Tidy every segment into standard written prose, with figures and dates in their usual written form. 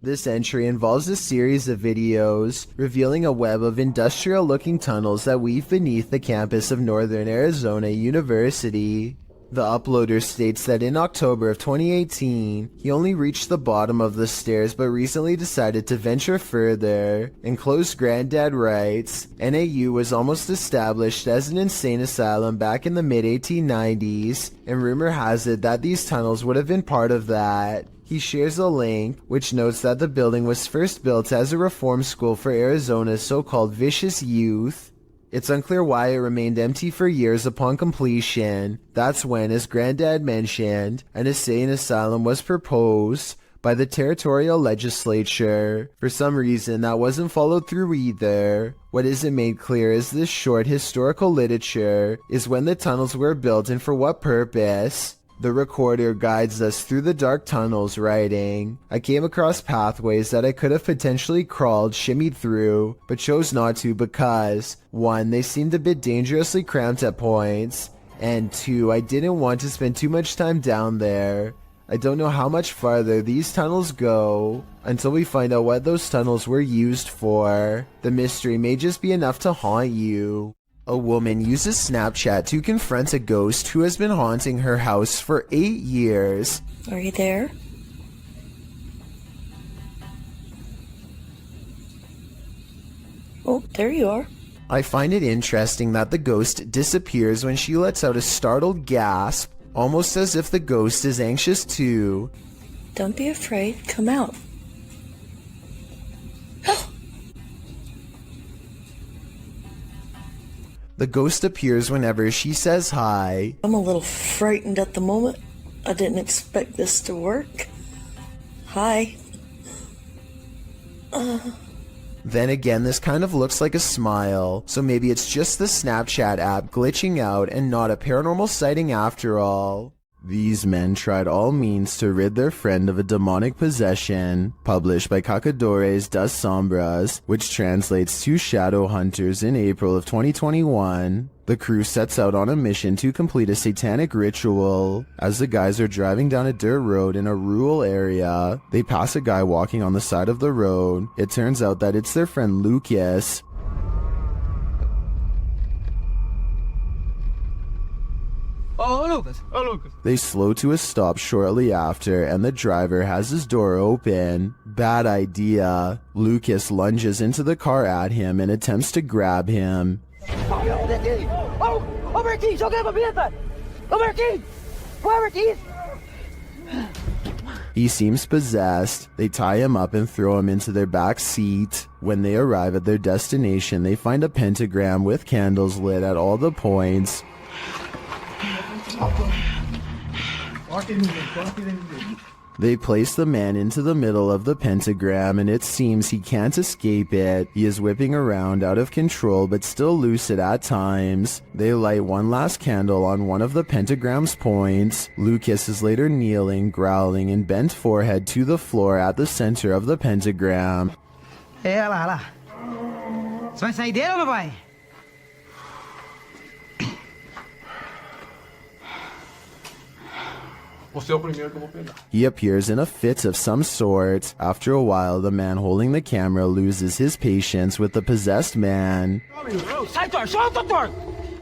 This entry involves a series of videos revealing a web of industrial-looking tunnels that weave beneath the campus of Northern Arizona University. The uploader states that in October of 2018, he only reached the bottom of the stairs but recently decided to venture further. Enclosed Granddad writes, NAU was almost established as an insane asylum back in the mid-1890s, and rumor has it that these tunnels would have been part of that. He shares a link, which notes that the building was first built as a reform school for Arizona's so-called vicious youth. It's unclear why it remained empty for years upon completion. That's when, as Granddad mentioned, an insane asylum was proposed by the territorial legislature. For some reason, that wasn't followed through either. What isn't made clear is this short historical literature is when the tunnels were built and for what purpose. The recorder guides us through the dark tunnels, writing, I came across pathways that I could have potentially crawled, shimmied through, but chose not to because, 1, they seemed a bit dangerously cramped at points, and 2, I didn't want to spend too much time down there. I don't know how much farther these tunnels go until we find out what those tunnels were used for. The mystery may just be enough to haunt you. A woman uses Snapchat to confront a ghost who has been haunting her house for 8 years. Are you there? Oh, there you are. I find it interesting that the ghost disappears when she lets out a startled gasp, almost as if the ghost is anxious too. Don't be afraid. Come out. The ghost appears whenever she says hi. I'm a little frightened at the moment. I didn't expect this to work. Hi. Then again, this kind of looks like a smile, so maybe it's just the Snapchat app glitching out and not a paranormal sighting after all. These men tried all means to rid their friend of a demonic possession, published by Cacadores das Sombras, which translates to Shadow Hunters in April of 2021. The crew sets out on a mission to complete a satanic ritual. As the guys are driving down a dirt road in a rural area, they pass a guy walking on the side of the road. It turns out that it's their friend Lucas. Oh, Lucas. They slow to a stop shortly after, and the driver has his door open. Bad idea. Lucas lunges into the car at him and attempts to grab him. He seems possessed. They tie him up and throw him into their back seat. When they arrive at their destination, they find a pentagram with candles lit at all the points. They place the man into the middle of the pentagram and it seems he can't escape it. He is whipping around out of control but still lucid at times. They light one last candle on one of the pentagram's points. Lucas is later kneeling, growling, and bent forehead to the floor at the center of the pentagram. Olha lá, olha lá. Você vai sair dele ou não vai? He appears in a fit of some sort. After a while, the man holding the camera loses his patience with the possessed man.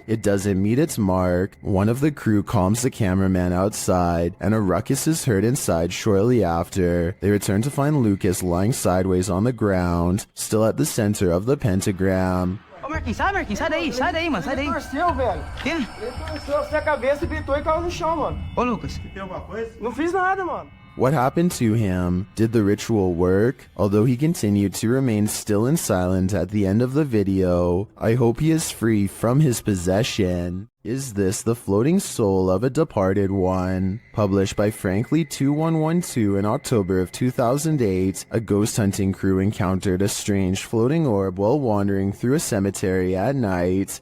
It doesn't meet its mark. One of the crew calms the cameraman outside, and a ruckus is heard inside shortly after. They return to find Lucas lying sideways on the ground, still at the center of the pentagram. Ô, Marquinhos, sai daí, mano, sai daí. Ele torceu, velho. Quê? Ele torceu assim a cabeça, gritou e caiu no chão, mano. Ô, Lucas. Tem alguma coisa? Não fiz nada, mano. What happened to him? Did the ritual work? Although he continued to remain still and silent at the end of the video, I hope he is free from his possession. Is this the floating soul of a departed one? Published by Frankly2112 in October of 2008, a ghost hunting crew encountered a strange floating orb while wandering through a cemetery at night.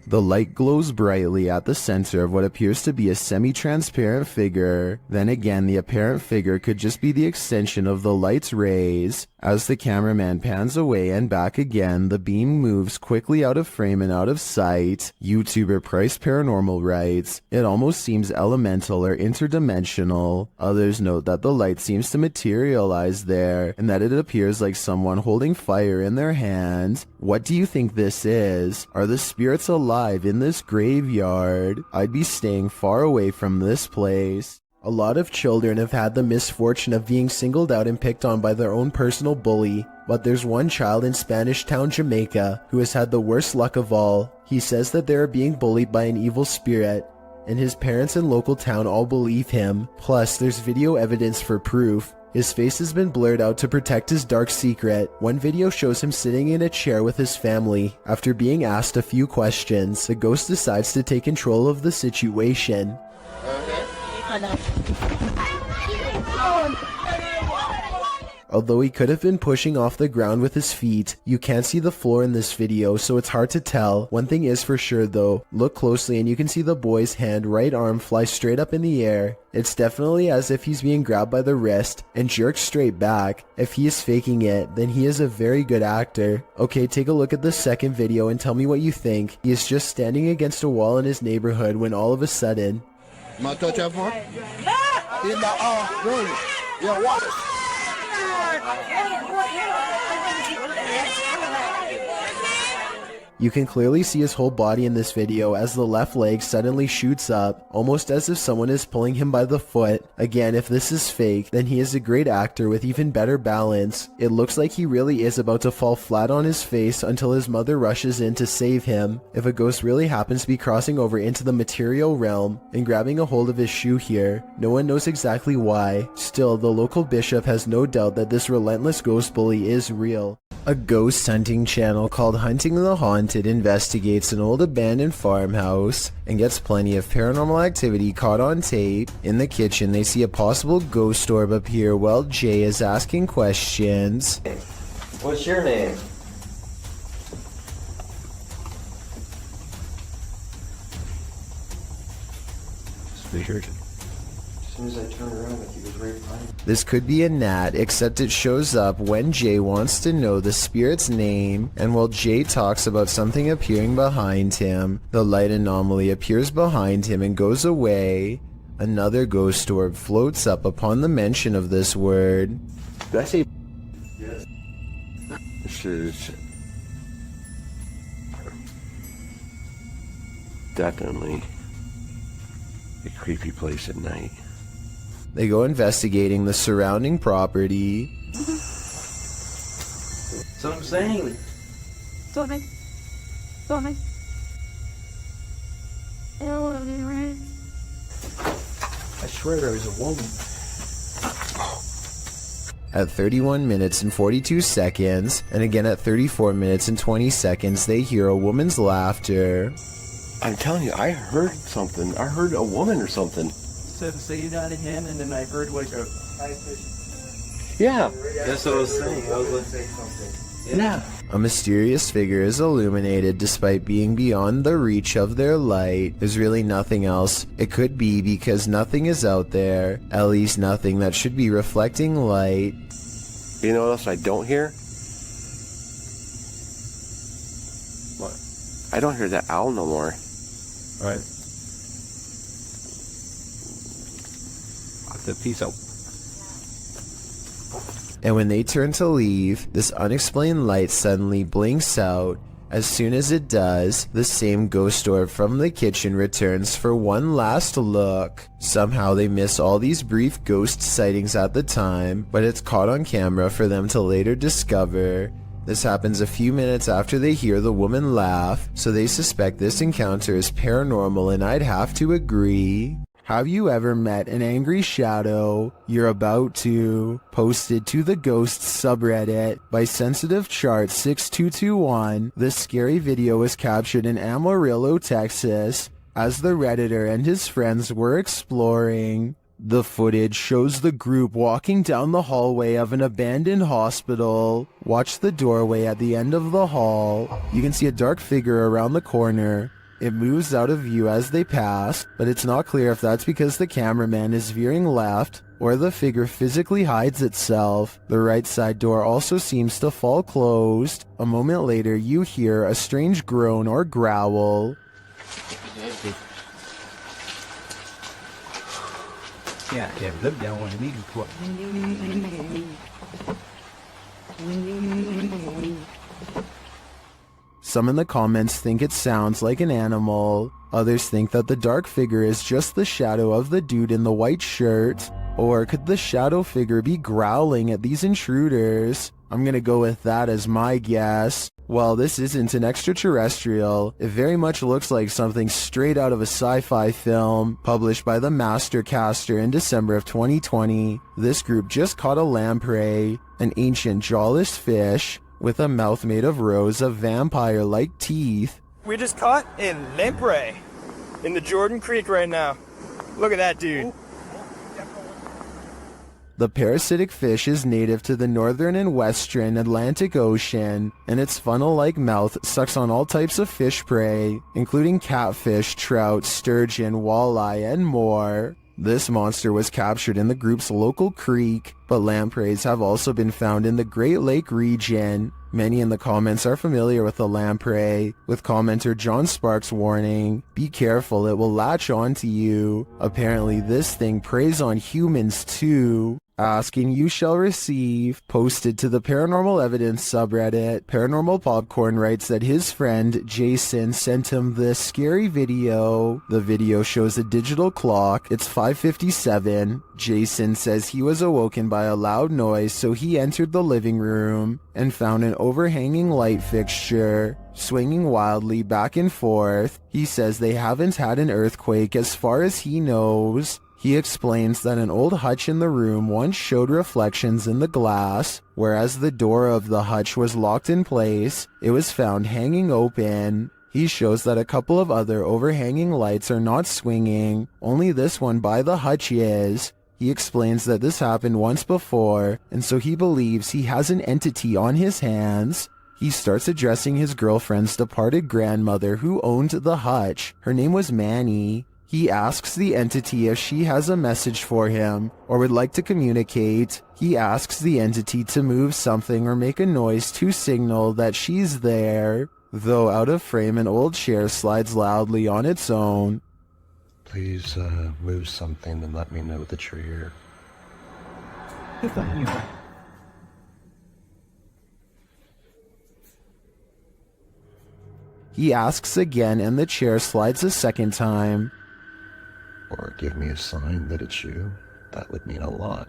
The light glows brightly at the center of what appears to be a semi-transparent figure. Then again, the apparent figure could just be the extension of the light's rays. As the cameraman pans away and back again, the beam moves quickly out of frame and out of sight. YouTuber Price Paranormal writes, "It almost seems elemental or interdimensional." Others note that the light seems to materialize there, and that it appears like someone holding fire in their hand. What do you think this is? Are the spirits alive in this graveyard? I'd be staying far away from this place. A lot of children have had the misfortune of being singled out and picked on by their own personal bully, but there's one child in Spanish Town, Jamaica, who has had the worst luck of all. He says that they are being bullied by an evil spirit, and his parents and local town all believe him. Plus, there's video evidence for proof. His face has been blurred out to protect his dark secret. One video shows him sitting in a chair with his family. After being asked a few questions, the ghost decides to take control of the situation. Although he could have been pushing off the ground with his feet, you can't see the floor in this video, so it's hard to tell. One thing is for sure though, look closely and you can see the boy's right arm fly straight up in the air. It's definitely as if he's being grabbed by the wrist and jerked straight back. If he is faking it, then he is a very good actor. Okay, take a look at the second video and tell me what you think. He is just standing against a wall in his neighborhood when all of a sudden... My touch that phone? In the room. Yeah, what? You can clearly see his whole body in this video as the left leg suddenly shoots up, almost as if someone is pulling him by the foot. Again, if this is fake, then he is a great actor with even better balance. It looks like he really is about to fall flat on his face until his mother rushes in to save him. If a ghost really happens to be crossing over into the material realm and grabbing a hold of his shoe here, no one knows exactly why. Still, the local bishop has no doubt that this relentless ghost bully is real. A ghost hunting channel called Hunting the Haunted investigates an old abandoned farmhouse and gets plenty of paranormal activity caught on tape. In the kitchen, they see a possible ghost orb appear while Jay is asking questions. What's your name? Weird. As soon as I turned around, he was right behind me. This could be a gnat, except it shows up when Jay wants to know the spirit's name, and while Jay talks about something appearing behind him, the light anomaly appears behind him and goes away. Another ghost orb floats up upon the mention of this word. Did I say? Yes. This is definitely a creepy place at night. They go investigating the surrounding property. That's what I'm saying. Sorry. Sorry. I swear there was a woman. At 31 minutes and 42 seconds, and again at 34 minutes and 20 seconds, they hear a woman's laughter. I'm telling you, I heard something. I heard a woman or something. Said say it out again, and then I heard like a high pitch. Yeah. That's what I was saying. I was going to say something. Yeah. A mysterious figure is illuminated despite being beyond the reach of their light. There's really nothing else. It could be because nothing is out there, at least nothing that should be reflecting light. You know what else I don't hear? What? I don't hear that owl no more. Right. Peace out. And when they turn to leave, this unexplained light suddenly blinks out. As soon as it does, the same ghost orb from the kitchen returns for one last look. Somehow they miss all these brief ghost sightings at the time, but it's caught on camera for them to later discover. This happens a few minutes after they hear the woman laugh, so they suspect this encounter is paranormal, and I'd have to agree. Have you ever met an angry shadow? You're about to. Posted to the Ghosts subreddit by Sensitive Chart 6221. This scary video was captured in Amarillo, Texas, as the Redditor and his friends were exploring. The footage shows the group walking down the hallway of an abandoned hospital. Watch the doorway at the end of the hall. You can see a dark figure around the corner. It moves out of view as they pass, but it's not clear if that's because the cameraman is veering left or the figure physically hides itself. The right side door also seems to fall closed. A moment later, you hear a strange groan or growl. Yeah, look down on me. Some in the comments think it sounds like an animal. Others think that the dark figure is just the shadow of the dude in the white shirt. Or could the shadow figure be growling at these intruders? I'm gonna go with that as my guess. While this isn't an extraterrestrial, it very much looks like something straight out of a sci-fi film published by the Mastercaster in December of 2020. This group just caught a lamprey, an ancient jawless fish with a mouth made of rows of vampire-like teeth. We just caught a lamprey in the Jordan Creek right now. Look at that dude. The parasitic fish is native to the northern and western Atlantic Ocean, and its funnel-like mouth sucks on all types of fish prey, including catfish, trout, sturgeon, walleye, and more. This monster was captured in the group's local creek, but lampreys have also been found in the Great Lake region. Many in the comments are familiar with the lamprey, with commenter John Sparks warning, "Be careful, it will latch onto you." Apparently this thing preys on humans too. Asking you shall receive. Posted to the Paranormal Evidence subreddit, Paranormal Popcorn writes that his friend Jason sent him this scary video. The video shows a digital clock. It's 5:57. Jason says he was awoken by a loud noise, so he entered the living room and found an overhanging light fixture swinging wildly back and forth. He says they haven't had an earthquake as far as he knows. He explains that an old hutch in the room once showed reflections in the glass, whereas the door of the hutch was locked in place. It was found hanging open. He shows that a couple of other overhanging lights are not swinging, only this one by the hutch is. He explains that this happened once before, and so he believes he has an entity on his hands. He starts addressing his girlfriend's departed grandmother who owned the hutch. Her name was Manny. He asks the entity if she has a message for him or would like to communicate. He asks the entity to move something or make a noise to signal that she's there. Though out of frame, an old chair slides loudly on its own. Please move something and let me know that you're here. He asks again and the chair slides a second time. Or give me a sign that it's you. That would mean a lot.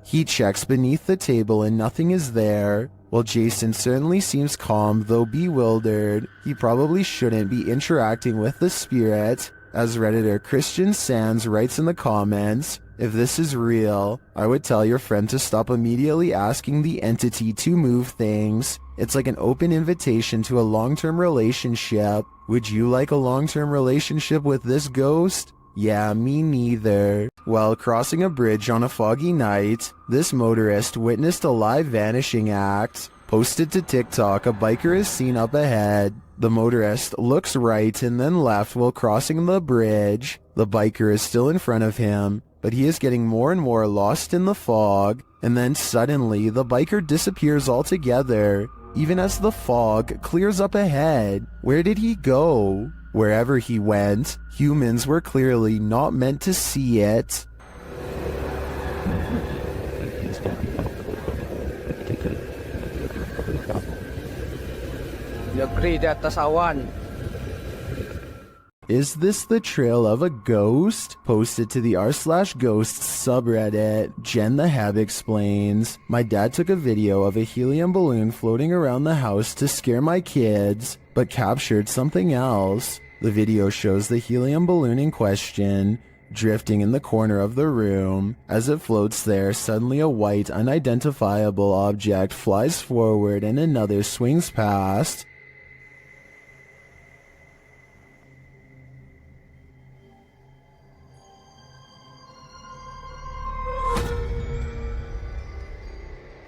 He checks beneath the table and nothing is there. While Jason certainly seems calm, though bewildered, he probably shouldn't be interacting with the spirit. As Redditor Christian Sands writes in the comments, "If this is real, I would tell your friend to stop immediately asking the entity to move things. It's like an open invitation to a long-term relationship. Would you like a long-term relationship with this ghost?" Yeah, me neither. While crossing a bridge on a foggy night, this motorist witnessed a live vanishing act. Posted to TikTok, a biker is seen up ahead. The motorist looks right and then left while crossing the bridge. The biker is still in front of him, but he is getting more and more lost in the fog, and then suddenly the biker disappears altogether, even as the fog clears up ahead. Where did he go? Wherever he went, humans were clearly not meant to see it. Is this the trail of a ghost? Posted to the r/ghosts subreddit, Jen the Heb explains, "My dad took a video of a helium balloon floating around the house to scare my kids, but captured something else. The video shows the helium balloon in question drifting in the corner of the room. As it floats there, suddenly a white, unidentifiable object flies forward and another swings past.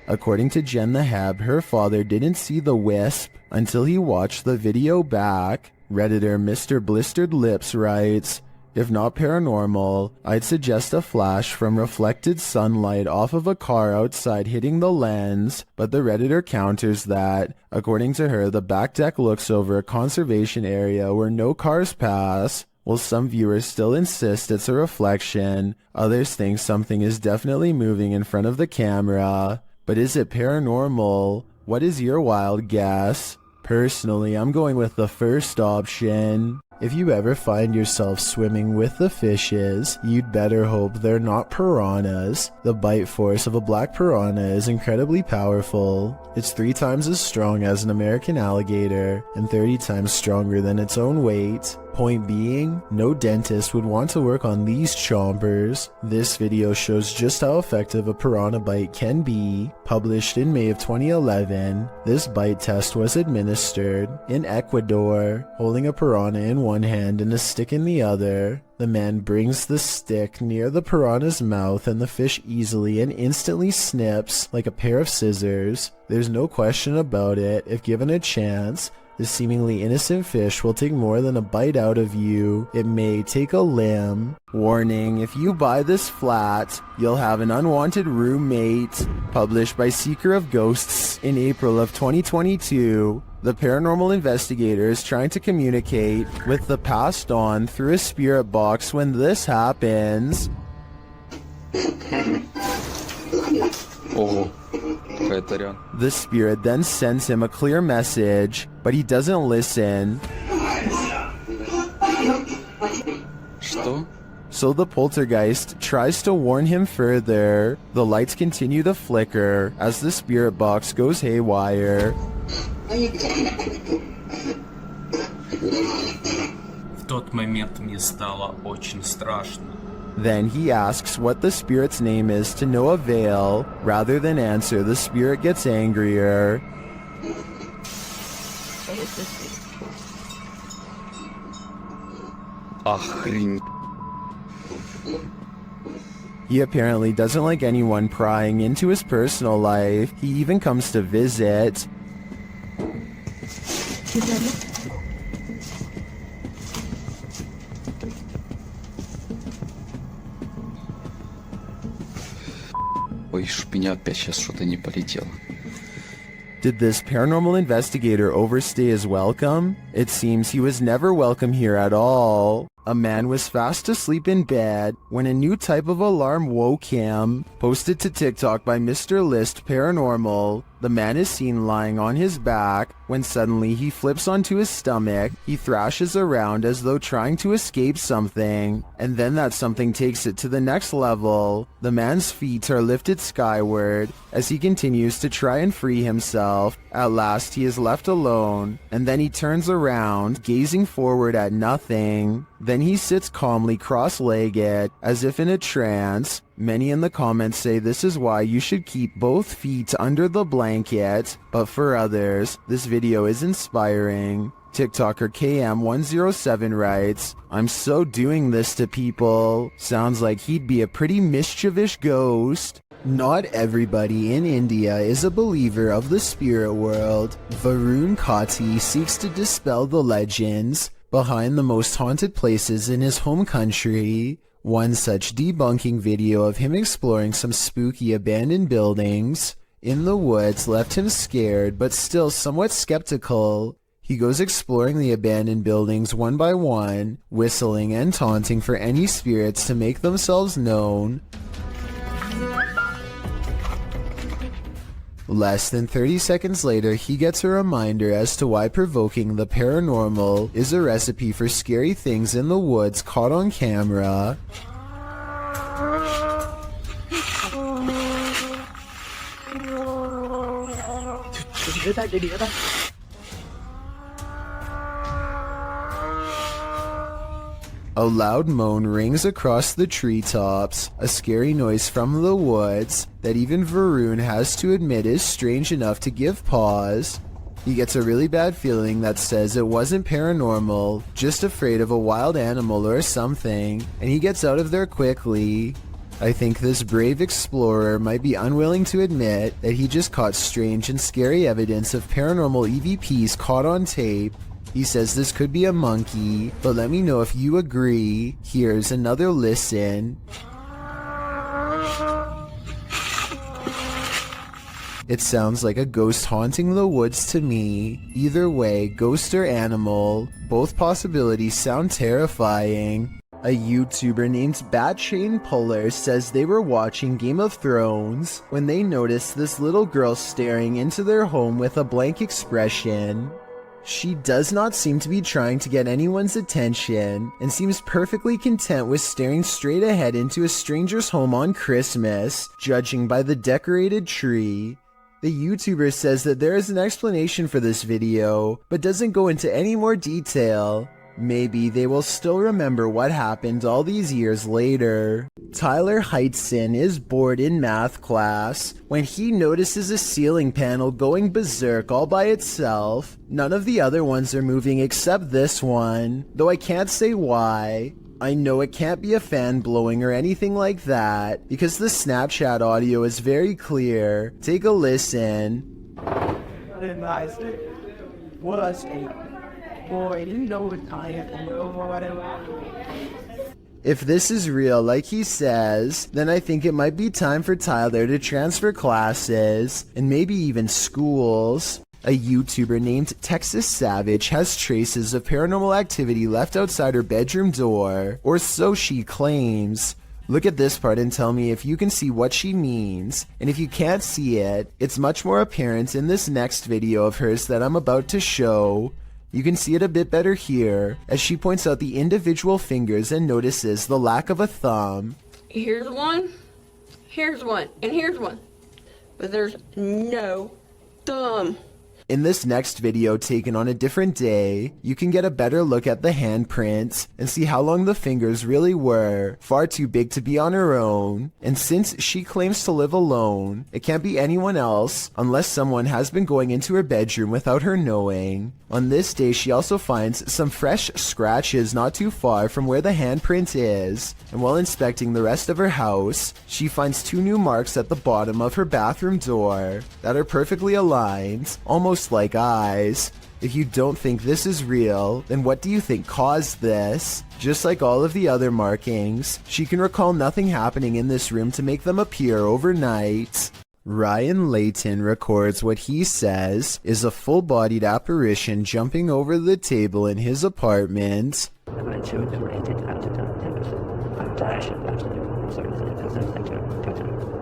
A According to Jen the Heb, her father didn't see the wisp until he watched the video back. Redditor Mr. Blistered Lips writes, if not paranormal, I'd suggest a flash from reflected sunlight off of a car outside hitting the lens, but the Redditor counters that, according to her, the back deck looks over a conservation area where no cars pass. While some viewers still insist it's a reflection, others think something is definitely moving in front of the camera. But is it paranormal? What is your wild guess? Personally, I'm going with the first option. If you ever find yourself swimming with the fishes, you'd better hope they're not piranhas. The bite force of a black piranha is incredibly powerful. It's 3 times as strong as an American alligator, and 30 times stronger than its own weight. Point being, no dentist would want to work on these chompers. This video shows just how effective a piranha bite can be. Published in May of 2011, this bite test was administered in Ecuador, holding a piranha in one hand and a stick in the other. The man brings the stick near the piranha's mouth and the fish easily and instantly snips like a pair of scissors. There's no question about it, if given a chance, this seemingly innocent fish will take more than a bite out of you. It may take a limb. Warning, if you buy this flat, you'll have an unwanted roommate. Published by Seeker of Ghosts in April of 2022. The paranormal investigator is trying to communicate with the passed on through a spirit box when this happens. Oh. The spirit then sends him a clear message, but he doesn't listen. Что? So the poltergeist tries to warn him further. The lights continue to flicker as the spirit box goes haywire. В тот момент мне стало очень страшно. Then he asks what the spirit's name is to no avail. Rather than answer, the spirit gets angrier. Охрень. He apparently doesn't like anyone prying into his personal life. He even comes to visit. Ой, ж меня опять сейчас что-то не полетело. Did this paranormal investigator overstay his welcome? It seems he was never welcome here at all. A man was fast asleep in bed when a new type of alarm woke him. Posted to TikTok by Mr. List Paranormal, the man is seen lying on his back when suddenly he flips onto his stomach. He thrashes around as though trying to escape something, and then that something takes it to the next level. The man's feet are lifted skyward as he continues to try and free himself. At last he is left alone, and then he turns around, gazing forward at nothing. Then he sits calmly cross-legged, as if in a trance. Many in the comments say this is why you should keep both feet under the blanket, but for others, this video is inspiring. TikToker KM107 writes, I'm so doing this to people. Sounds like he'd be a pretty mischievous ghost. Not everybody in India is a believer of the spirit world. Varun Kati seeks to dispel the legends behind the most haunted places in his home country. One such debunking video of him exploring some spooky abandoned buildings in the woods left him scared but still somewhat skeptical. He goes exploring the abandoned buildings one by one, whistling and taunting for any spirits to make themselves known. Less than 30 seconds later, he gets a reminder as to why provoking the paranormal is a recipe for scary things in the woods caught on camera. A loud moan rings across the treetops, a scary noise from the woods that even Varun has to admit is strange enough to give pause. He gets a really bad feeling that says it wasn't paranormal, just afraid of a wild animal or something, and he gets out of there quickly. I think this brave explorer might be unwilling to admit that he just caught strange and scary evidence of paranormal EVPs caught on tape. He says this could be a monkey, but let me know if you agree. Here's another listen. It sounds like a ghost haunting the woods to me. Either way, ghost or animal, both possibilities sound terrifying. A YouTuber named Bat Chain Puller says they were watching Game of Thrones when they noticed this little girl staring into their home with a blank expression. She does not seem to be trying to get anyone's attention and seems perfectly content with staring straight ahead into a stranger's home on Christmas, judging by the decorated tree. The YouTuber says that there is an explanation for this video, but doesn't go into any more detail. Maybe they will still remember what happened all these years later. Tyler Heitzson is bored in math class when he notices a ceiling panel going berserk all by itself. None of the other ones are moving except this one, though I can't say why. I know it can't be a fan blowing or anything like that, because the Snapchat audio is very clear. Take a listen. If this is real like he says, then I think it might be time for Tyler to transfer classes, and maybe even schools. A YouTuber named Texas Savage has traces of paranormal activity left outside her bedroom door, or so she claims. Look at this part and tell me if you can see what she means, and if you can't see it, it's much more apparent in this next video of hers that I'm about to show. You can see it a bit better here, as she points out the individual fingers and notices the lack of a thumb. Here's one, and here's one. But there's no thumb. In this next video taken on a different day, you can get a better look at the handprints and see how long the fingers really were, far too big to be on her own. And since she claims to live alone, it can't be anyone else unless someone has been going into her bedroom without her knowing. On this day, she also finds some fresh scratches not too far from where the handprint is, and while inspecting the rest of her house, she finds 2 new marks at the bottom of her bathroom door that are perfectly aligned, almost like eyes. If you don't think this is real, then what do you think caused this? Just like all of the other markings, she can recall nothing happening in this room to make them appear overnight. Ryan Layton records what he says is a full-bodied apparition jumping over the table in his apartment.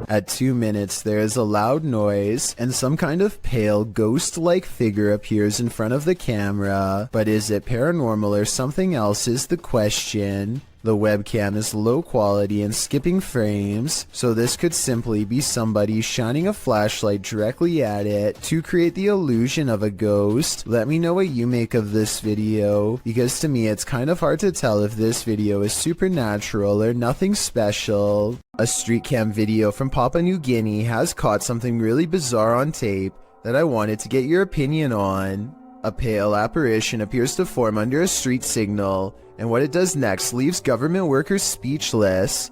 At 2 minutes, there is a loud noise, and some kind of pale, ghost-like figure appears in front of the camera. But is it paranormal or something else is the question. The webcam is low quality and skipping frames, so this could simply be somebody shining a flashlight directly at it to create the illusion of a ghost. Let me know what you make of this video, because to me it's kind of hard to tell if this video is supernatural or nothing special. A street cam video from Papua New Guinea has caught something really bizarre on tape that I wanted to get your opinion on. A pale apparition appears to form under a street signal, and what it does next leaves government workers speechless.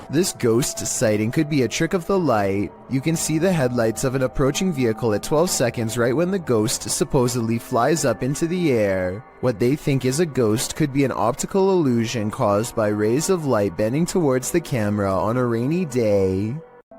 This ghost sighting could be a trick of the light. You can see the headlights of an approaching vehicle at 12 seconds right when the ghost supposedly flies up into the air. What they think is a ghost could be an optical illusion caused by rays of light bending towards the camera on a rainy day.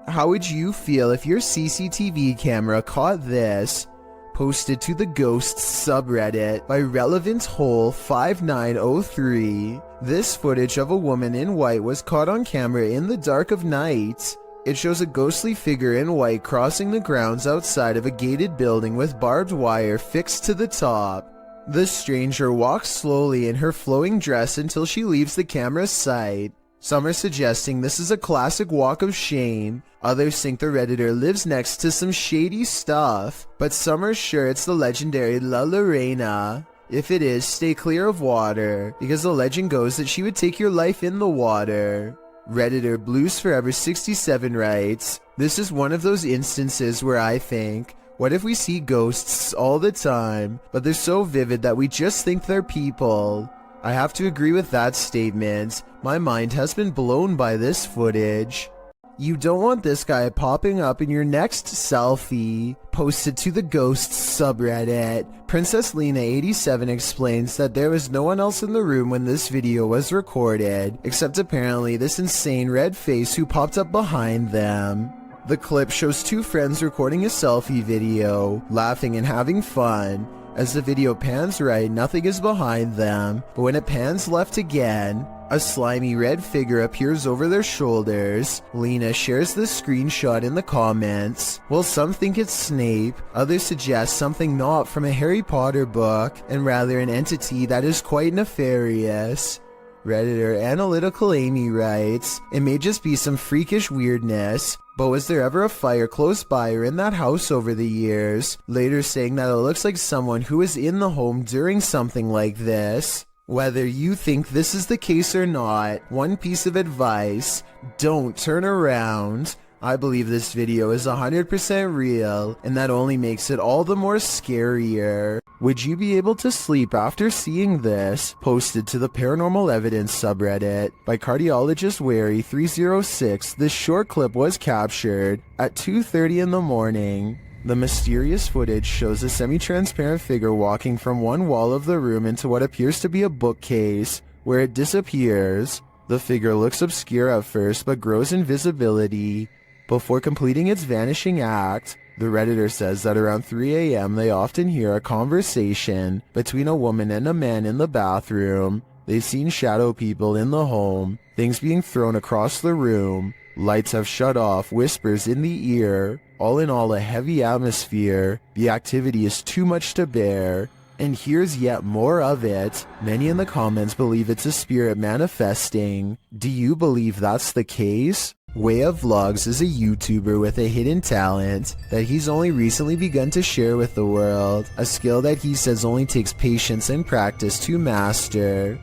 How would you feel if your CCTV camera caught this? Posted to the Ghosts subreddit by Relevant Hole 5903. This footage of a woman in white was caught on camera in the dark of night. It shows a ghostly figure in white crossing the grounds outside of a gated building with barbed wire fixed to the top. The stranger walks slowly in her flowing dress until she leaves the camera's sight. Some are suggesting this is a classic walk of shame. Others think the Redditor lives next to some shady stuff. But some are sure it's the legendary La Lorena. If it is, stay clear of water, because the legend goes that she would take your life in the water. Redditor Blues Forever 67 writes, "This is one of those instances where I think, What if we see ghosts all the time, but they're so vivid that we just think they're people? I have to agree with that statement. My mind has been blown by this footage. You don't want this guy popping up in your next selfie. Posted to the Ghosts subreddit, Princess Lena87 explains that there was no one else in the room when this video was recorded, except apparently this insane red face who popped up behind them. The clip shows two friends recording a selfie video, laughing and having fun. As the video pans right, nothing is behind them, but when it pans left again, a slimy red figure appears over their shoulders. Lena shares the screenshot in the comments. While some think it's Snape, others suggest something not from a Harry Potter book, and rather an entity that is quite nefarious. Redditor Analytical Amy writes, "It may just be some freakish weirdness, but was there ever a fire close by or in that house over the years?" Later saying that it looks like someone who was in the home during something like this. Whether you think this is the case or not, one piece of advice: don't turn around. I believe this video is 100% real, and that only makes it all the more scarier. Would you be able to sleep after seeing this? Posted to the Paranormal Evidence subreddit by cardiologist Wary 306, this short clip was captured at 2:30 in the morning. The mysterious footage shows a semi-transparent figure walking from one wall of the room into what appears to be a bookcase, where it disappears. The figure looks obscure at first but grows in visibility before completing its vanishing act. The Redditor says that around 3 a.m. they often hear a conversation between a woman and a man in the bathroom. They've seen shadow people in the home, things being thrown across the room, lights have shut off, whispers in the ear. All in all, a heavy atmosphere. The activity is too much to bear. And here's yet more of it. Many in the comments believe it's a spirit manifesting. Do you believe that's the case? Way of Vlogs is a YouTuber with a hidden talent that he's only recently begun to share with the world, a skill that he says only takes patience and practice to master.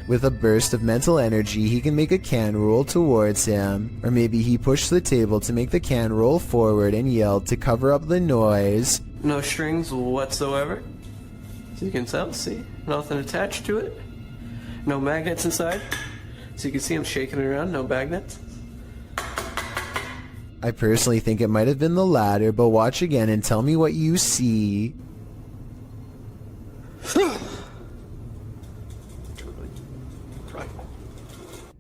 With a burst of mental energy, he can make a can roll towards him, or maybe he pushed the table to make the can roll forward and yelled to cover up the noise. No strings whatsoever. So you can tell, see? Nothing attached to it. No magnets inside. So you can see him shaking it around, no magnets. I personally think it might have been the latter, but watch again and tell me what you see.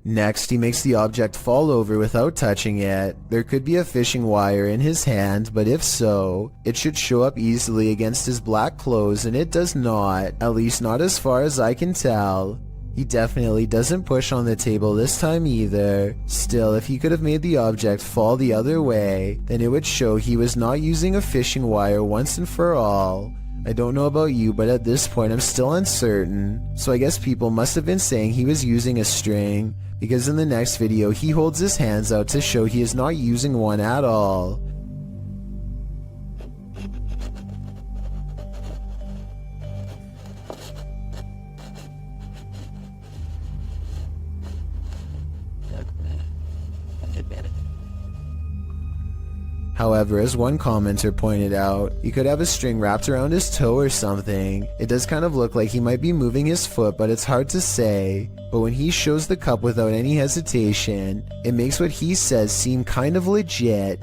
Next, he makes the object fall over without touching it. There could be a fishing wire in his hand, but if so, it should show up easily against his black clothes, and it does not, at least not as far as I can tell. He definitely doesn't push on the table this time either. Still, if he could have made the object fall the other way, then it would show he was not using a fishing wire once and for all. I don't know about you, but at this point I'm still uncertain. So I guess people must have been saying he was using a string, because in the next video he holds his hands out to show he is not using one at all. However, as one commenter pointed out, he could have a string wrapped around his toe or something. It does kind of look like he might be moving his foot, but it's hard to say. But when he shows the cup without any hesitation, it makes what he says seem kind of legit.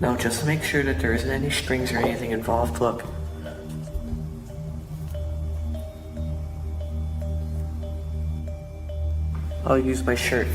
Now just to make sure that there isn't any strings or anything involved, look. I'll use my shirt.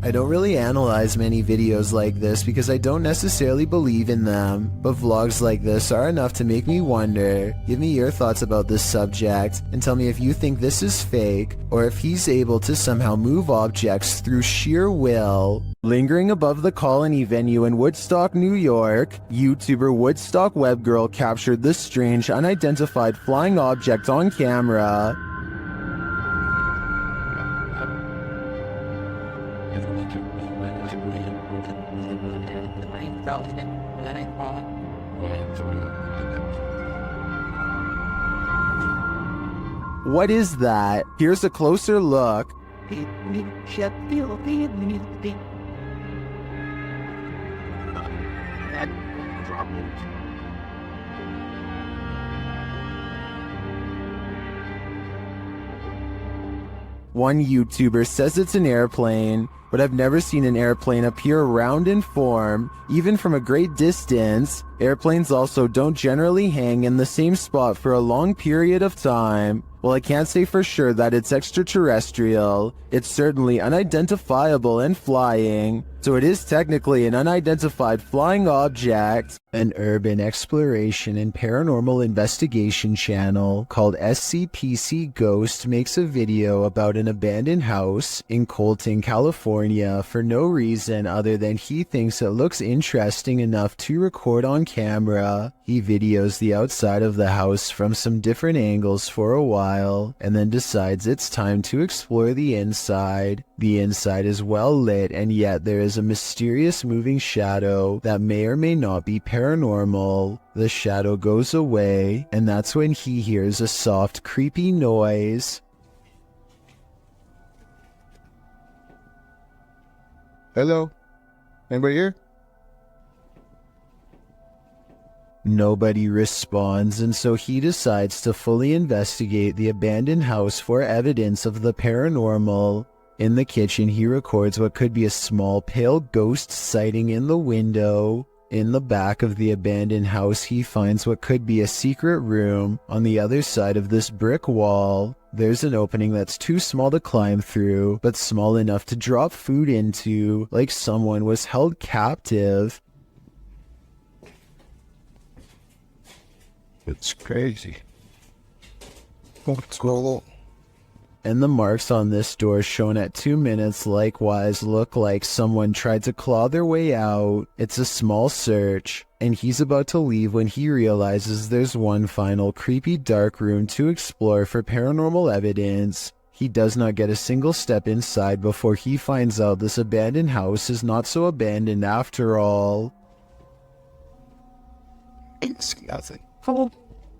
I don't really analyze many videos like this because I don't necessarily believe in them, but vlogs like this are enough to make me wonder. Give me your thoughts about this subject, and tell me if you think this is fake, or if he's able to somehow move objects through sheer will. Lingering above the Colony venue in Woodstock, New York, YouTuber Woodstock Webgirl captured this strange unidentified flying object on camera. What is that? Here's a closer look. One YouTuber says it's an airplane, but I've never seen an airplane appear round in form, even from a great distance. Airplanes also don't generally hang in the same spot for a long period of time. While I can't say for sure that it's extraterrestrial, it's certainly unidentifiable and flying, so it is technically an unidentified flying object. An urban exploration and paranormal investigation channel called SCPC Ghost makes a video about an abandoned house in Colton, California for no reason other than he thinks it looks interesting enough to record on camera. He videos the outside of the house from some different angles for a while, and then decides it's time to explore the inside. The inside is well lit, and yet there is a mysterious moving shadow that may or may not be paranormal. The shadow goes away, and that's when he hears a soft, creepy noise. Hello? Anybody here? Nobody responds, and so he decides to fully investigate the abandoned house for evidence of the paranormal. In the kitchen, he records what could be a small pale ghost sighting in the window. In the back of the abandoned house, he finds what could be a secret room. On the other side of this brick wall, there's an opening that's too small to climb through, but small enough to drop food into, like someone was held captive. It's crazy. What's going on? And the marks on this door shown at 2 minutes likewise look like someone tried to claw their way out. It's a small search, and he's about to leave when he realizes there's one final creepy dark room to explore for paranormal evidence. He does not get a single step inside before he finds out this abandoned house is not so abandoned after all. It's nothing. Oh,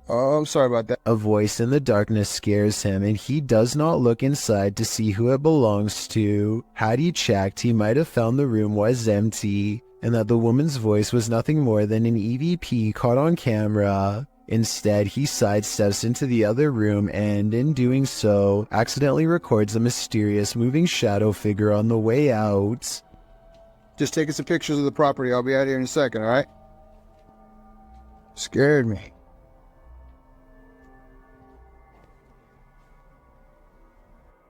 I'm sorry about that. A voice in the darkness scares him, and he does not look inside to see who it belongs to. Had he checked, he might have found the room was empty, and that the woman's voice was nothing more than an EVP caught on camera. Instead, he sidesteps into the other room and, in doing so, accidentally records a mysterious moving shadow figure on the way out. Just taking some pictures of the property. I'll be out here in a second, alright? Scared me.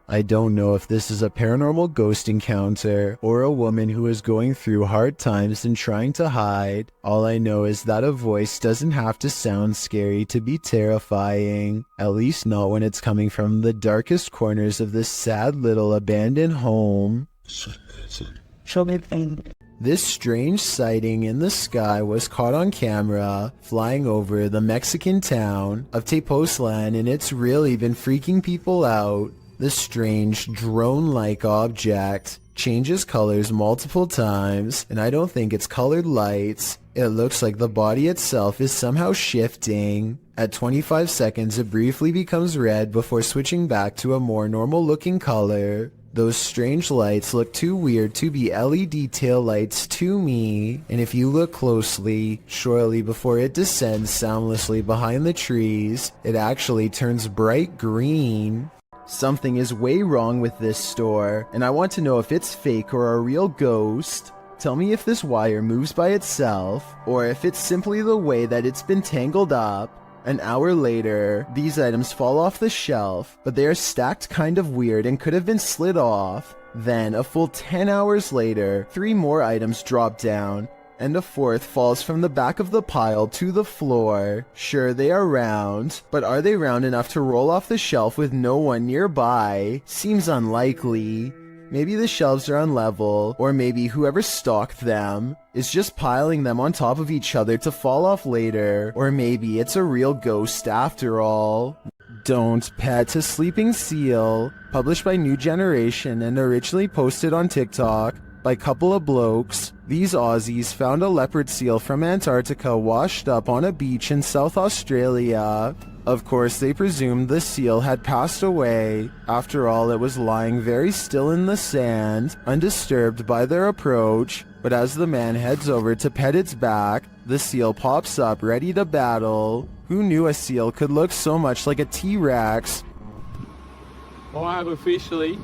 I don't know if this is a paranormal ghost encounter or a woman who is going through hard times and trying to hide. All I know is that a voice doesn't have to sound scary to be terrifying, at least not when it's coming from the darkest corners of this sad little abandoned home. This strange sighting in the sky was caught on camera flying over the Mexican town of Tepoztlan, and it's really been freaking people out. The strange drone-like object changes colors multiple times, and I don't think it's colored lights. It looks like the body itself is somehow shifting. At 25 seconds, it briefly becomes red before switching back to a more normal-looking color. Those strange lights look too weird to be LED tail lights to me, and if you look closely, shortly before it descends soundlessly behind the trees, it actually turns bright green. Something is way wrong with this store, and I want to know if it's fake or a real ghost. Tell me if this wire moves by itself, or if it's simply the way that it's been tangled up. An hour later, these items fall off the shelf, but they are stacked kind of weird and could have been slid off. Then, a full 10 hours later, 3 more items drop down, and a 4th falls from the back of the pile to the floor. Sure, they are round, but are they round enough to roll off the shelf with no one nearby? Seems unlikely. Maybe the shelves are unlevel, or maybe whoever stocked them is just piling them on top of each other to fall off later, or maybe it's a real ghost after all. Don't Pet a Sleeping Seal, published by New Generation and originally posted on TikTok by a couple of blokes. These Aussies found a leopard seal from Antarctica washed up on a beach in South Australia. Of course, they presumed the seal had passed away. After all, it was lying very still in the sand, undisturbed by their approach. But as the man heads over to pet its back, the seal pops up ready to battle. Who knew a seal could look so much like a T-Rex? I have officially...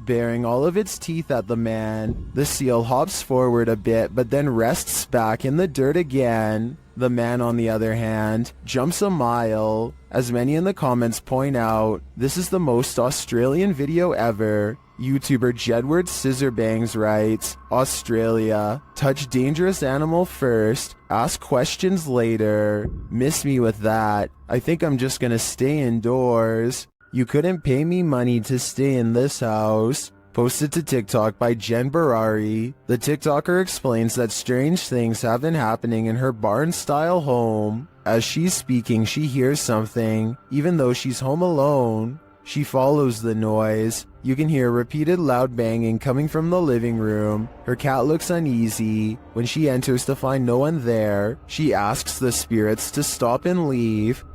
Baring all of its teeth at the man, the seal hops forward a bit but then rests back in the dirt again. The man, on the other hand, jumps a mile. As many in the comments point out, this is the most Australian video ever. YouTuber Jedward Scissorbangs writes, Australia, touch dangerous animal first, ask questions later. Miss me with that. I think I'm just gonna stay indoors. You couldn't pay me money to stay in this house. Posted to TikTok by Jen Barari. The TikToker explains that strange things have been happening in her barn-style home. As she's speaking, she hears something, even though she's home alone. She follows the noise. You can hear repeated loud banging coming from the living room. Her cat looks uneasy. When she enters to find no one there, she asks the spirits to stop and leave.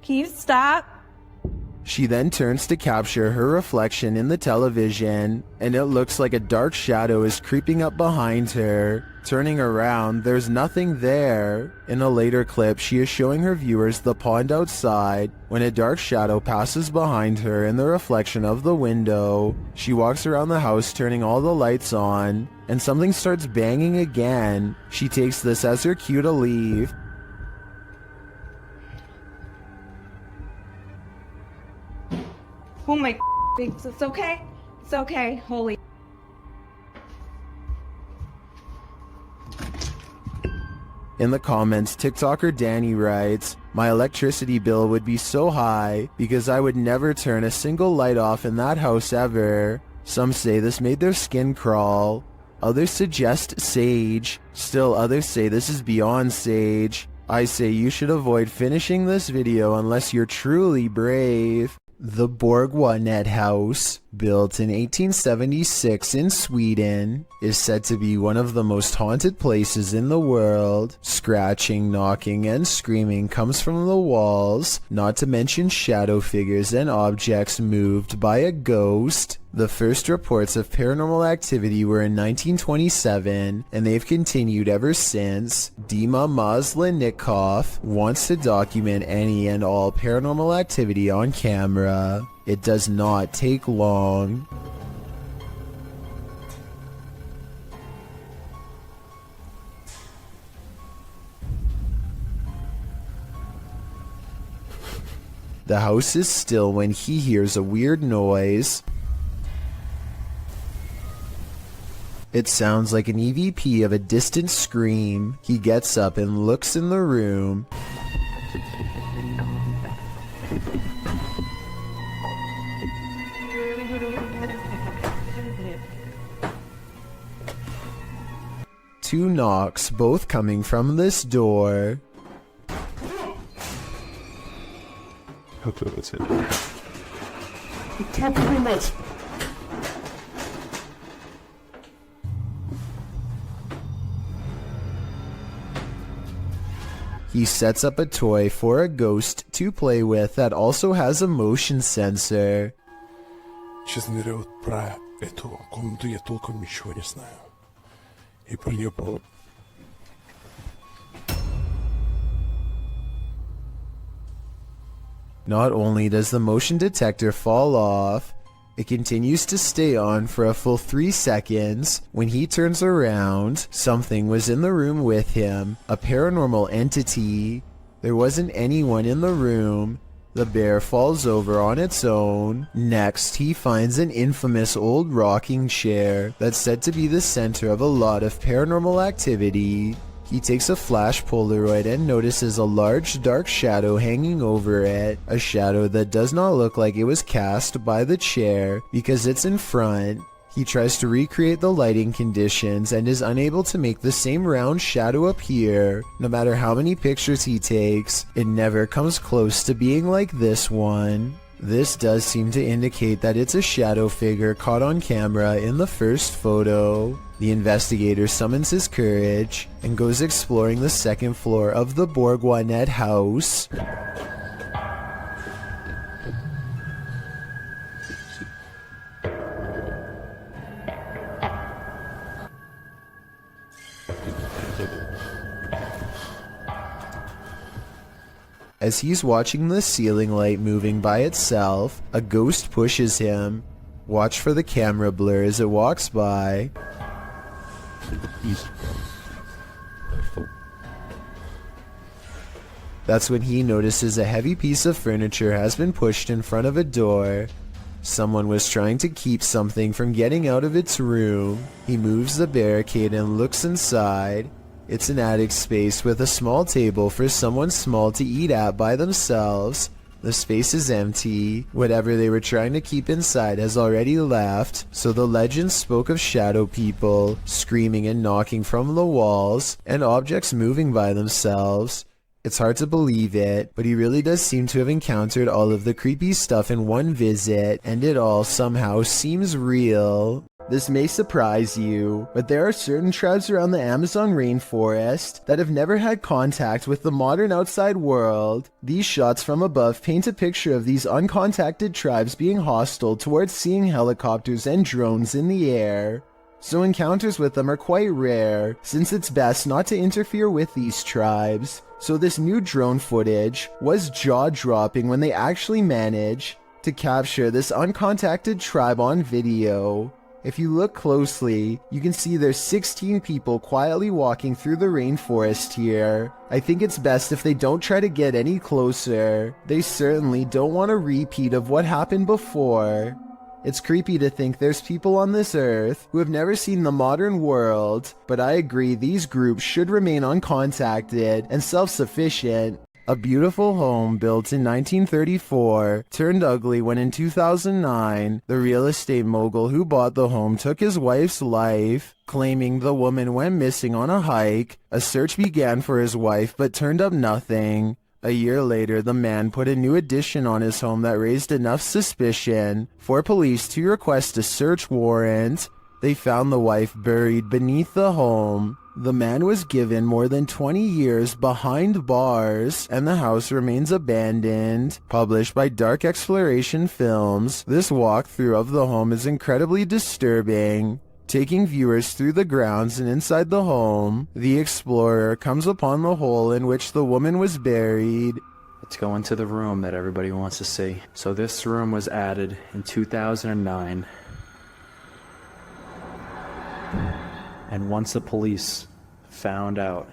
Can you stop? She then turns to capture her reflection in the television, and it looks like a dark shadow is creeping up behind her. Turning around, there's nothing there. In a later clip, she is showing her viewers the pond outside when a dark shadow passes behind her in the reflection of the window. She walks around the house turning all the lights on, and something starts banging again. She takes this as her cue to leave. Oh my it's okay. It's okay. Holy. In the comments, TikToker Danny writes, my electricity bill would be so high because I would never turn a single light off in that house ever. Some say this made their skin crawl. Others suggest sage. Still others say this is beyond sage. I say you should avoid finishing this video unless you're truly brave. The Borgwanet House, built in 1876 in Sweden, is said to be one of the most haunted places in the world. Scratching, knocking, and screaming comes from the walls, not to mention shadow figures and objects moved by a ghost. The first reports of paranormal activity were in 1927, and they've continued ever since. Dima Maslenikov wants to document any and all paranormal activity on camera. It does not take long. The house is still when he hears a weird noise. It sounds like an EVP of a distant scream. He gets up and looks in the room. Two knocks, both coming from this door. He sets up a toy for a ghost to play with that also has a motion sensor. Честно говоря, вот про эту комнату я толком ничего не знаю. И про нее Not only does the motion detector fall off, it continues to stay on for a full 3 seconds. When he turns around, something was in the room with him, a paranormal entity. There wasn't anyone in the room. The bear falls over on its own. Next, he finds an infamous old rocking chair that's said to be the center of a lot of paranormal activity. He takes a flash Polaroid and notices a large dark shadow hanging over it, a shadow that does not look like it was cast by the chair because it's in front. He tries to recreate the lighting conditions and is unable to make the same round shadow appear. No matter how many pictures he takes, it never comes close to being like this one. This does seem to indicate that it's a shadow figure caught on camera in the first photo. The investigator summons his courage and goes exploring the second floor of the Bourgoinet house. As he's watching the ceiling light moving by itself, a ghost pushes him. Watch for the camera blur as it walks by. That's when he notices a heavy piece of furniture has been pushed in front of a door. Someone was trying to keep something from getting out of its room. He moves the barricade and looks inside. It's an attic space with a small table for someone small to eat at by themselves. The space is empty. Whatever they were trying to keep inside has already left, so the legend spoke of shadow people screaming and knocking from the walls and objects moving by themselves. It's hard to believe it, but he really does seem to have encountered all of the creepy stuff in one visit, and it all somehow seems real. This may surprise you, but there are certain tribes around the Amazon rainforest that have never had contact with the modern outside world. These shots from above paint a picture of these uncontacted tribes being hostile towards seeing helicopters and drones in the air. So encounters with them are quite rare, since it's best not to interfere with these tribes. So this new drone footage was jaw-dropping when they actually managed to capture this uncontacted tribe on video. If you look closely, you can see there's 16 people quietly walking through the rainforest here. I think it's best if they don't try to get any closer. They certainly don't want a repeat of what happened before. It's creepy to think there's people on this earth who have never seen the modern world, but I agree these groups should remain uncontacted and self-sufficient. A beautiful home built in 1934 turned ugly when in 2009, the real estate mogul who bought the home took his wife's life, claiming the woman went missing on a hike. A search began for his wife but turned up nothing. A year later, the man put a new addition on his home that raised enough suspicion for police to request a search warrant. They found the wife buried beneath the home. The man was given more than 20 years behind bars, and the house remains abandoned. Published by Dark Exploration Films, this walkthrough of the home is incredibly disturbing. Taking viewers through the grounds and inside the home, the explorer comes upon the hole in which the woman was buried. Let's go into the room that everybody wants to see. So this room was added in 2009. And once the police found out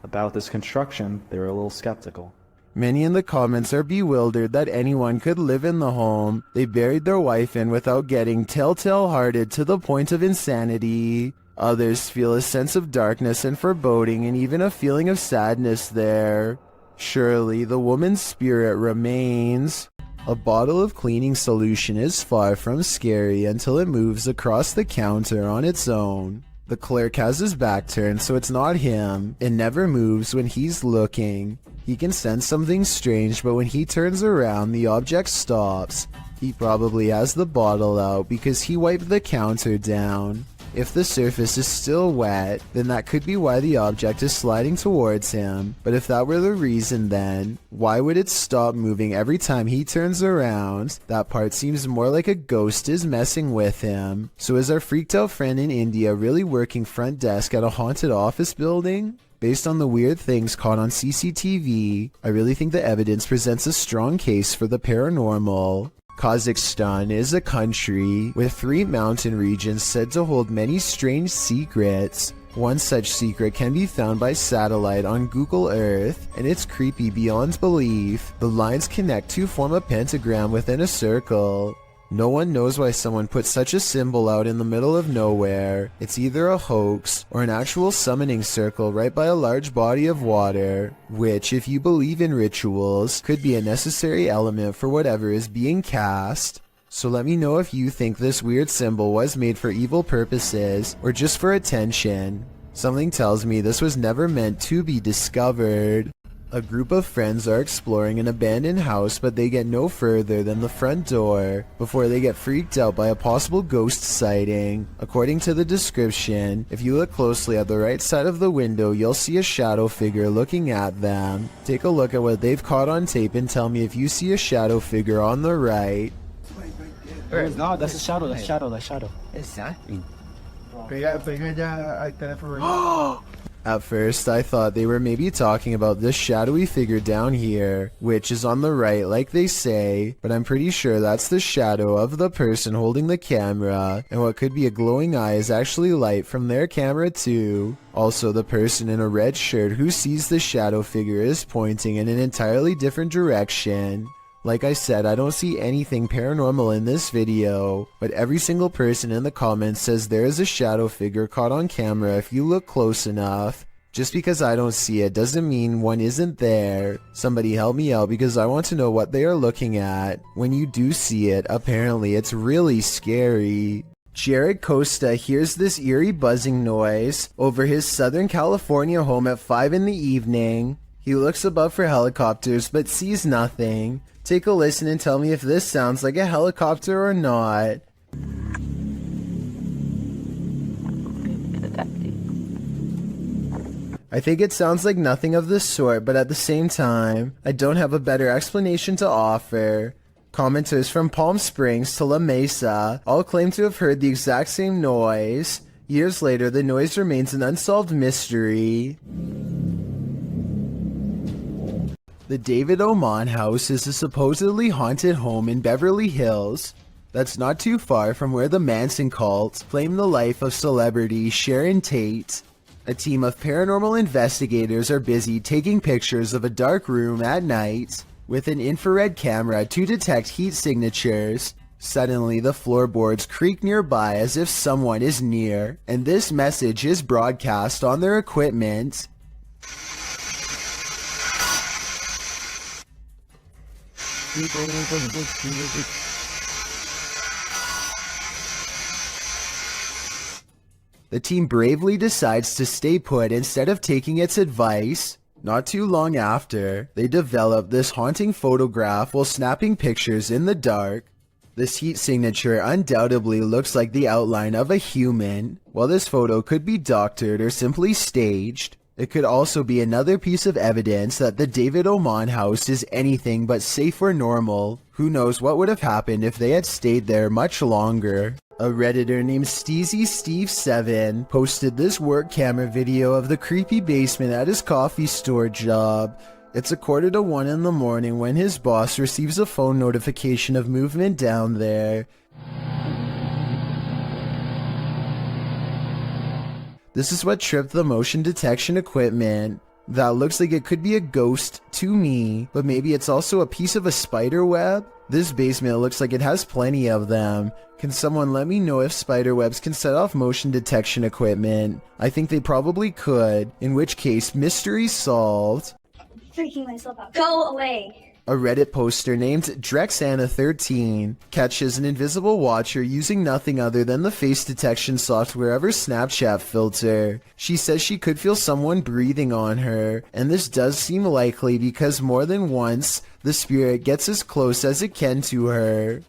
about this construction, they were a little skeptical. Many in the comments are bewildered that anyone could live in the home they buried their wife in without getting telltale-hearted to the point of insanity. Others feel a sense of darkness and foreboding and even a feeling of sadness there. Surely the woman's spirit remains. A bottle of cleaning solution is far from scary until it moves across the counter on its own. The clerk has his back turned, so it's not him. It never moves when he's looking. He can sense something strange, but when he turns around, the object stops. He probably has the bottle out because he wiped the counter down. If the surface is still wet, then that could be why the object is sliding towards him. But if that were the reason, then why would it stop moving every time he turns around? That part seems more like a ghost is messing with him. So is our freaked out friend in India really working front desk at a haunted office building? Based on the weird things caught on CCTV, I really think the evidence presents a strong case for the paranormal. Kazakhstan is a country with 3 mountain regions said to hold many strange secrets. One such secret can be found by satellite on Google Earth, and it's creepy beyond belief. The lines connect to form a pentagram within a circle. No one knows why someone put such a symbol out in the middle of nowhere. It's either a hoax or an actual summoning circle right by a large body of water, which, if you believe in rituals, could be a necessary element for whatever is being cast. So let me know if you think this weird symbol was made for evil purposes or just for attention. Something tells me this was never meant to be discovered. A group of friends are exploring an abandoned house, but they get no further than the front door before they get freaked out by a possible ghost sighting. According to the description, if you look closely at the right side of the window, you'll see a shadow figure looking at them. Take a look at what they've caught on tape and tell me if you see a shadow figure on the right. No, that's a shadow, that's shadow, that's shadow. Exactly. Pega ya al teléfono. At first, I thought they were maybe talking about this shadowy figure down here, which is on the right like they say, but I'm pretty sure that's the shadow of the person holding the camera, and what could be a glowing eye is actually light from their camera too. Also, the person in a red shirt who sees the shadow figure is pointing in an entirely different direction. Like I said, I don't see anything paranormal in this video, but every single person in the comments says there is a shadow figure caught on camera if you look close enough. Just because I don't see it doesn't mean one isn't there. Somebody help me out because I want to know what they are looking at. When you do see it, apparently it's really scary. Jared Costa hears this eerie buzzing noise over his Southern California home at 5 in the evening. He looks above for helicopters but sees nothing. Take a listen and tell me if this sounds like a helicopter or not. I think it sounds like nothing of the sort, but at the same time, I don't have a better explanation to offer. Commenters from Palm Springs to La Mesa all claim to have heard the exact same noise. Years later, the noise remains an unsolved mystery. The David Oman house is a supposedly haunted home in Beverly Hills that's not too far from where the Manson cult claimed the life of celebrity Sharon Tate. A team of paranormal investigators are busy taking pictures of a dark room at night with an infrared camera to detect heat signatures. Suddenly, the floorboards creak nearby as if someone is near, and this message is broadcast on their equipment. The team bravely decides to stay put instead of taking its advice. Not too long after, they develop this haunting photograph while snapping pictures in the dark. This heat signature undoubtedly looks like the outline of a human. While this photo could be doctored or simply staged, it could also be another piece of evidence that the David Oman house is anything but safe or normal. Who knows what would have happened if they had stayed there much longer. A Redditor named SteezySteve7 posted this work camera video of the creepy basement at his coffee store job. It's 1:45 in the morning when his boss receives a phone notification of movement down there. This is what tripped the motion detection equipment. That looks like it could be a ghost to me, but maybe it's also a piece of a spider web? This basement looks like it has plenty of them. Can someone let me know if spider webs can set off motion detection equipment? I think they probably could, in which case, mystery solved. Freaking myself out. Go away! A Reddit poster named Drexana13 catches an invisible watcher using nothing other than the face detection software of her Snapchat filter. She says she could feel someone breathing on her, and this does seem likely because more than once, the spirit gets as close as it can to her.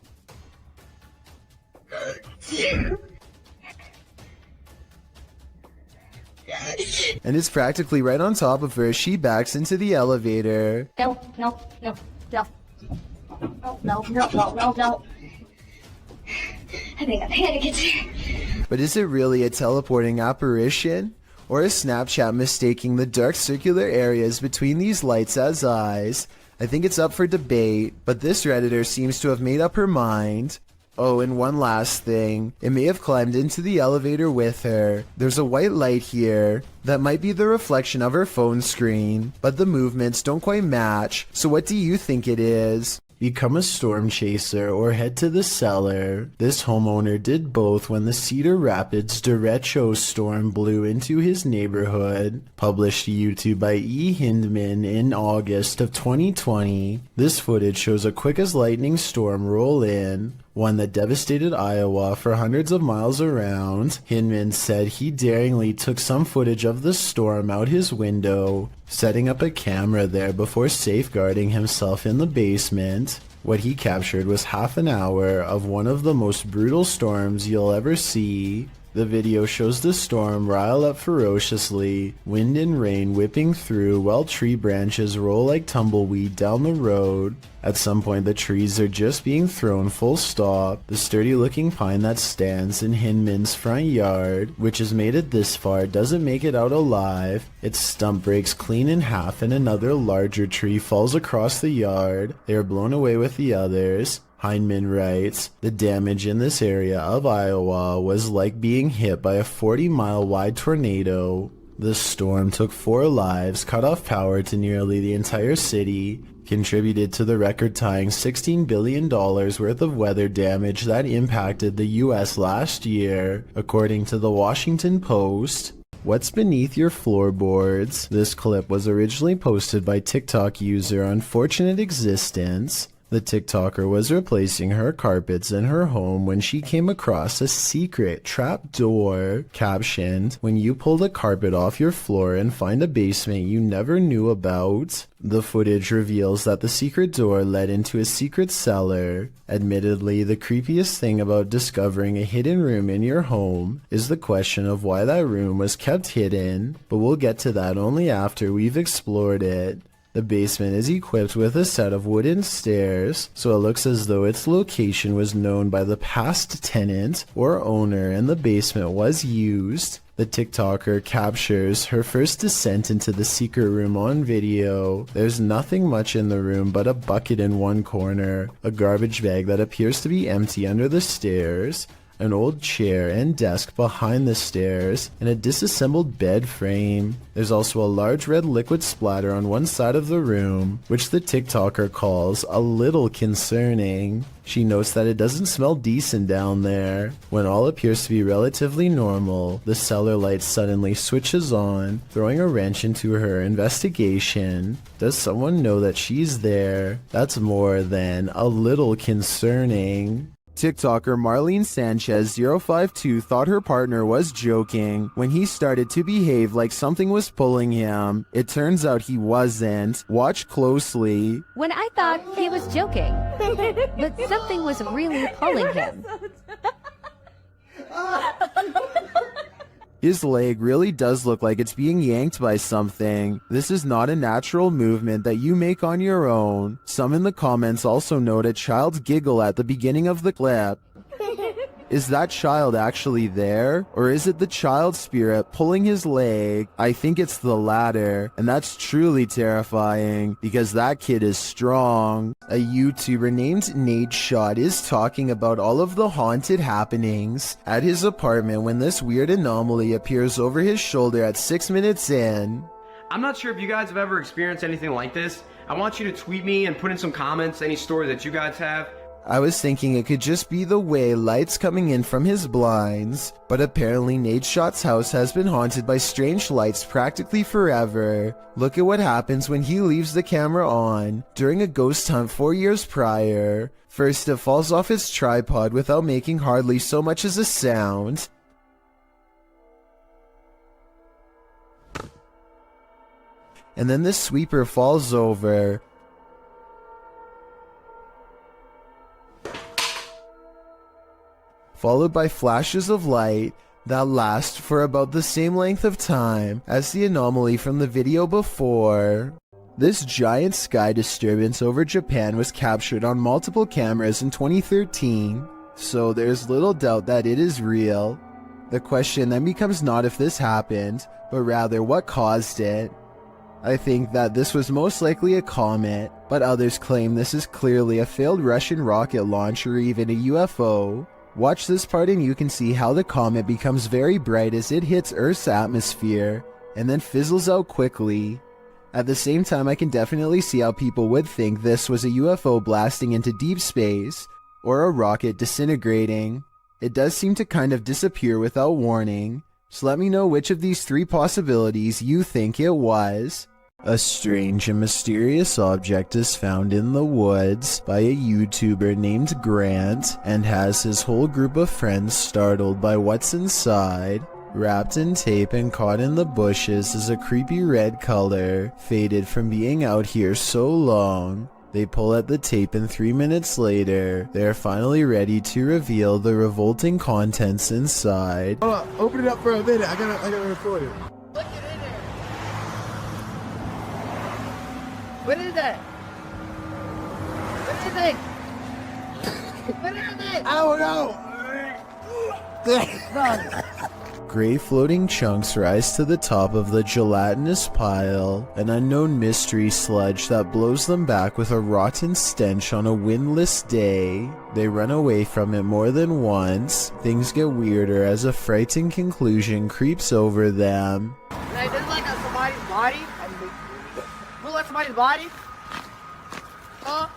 And it's practically right on top of her as she backs into the elevator. No, no, no, no. No, no, no, no, no, no. I think I'm panicking. But is it really a teleporting apparition? Or is Snapchat mistaking the dark circular areas between these lights as eyes? I think it's up for debate, but this Redditor seems to have made up her mind. Oh, and one last thing. It may have climbed into the elevator with her. There's a white light here. That might be the reflection of her phone screen, but the movements don't quite match. So what do you think it is? Become a storm chaser or head to the cellar. This homeowner did both when the Cedar Rapids derecho storm blew into his neighborhood. Published to YouTube by E. Hindman in August of 2020. This footage shows a quick as lightning storm roll in. one that devastated Iowa for hundreds of miles around. Hinman said he daringly took some footage of the storm out his window, setting up a camera there before safeguarding himself in the basement. What he captured was half an hour of one of the most brutal storms you'll ever see. The video shows the storm rile up ferociously, wind and rain whipping through while tree branches roll like tumbleweed down the road. At some point the trees are just being thrown full stop. The sturdy looking pine that stands in Hinman's front yard, which has made it this far, doesn't make it out alive. Its stump breaks clean in half and another larger tree falls across the yard. They are blown away with the others. Heinemann writes, the damage in this area of Iowa was like being hit by a 40-mile wide tornado. The storm took 4 lives, cut off power to nearly the entire city, contributed to the record-tying $16 billion worth of weather damage that impacted the US last year, according to the Washington Post. What's beneath your floorboards? This clip was originally posted by TikTok user Unfortunate Existence. The TikToker was replacing her carpets in her home when she came across a secret trap door captioned, "When you pull the carpet off your floor and find a basement you never knew about." The footage reveals that the secret door led into a secret cellar. Admittedly, the creepiest thing about discovering a hidden room in your home is the question of why that room was kept hidden, but we'll get to that only after we've explored it. The basement is equipped with a set of wooden stairs, so it looks as though its location was known by the past tenant or owner and the basement was used. The TikToker captures her first descent into the secret room on video. There's nothing much in the room but a bucket in one corner, a garbage bag that appears to be empty under the stairs, an old chair and desk behind the stairs, and a disassembled bed frame. There's also a large red liquid splatter on one side of the room, which the TikToker calls a little concerning. She notes that it doesn't smell decent down there. When all appears to be relatively normal, the cellar light suddenly switches on, throwing a wrench into her investigation. Does someone know that she's there? That's more than a little concerning. TikToker Marlene Sanchez 052 thought her partner was joking when he started to behave like something was pulling him. It turns out he wasn't. Watch closely. When I thought he was joking, but something was really pulling him. His leg really does look like it's being yanked by something. This is not a natural movement that you make on your own. Some in the comments also note a child's giggle at the beginning of the clip. Is that child actually there? Or is it the child spirit pulling his leg? I think it's the latter, and that's truly terrifying because that kid is strong. A YouTuber named Nate Shot is talking about all of the haunted happenings at his apartment when this weird anomaly appears over his shoulder at 6 minutes in. I'm not sure if you guys have ever experienced anything like this. I want you to tweet me and put in some comments any story that you guys have. I was thinking it could just be the way light's coming in from his blinds, but apparently Nate Shot's house has been haunted by strange lights practically forever. Look at what happens when he leaves the camera on during a ghost hunt 4 years prior. First, it falls off its tripod without making hardly so much as a sound. And then the sweeper falls over. Followed by flashes of light that last for about the same length of time as the anomaly from the video before. This giant sky disturbance over Japan was captured on multiple cameras in 2013, so there's little doubt that it is real. The question then becomes not if this happened, but rather what caused it. I think that this was most likely a comet, but others claim this is clearly a failed Russian rocket launch or even a UFO. Watch this part and you can see how the comet becomes very bright as it hits Earth's atmosphere, and then fizzles out quickly. At the same time, I can definitely see how people would think this was a UFO blasting into deep space, or a rocket disintegrating. It does seem to kind of disappear without warning, so let me know which of these 3 possibilities you think it was. A strange and mysterious object is found in the woods by a YouTuber named Grant and has his whole group of friends startled by what's inside. Wrapped in tape and caught in the bushes is a creepy red color, faded from being out here so long. They pull at the tape and 3 minutes later, they are finally ready to reveal the revolting contents inside. Hold on, open it up for a minute. I gotta record it. What is that? What is it? What is it? I don't know. Gray floating chunks rise to the top of the gelatinous pile, an unknown mystery sludge that blows them back with a rotten stench on a windless day. They run away from it more than once. Things get weirder as a frightening conclusion creeps over them. Like, this is like somebody's body. Look like somebody's body. I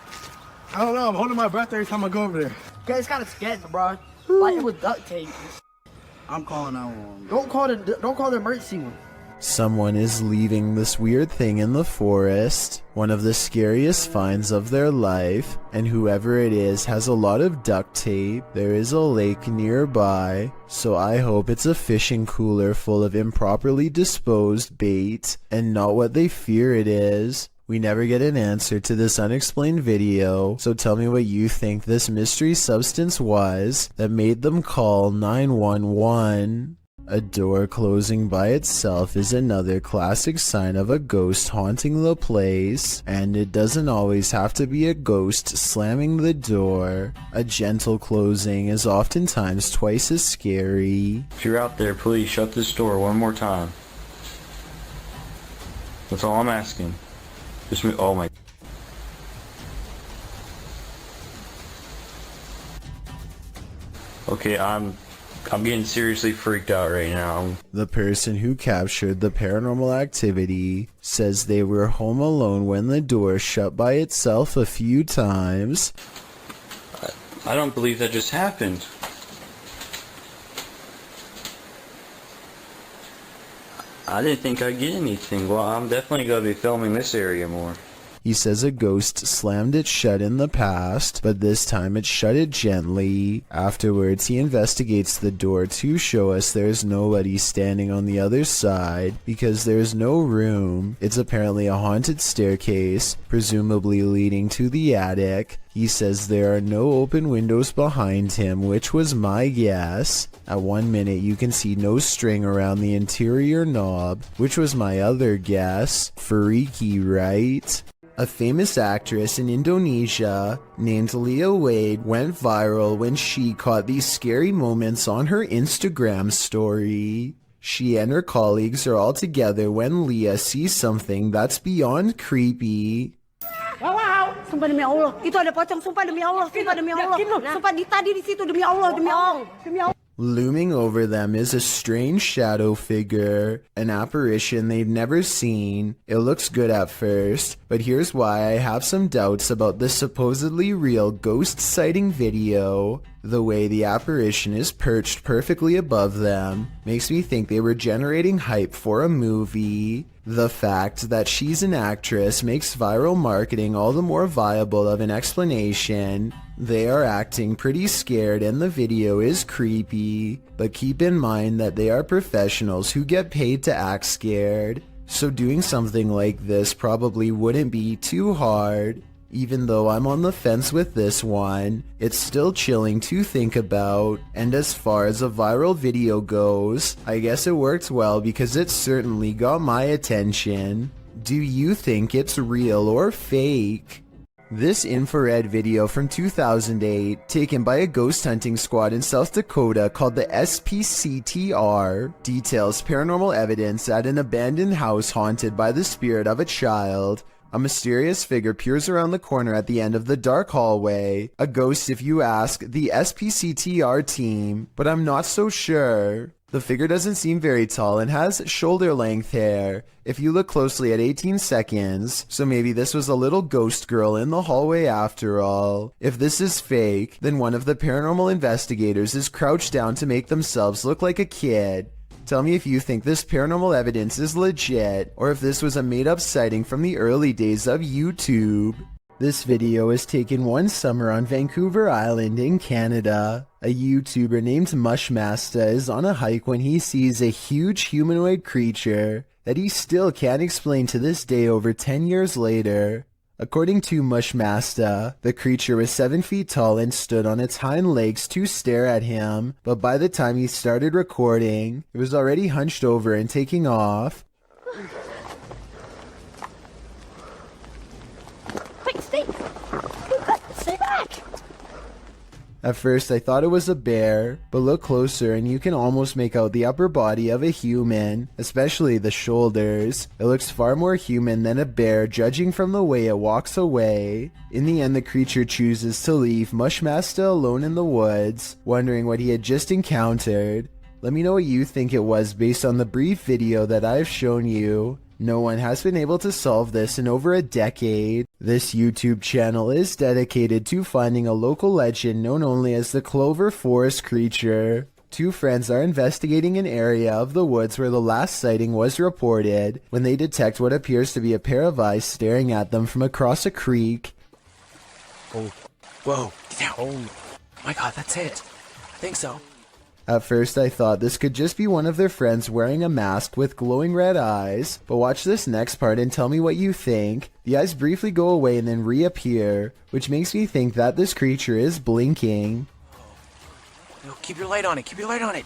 don't know. I'm holding my breath every time I go over there. Okay, it's kind of sketchy, bro. Like it was duct tape. I'm calling 911. Don't call the emergency one. Someone is leaving this weird thing in the forest, one of the scariest finds of their life, and whoever it is has a lot of duct tape. There is a lake nearby, so I hope it's a fishing cooler full of improperly disposed bait, and not what they fear it is. We never get an answer to this unexplained video, so tell me what you think this mystery substance was that made them call 911. A door closing by itself is another classic sign of a ghost haunting the place, and it doesn't always have to be a ghost slamming the door. A gentle closing is oftentimes twice as scary. If you're out there, please shut this door one more time. That's all I'm asking. Just me. Oh my. Okay, I'm getting seriously freaked out right now. The person who captured the paranormal activity says they were home alone when the door shut by itself a few times. I don't believe that just happened. I didn't think I'd get anything. Well, I'm definitely going to be filming this area more. He says a ghost slammed it shut in the past, but this time it shut it gently. Afterwards, he investigates the door to show us there's nobody standing on the other side because there's no room. It's apparently a haunted staircase, presumably leading to the attic. He says there are no open windows behind him, which was my guess. At 1 minute, you can see no string around the interior knob, which was my other guess. Freaky, right? A famous actress in Indonesia named Leah Wade went viral when she caught these scary moments on her Instagram story. She and her colleagues are all together when Leah sees something that's beyond creepy. Wow, sumpah demi Allah, itu ada pocong, sumpah demi Allah, sumpah demi Allah, sumpah tadi di situ demi Allah, demi Allah, demi Allah. Looming over them is a strange shadow figure, an apparition they've never seen. It looks good at first, but here's why I have some doubts about this supposedly real ghost sighting video. The way the apparition is perched perfectly above them makes me think they were generating hype for a movie. The fact that she's an actress makes viral marketing all the more viable of an explanation. They are acting pretty scared and the video is creepy, but keep in mind that they are professionals who get paid to act scared, so doing something like this probably wouldn't be too hard. Even though I'm on the fence with this one, it's still chilling to think about, and as far as a viral video goes, I guess it worked well because it certainly got my attention. Do you think it's real or fake? This infrared video from 2008, taken by a ghost hunting squad in South Dakota called the SPCTR, details paranormal evidence at an abandoned house haunted by the spirit of a child. A mysterious figure peers around the corner at the end of the dark hallway. A ghost if you ask the SPCTR team, but I'm not so sure. The figure doesn't seem very tall and has shoulder-length hair, if you look closely at 18 seconds, so maybe this was a little ghost girl in the hallway after all. If this is fake, then one of the paranormal investigators is crouched down to make themselves look like a kid. Tell me if you think this paranormal evidence is legit, or if this was a made-up sighting from the early days of YouTube. This video was taken one summer on Vancouver Island in Canada. A YouTuber named Mushmaster is on a hike when he sees a huge humanoid creature that he still can't explain to this day over 10 years later. According to Mushmaster, the creature was 7 feet tall and stood on its hind legs to stare at him, but by the time he started recording, it was already hunched over and taking off. Wait, stay! Stay back! At first I thought it was a bear, but look closer and you can almost make out the upper body of a human, especially the shoulders. It looks far more human than a bear judging from the way it walks away. In the end the creature chooses to leave Mushmaster alone in the woods, wondering what he had just encountered. Let me know what you think it was based on the brief video that I've shown you. No one has been able to solve this in over a decade. This YouTube channel is dedicated to finding a local legend known only as the Clover Forest creature. Two friends are investigating an area of the woods where the last sighting was reported when they detect what appears to be a pair of eyes staring at them from across a creek. Oh, whoa, get down. Oh my god, that's it. I think so. At first I thought this could just be one of their friends wearing a mask with glowing red eyes, but watch this next part and tell me what you think. The eyes briefly go away and then reappear, which makes me think that this creature is blinking. No, keep your light on it, keep your light on it.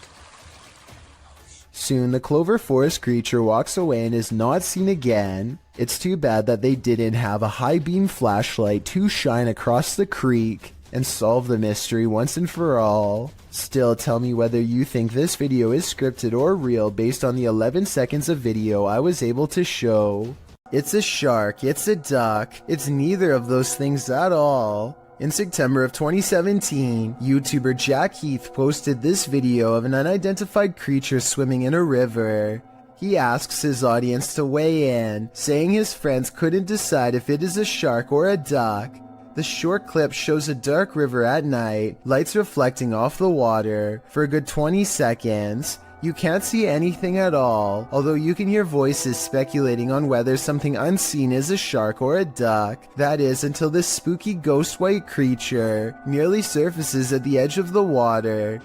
Soon the Clover Forest creature walks away and is not seen again. It's too bad that they didn't have a high beam flashlight to shine across the creek and solve the mystery once and for all. Still, tell me whether you think this video is scripted or real based on the 11 seconds of video I was able to show. It's a shark, it's a duck, it's neither of those things at all. In September of 2017, YouTuber Jack Heath posted this video of an unidentified creature swimming in a river. He asks his audience to weigh in, saying his friends couldn't decide if it is a shark or a duck. The short clip shows a dark river at night, lights reflecting off the water. For a good 20 seconds, you can't see anything at all, although you can hear voices speculating on whether something unseen is a shark or a duck. That is, until this spooky ghost white creature nearly surfaces at the edge of the water.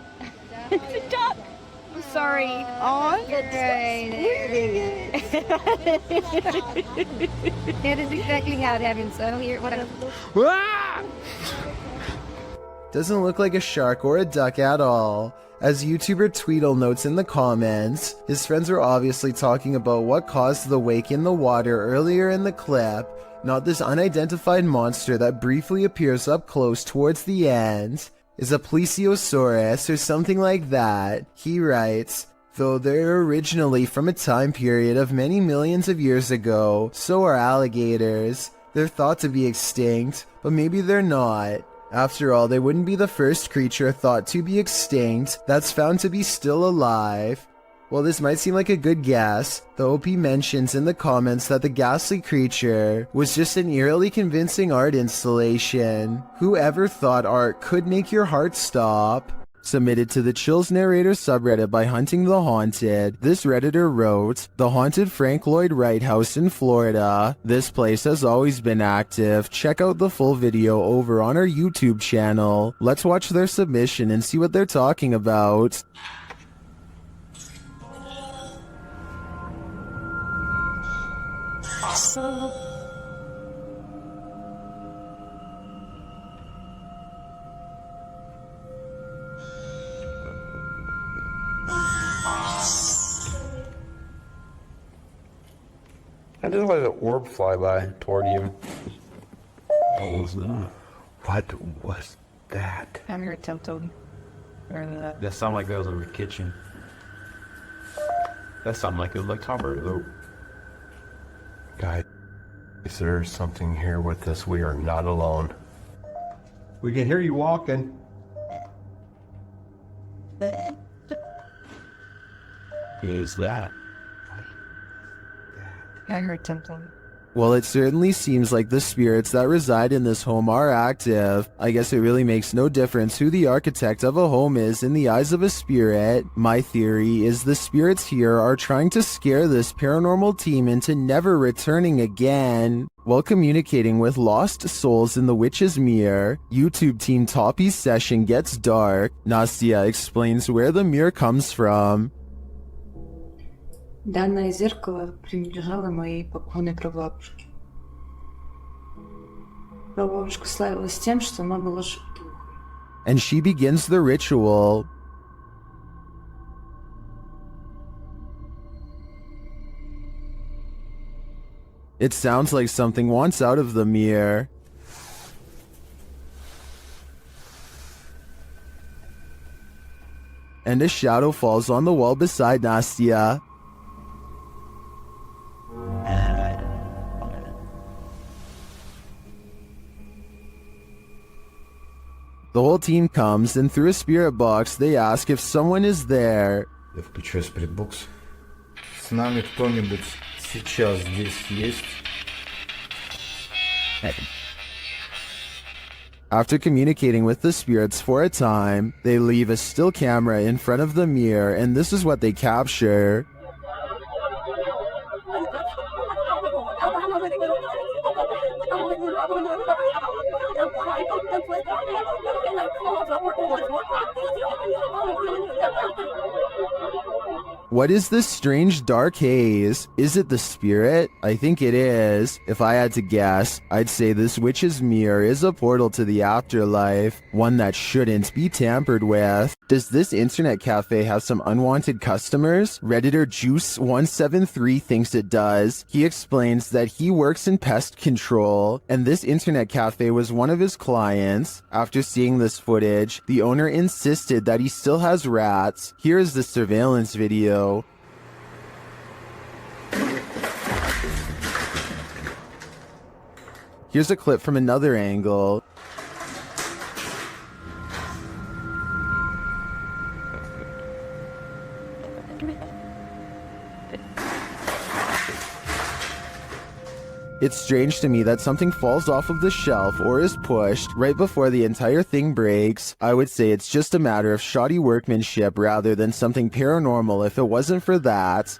It's a duck! I'm sorry. Oh, That is exactly how it happened, so here, whatever. Doesn't look like a shark or a duck at all. As YouTuber Tweedle notes in the comments, his friends were obviously talking about what caused the wake in the water earlier in the clip, not this unidentified monster that briefly appears up close towards the end. Is a plesiosaurus or something like that. He writes, though they're originally from a time period of many millions of years ago, so are alligators. They're thought to be extinct, but maybe they're not. After all, they wouldn't be the first creature thought to be extinct that's found to be still alive. While this might seem like a good guess, the OP mentions in the comments that the ghastly creature was just an eerily convincing art installation. Whoever thought art could make your heart stop? Submitted to the Chills Narrator subreddit by Hunting the Haunted, this redditor wrote, "The haunted Frank Lloyd Wright house in Florida. This place has always been active. Check out the full video over on our YouTube channel. Let's watch their submission and see what they're talking about." Awesome. I just let an orb fly by toward you. What was that? What was that? I'm here at Temptoad. That sounded like that was in the kitchen. That sounded like it was like Tom Brady. Guys, there's something here with us. We are not alone. We can hear you walking. Who is that? I'm here at Temptoad. Well, it certainly seems like the spirits that reside in this home are active. I guess it really makes no difference who the architect of a home is in the eyes of a spirit. My theory is the spirits here are trying to scare this paranormal team into never returning again. While communicating with lost souls in the Witch's Mirror, YouTube team Toppy's session gets dark. Nastya explains where the mirror comes from. Данное зеркало принадлежало моей покойной прабабушке. Прабабушка славилась тем, что она была шептухой. And she begins the ritual. It sounds like something wants out of the mirror. And a shadow falls on the wall beside Nastya. The whole team comes, and through a spirit box, they ask if someone is there. Я включаю спиритбокс. С нами кто-нибудь сейчас здесь есть? After communicating with the spirits for a time, they leave a still camera in front of the mirror, and this is what they capture. What is this strange dark haze? Is it the spirit? I think it is. If I had to guess, I'd say this witch's mirror is a portal to the afterlife, one that shouldn't be tampered with. Does this internet cafe have some unwanted customers? Redditor Juice173 thinks it does. He explains that he works in pest control, and this internet cafe was one of his clients. After seeing this footage, the owner insisted that he still has rats. Here is the surveillance video. Here's a clip from another angle. It's strange to me that something falls off of the shelf or is pushed right before the entire thing breaks. I would say it's just a matter of shoddy workmanship rather than something paranormal if it wasn't for that.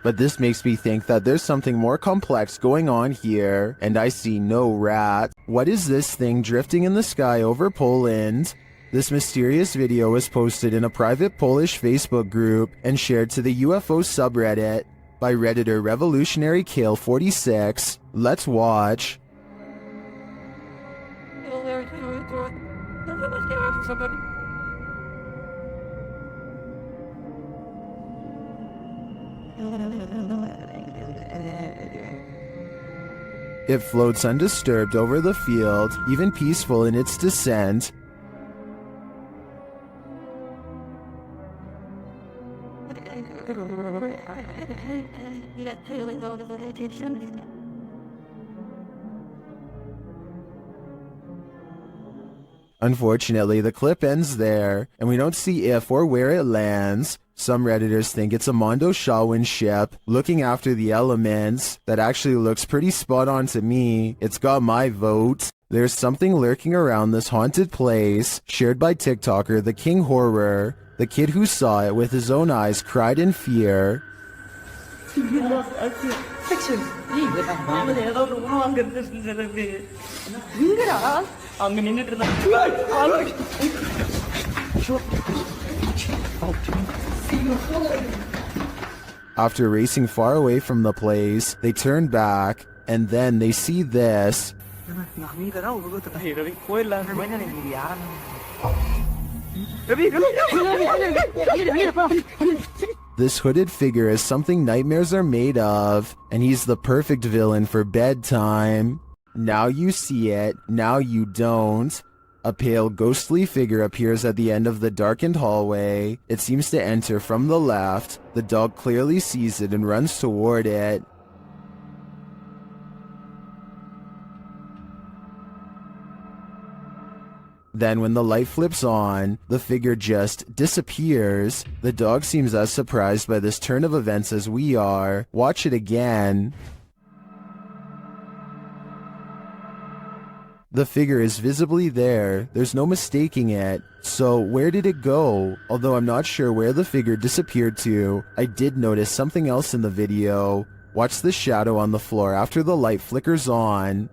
But this makes me think that there's something more complex going on here, and I see no rat. What is this thing drifting in the sky over Poland? This mysterious video was posted in a private Polish Facebook group and shared to the UFO subreddit by Redditor Revolutionary Kale 46. Let's watch. It floats undisturbed over the field, even peaceful in its descent. Unfortunately, the clip ends there, and we don't see if or where it lands. Some Redditors think it's a Mondo Shawin ship looking after the elements. That actually looks pretty spot on to me. It's got my vote. There's something lurking around this haunted place, shared by TikToker The King Horror. The kid who saw it with his own eyes cried in fear. After racing far away from the place, they turn back, and then they see this. This hooded figure is something nightmares are made of, and he's the perfect villain for bedtime. Now you see it, now you don't. A pale, ghostly figure appears at the end of the darkened hallway. It seems to enter from the left. The dog clearly sees it and runs toward it. Then when the light flips on, the figure just disappears. The dog seems as surprised by this turn of events as we are. Watch it again. The figure is visibly there, there's no mistaking it. So where did it go? Although I'm not sure where the figure disappeared to, I did notice something else in the video. Watch the shadow on the floor after the light flickers on.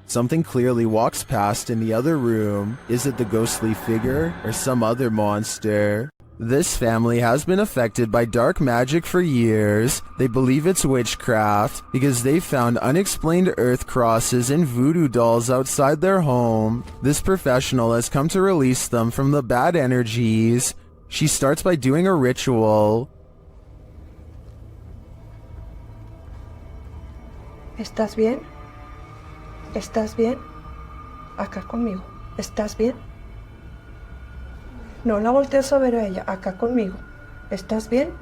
Something clearly walks past in the other room. Is it the ghostly figure or some other monster? This family has been affected by dark magic for years. They believe it's witchcraft because they found unexplained earth crosses and voodoo dolls outside their home. This professional has come to release them from the bad energies. She starts by doing a ritual. ¿Estás bien? ¿Estás bien? Acá conmigo. ¿Estás bien? No la voltees a ver a ella. Acá conmigo. ¿Estás bien?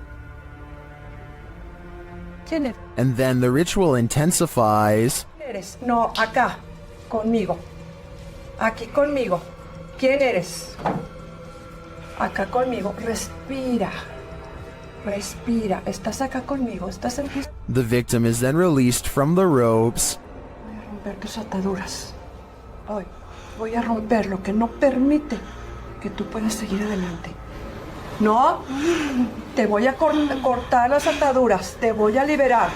¿Quién eres? And then the ritual intensifies. ¿Quién eres? No, acá. Conmigo. Aquí conmigo. ¿Quién eres? Acá conmigo. Respira. Respira. ¿Estás acá conmigo? ¿Estás aquí? The victim is then released from the ropes. Voy a romper tus ataduras. Hoy voy a romper lo que no permite que tú puedas seguir adelante. No, te voy a cortar las ataduras, te voy a liberar.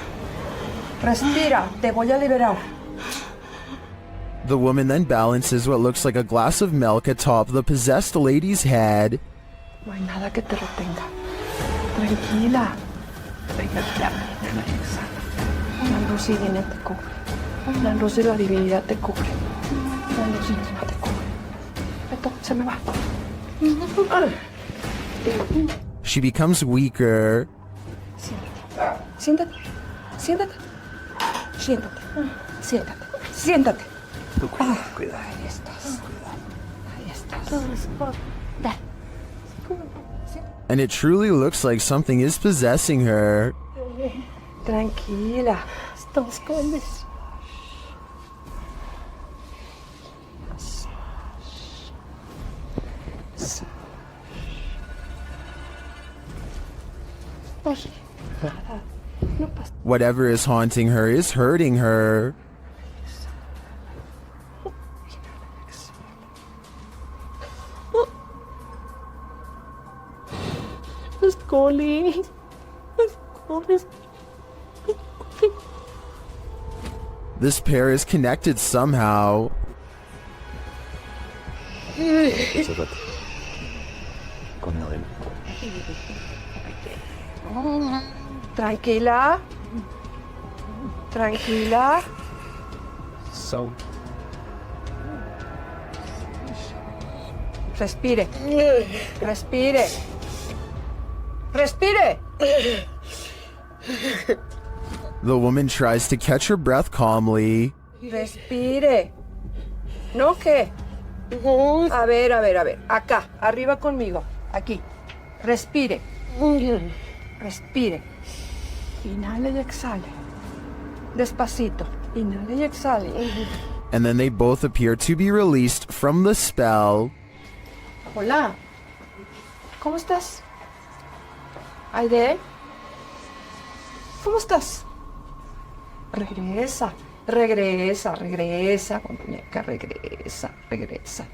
Respira, te voy a liberar. The woman then balances what looks like a glass of milk atop the possessed lady's head. No hay nada que te retenga. Tranquila. Tranquila. La luz divina te cubre. La luz de la divinidad te cubre. La luz divina te cubre. Esto se me va. She becomes weaker. Siéntate. Siéntate. Siéntate. Siéntate. Siéntate. Cuidado. Ahí estás. Ahí estás. And it truly looks like something is possessing her. Tranquila. Estamos con this. Whatever is haunting her is hurting her. This pair is connected somehow. Tranquila. Tranquila. So. Respire. Respire. Respire. The woman tries to catch her breath calmly. Respire. ¿No qué? A ver. Acá, arriba conmigo. Aquí. Respire. Respire. Inhale y exhale. Despacito. Inhale y exhale. And then they both appear to be released from the spell. Hola. ¿Cómo estás? Aide. ¿Cómo estás? Regresa. Regresa, muñeca, regresa. Regresa,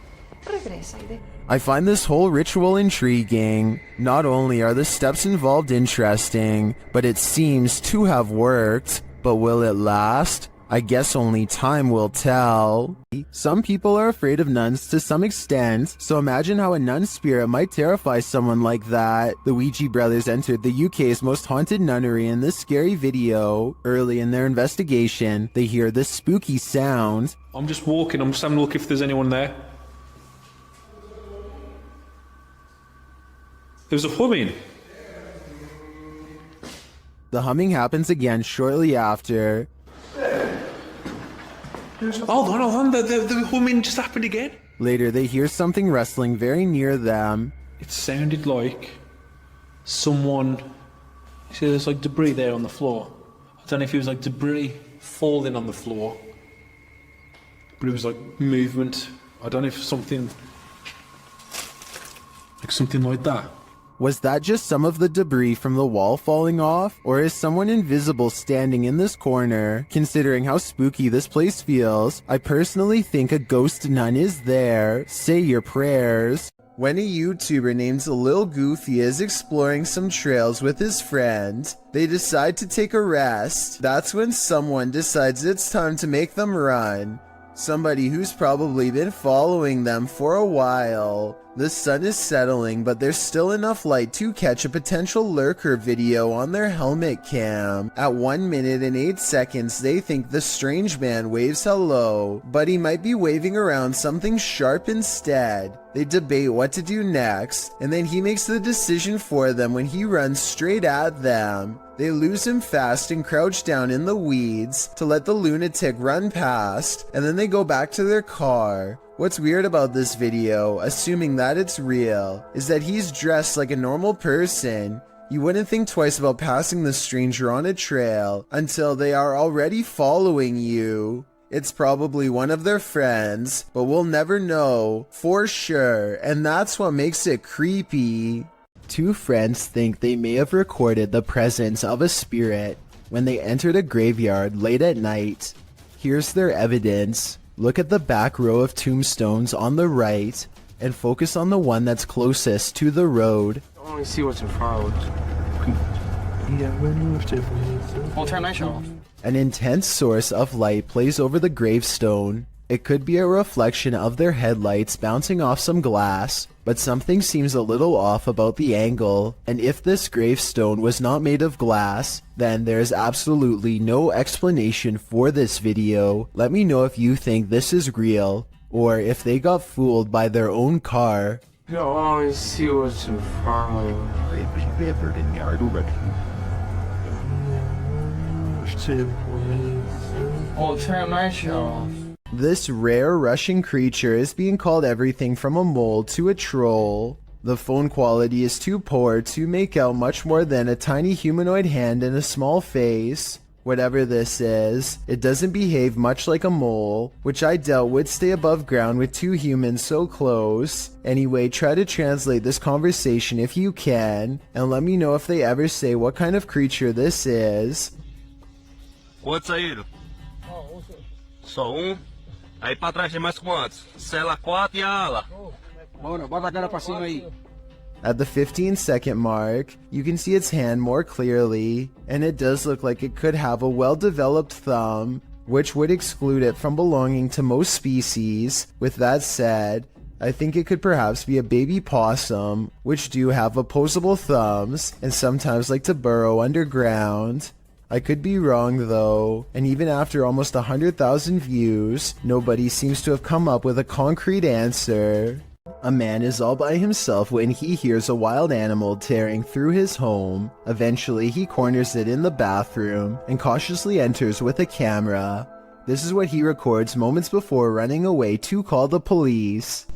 Aide. I find this whole ritual intriguing. Not only are the steps involved interesting, but it seems to have worked. But will it last? I guess only time will tell. Some people are afraid of nuns to some extent, so imagine how a nun spirit might terrify someone like that. The Ouija brothers entered the UK's most haunted nunnery in this scary video. Early in their investigation, they hear this spooky sound. I'm just walking, I'm just having a look if there's anyone there. There's a humming. The humming happens again shortly after. Hold on, the humming just happened again. Later, they hear something rustling very near them. It sounded like someone... You see there's like debris there on the floor. I don't know if it was like debris falling on the floor. but it was like movement. I don't know if something like that. Was that just some of the debris from the wall falling off? Or is someone invisible standing in this corner? Considering how spooky this place feels, I personally think a ghost nun is there. Say your prayers. When a YouTuber named Lil Goofy is exploring some trails with his friend, they decide to take a rest. That's when someone decides it's time to make them run. Somebody who's probably been following them for a while. The sun is settling, but there's still enough light to catch a potential lurker video on their helmet cam. At 1 minute and 8 seconds, they think the strange man waves hello, but he might be waving around something sharp instead. They debate what to do next, and then he makes the decision for them when he runs straight at them. They lose him fast and crouch down in the weeds to let the lunatic run past, and then they go back to their car. What's weird about this video, assuming that it's real, is that he's dressed like a normal person. You wouldn't think twice about passing the stranger on a trail until they are already following you. It's probably one of their friends, but we'll never know for sure, and that's what makes it creepy. Two friends think they may have recorded the presence of a spirit when they entered a graveyard late at night. Here's their evidence. Look at the back row of tombstones on the right and focus on the one that's closest to the road. I only see what's in front of We'll turn my show off. An intense source of light plays over the gravestone. It could be a reflection of their headlights bouncing off some glass, but something seems a little off about the angle, and if this gravestone was not made of glass, then there's absolutely no explanation for this video. Let me know if you think this is real, or if they got fooled by their own car. You always see what's in front I'll turn my show off. This rare Russian creature is being called everything from a mole to a troll. The phone quality is too poor to make out much more than a tiny humanoid hand and a small face. Whatever this is, it doesn't behave much like a mole, which I doubt would stay above ground with two humans so close. Anyway, try to translate this conversation if you can, and let me know if they ever say what kind of creature this is. Quantos saíram? Só Aí pra trás tem mais quantos? Cela 4 e a ala. Bora a cara pra cima aí. At the 15-second mark, you can see its hand more clearly, and it does look like it could have a well-developed thumb, which would exclude it from belonging to most species. With that said, I think it could perhaps be a baby possum, which do have opposable thumbs and sometimes like to burrow underground. I could be wrong though, and even after almost 100,000 views, nobody seems to have come up with a concrete answer. A man is all by himself when he hears a wild animal tearing through his home. Eventually, he corners it in the bathroom and cautiously enters with a camera. This is what he records moments before running away to call the police.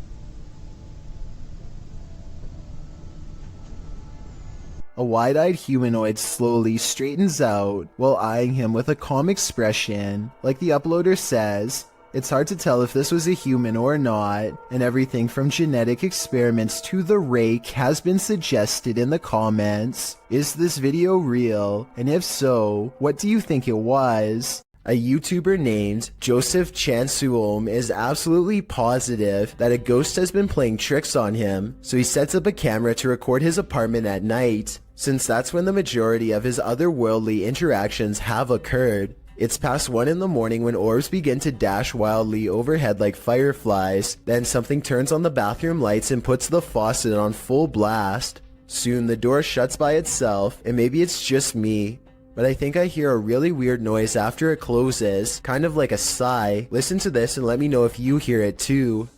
A wide-eyed humanoid slowly straightens out while eyeing him with a calm expression. Like the uploader says, it's hard to tell if this was a human or not, and everything from genetic experiments to the rake has been suggested in the comments. Is this video real? And if so, what do you think it was? A YouTuber named Joseph Chansuom is absolutely positive that a ghost has been playing tricks on him, so he sets up a camera to record his apartment at night, since that's when the majority of his otherworldly interactions have occurred. It's past 1 in the morning when orbs begin to dash wildly overhead like fireflies, then something turns on the bathroom lights and puts the faucet on full blast. Soon the door shuts by itself, and maybe it's just me, but I think I hear a really weird noise after it closes, kind of like a sigh. Listen to this and let me know if you hear it too.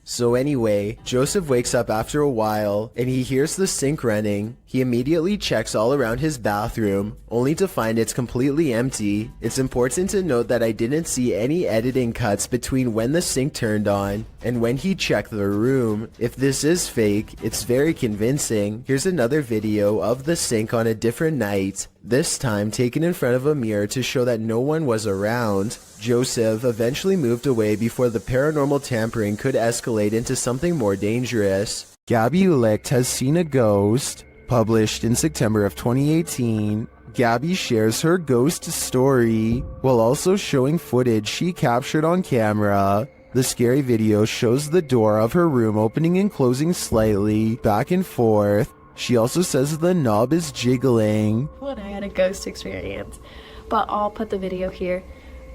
So anyway, Joseph wakes up after a while, and he hears the sink running. He immediately checks all around his bathroom, only to find it's completely empty. It's important to note that I didn't see any editing cuts between when the sink turned on and when he checked the room. If this is fake, it's very convincing. Here's another video of the sink on a different night, this time taken in front of a mirror to show that no one was around. Joseph eventually moved away before the paranormal tampering could escalate into something more dangerous. Gabby Licht has seen a ghost. Published in September of 2018, Gabby shares her ghost story while also showing footage she captured on camera. The scary video shows the door of her room opening and closing slightly, back and forth. She also says the knob is jiggling. When I had a ghost experience, but I'll put the video here.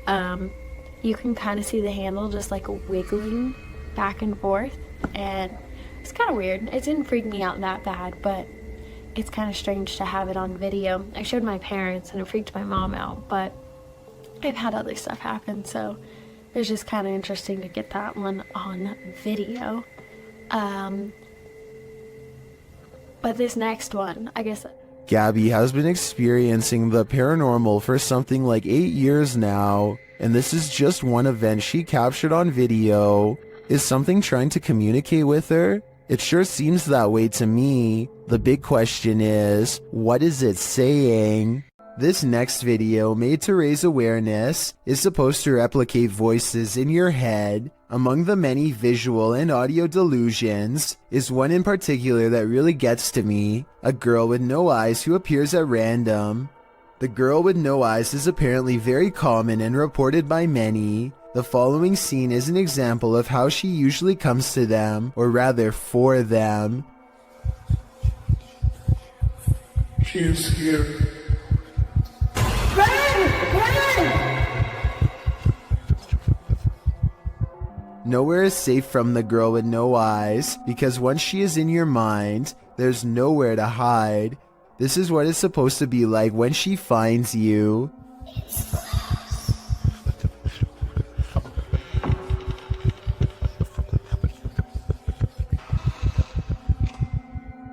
You can kind of see the handle just like wiggling back and forth, and it's kind of weird. It didn't freak me out that bad, but it's kind of strange to have it on video. I showed my parents and it freaked my mom out, but I've had other stuff happen, so it's just kind of interesting to get that one on video. But this next one, I guess... Gabby has been experiencing the paranormal for something like 8 years now, and this is just one event she captured on video. Is something trying to communicate with her? It sure seems that way to me. The big question is, what is it saying? This next video, made to raise awareness, is supposed to replicate voices in your head. Among the many visual and audio delusions is one in particular that really gets to me. A girl with no eyes who appears at random. The girl with no eyes is apparently very common and reported by many. The following scene is an example of how she usually comes to them, or rather for them. She is here. Nowhere is safe from the girl with no eyes, because once she is in your mind, there's nowhere to hide. This is what it's supposed to be like when she finds you.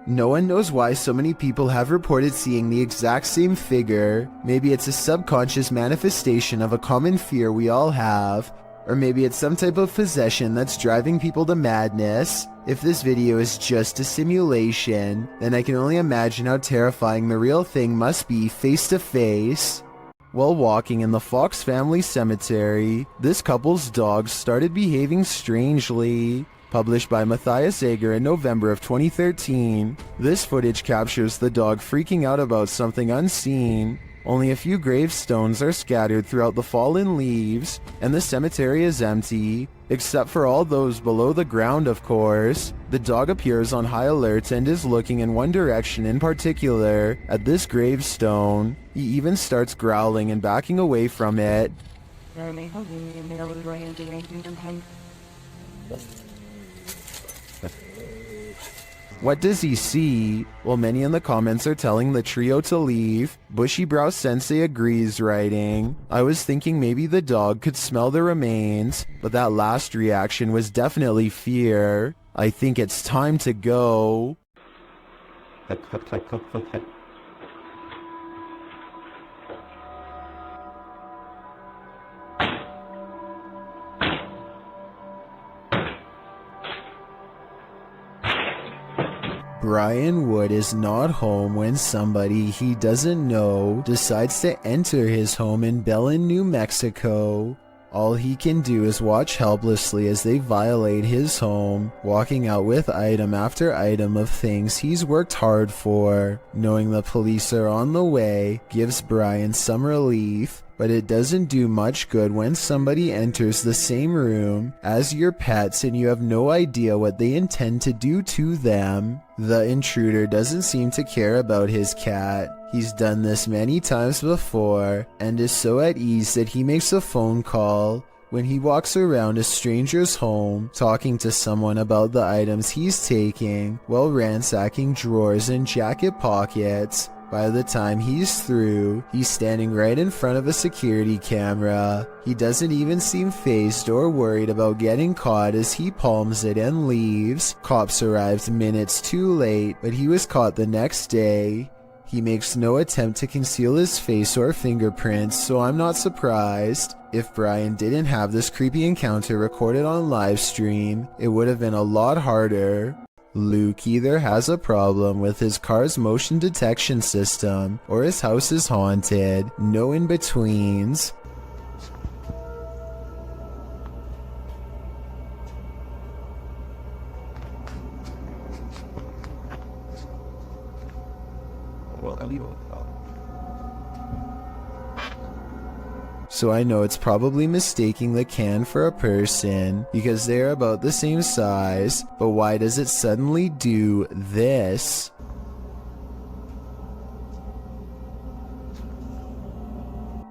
No one knows why so many people have reported seeing the exact same figure. Maybe it's a subconscious manifestation of a common fear we all have, or maybe it's some type of possession that's driving people to madness. If this video is just a simulation, then I can only imagine how terrifying the real thing must be face to face. While walking in the Fox family cemetery, this couple's dogs started behaving strangely. Published by Matthias Ager in November of 2013. This footage captures the dog freaking out about something unseen. Only a few gravestones are scattered throughout the fallen leaves, and the cemetery is empty, except for all those below the ground, of course. The dog appears on high alert and is looking in one direction in particular, at this gravestone. He even starts growling and backing away from it. What does he see? Well, many in the comments are telling the trio to leave. Bushy Brow Sensei agrees, writing, I was thinking maybe the dog could smell the remains, but that last reaction was definitely fear. I think it's time to go. Brian Wood is not home when somebody he doesn't know decides to enter his home in Belen, New Mexico. All he can do is watch helplessly as they violate his home, walking out with item after item of things he's worked hard for. Knowing the police are on the way gives Brian some relief, but it doesn't do much good when somebody enters the same room as your pets and you have no idea what they intend to do to them. The intruder doesn't seem to care about his cat. He's done this many times before and is so at ease that he makes a phone call. When he walks around a stranger's home, talking to someone about the items he's taking, while ransacking drawers and jacket pockets, By the time he's through, he's standing right in front of a security camera. He doesn't even seem fazed or worried about getting caught as he palms it and leaves. Cops arrived minutes too late, but he was caught the next day. He makes no attempt to conceal his face or fingerprints, so I'm not surprised. If Brian didn't have this creepy encounter recorded on live stream, it would have been a lot harder. Luke either has a problem with his car's motion detection system, or his house is haunted. No in-betweens. So I know it's probably mistaking the can for a person because they're about the same size, but why does it suddenly do this?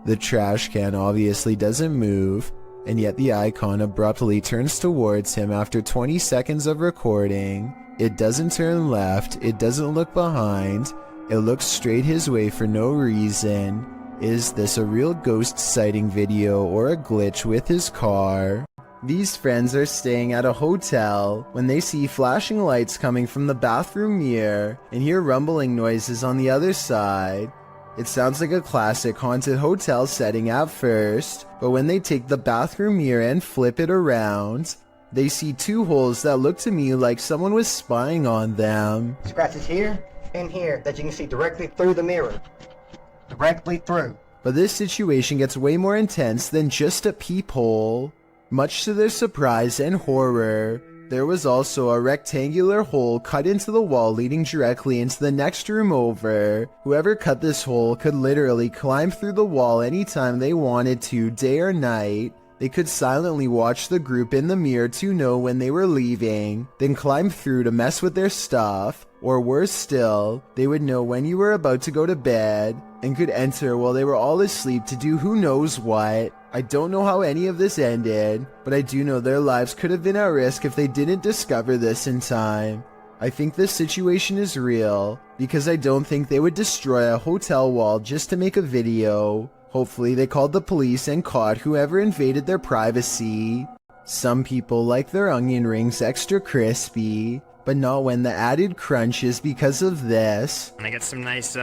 The trash can obviously doesn't move, and yet the icon abruptly turns towards him after 20 seconds of recording. It doesn't turn left, it doesn't look behind, it looks straight his way for no reason. Is this a real ghost sighting video or a glitch with his car? These friends are staying at a hotel when they see flashing lights coming from the bathroom mirror and hear rumbling noises on the other side. It sounds like a classic haunted hotel setting at first, but when they take the bathroom mirror and flip it around, they see two holes that look to me like someone was spying on them. Scratches here and here that you can see directly through the mirror. Directly through. But this situation gets way more intense than just a peephole. Much to their surprise and horror, there was also a rectangular hole cut into the wall leading directly into the next room over. Whoever cut this hole could literally climb through the wall anytime they wanted to, day or night. They could silently watch the group in the mirror to know when they were leaving, then climb through to mess with their stuff, or worse still, they would know when you were about to go to bed, and could enter while they were all asleep to do who knows what. I don't know how any of this ended, but I do know their lives could have been at risk if they didn't discover this in time. I think this situation is real, because I don't think they would destroy a hotel wall just to make a video. Hopefully they called the police and caught whoever invaded their privacy. Some people like their onion rings extra crispy, but not when the added crunch is because of this. I get some nice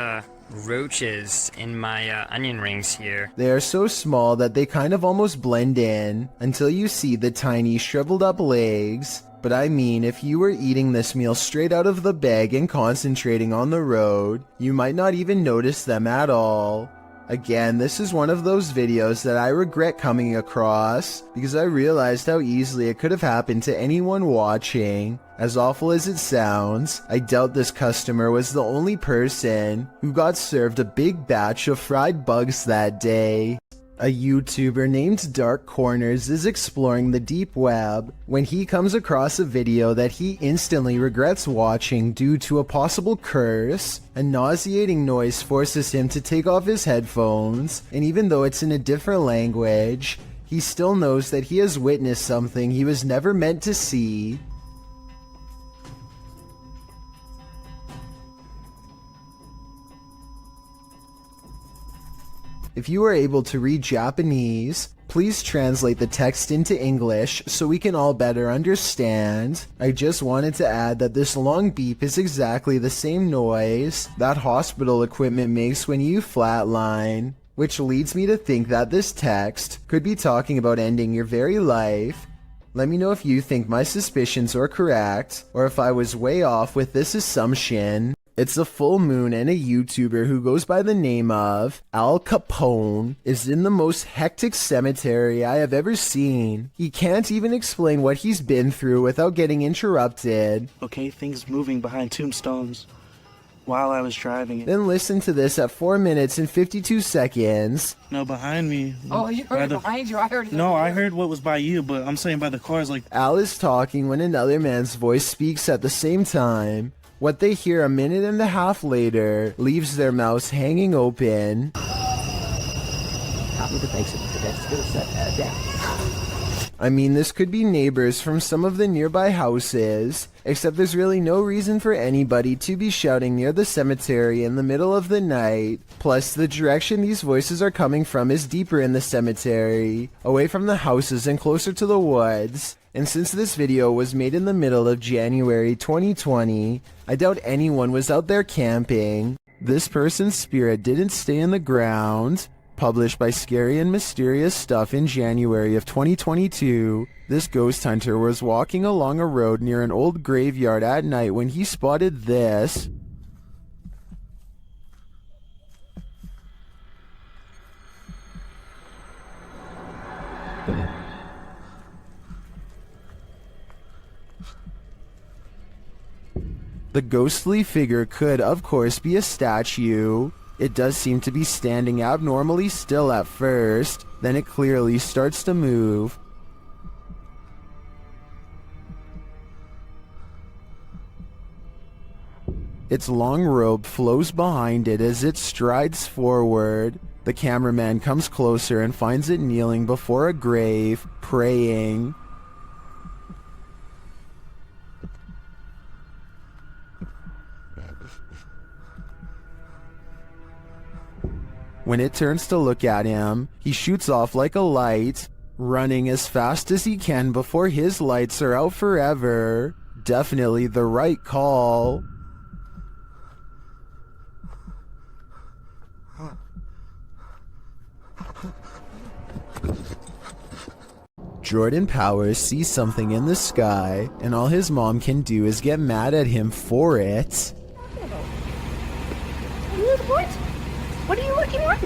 roaches in my onion rings here. They are so small that they kind of almost blend in until you see the tiny shriveled up legs. But I mean, if you were eating this meal straight out of the bag and concentrating on the road, you might not even notice them at all. Again, this is one of those videos that I regret coming across because I realized how easily it could have happened to anyone watching. As awful as it sounds, I doubt this customer was the only person who got served a big batch of fried bugs that day. A YouTuber named Dark Corners is exploring the deep web when he comes across a video that he instantly regrets watching due to a possible curse. A nauseating noise forces him to take off his headphones, and even though it's in a different language, he still knows that he has witnessed something he was never meant to see. If you are able to read Japanese, please translate the text into English so we can all better understand. I just wanted to add that this long beep is exactly the same noise that hospital equipment makes when you flatline, which leads me to think that this text could be talking about ending your very life. Let me know if you think my suspicions are correct, or if I was way off with this assumption. It's a full moon and a YouTuber who goes by the name of Al Capone is in the most hectic cemetery I have ever seen. He can't even explain what he's been through without getting interrupted. Okay, things moving behind tombstones while I was driving. Then listen to this at 4 minutes and 52 seconds. No, behind me. Oh, you heard it behind you. I heard it. No, I heard what was by you, but I'm saying by the cars like... Al is talking when another man's voice speaks at the same time. What they hear a minute and a half later leaves their mouths hanging open. I mean, this could be neighbors from some of the nearby houses, except there's really no reason for anybody to be shouting near the cemetery in the middle of the night. Plus, the direction these voices are coming from is deeper in the cemetery, away from the houses and closer to the woods. And since this video was made in the middle of January 2020, I doubt anyone was out there camping. This person's spirit didn't stay in the ground. Published by Scary and Mysterious Stuff in January of 2022, this ghost hunter was walking along a road near an old graveyard at night when he spotted this. The ghostly figure could, of course, be a statue. It does seem to be standing abnormally still at first, then it clearly starts to move. Its long robe flows behind it as it strides forward. The cameraman comes closer and finds it kneeling before a grave, praying. When it turns to look at him, he shoots off like a light, running as fast as he can before his lights are out forever. Definitely the right call. Jordan Powers sees something in the sky, and all his mom can do is get mad at him for it. What are you looking at?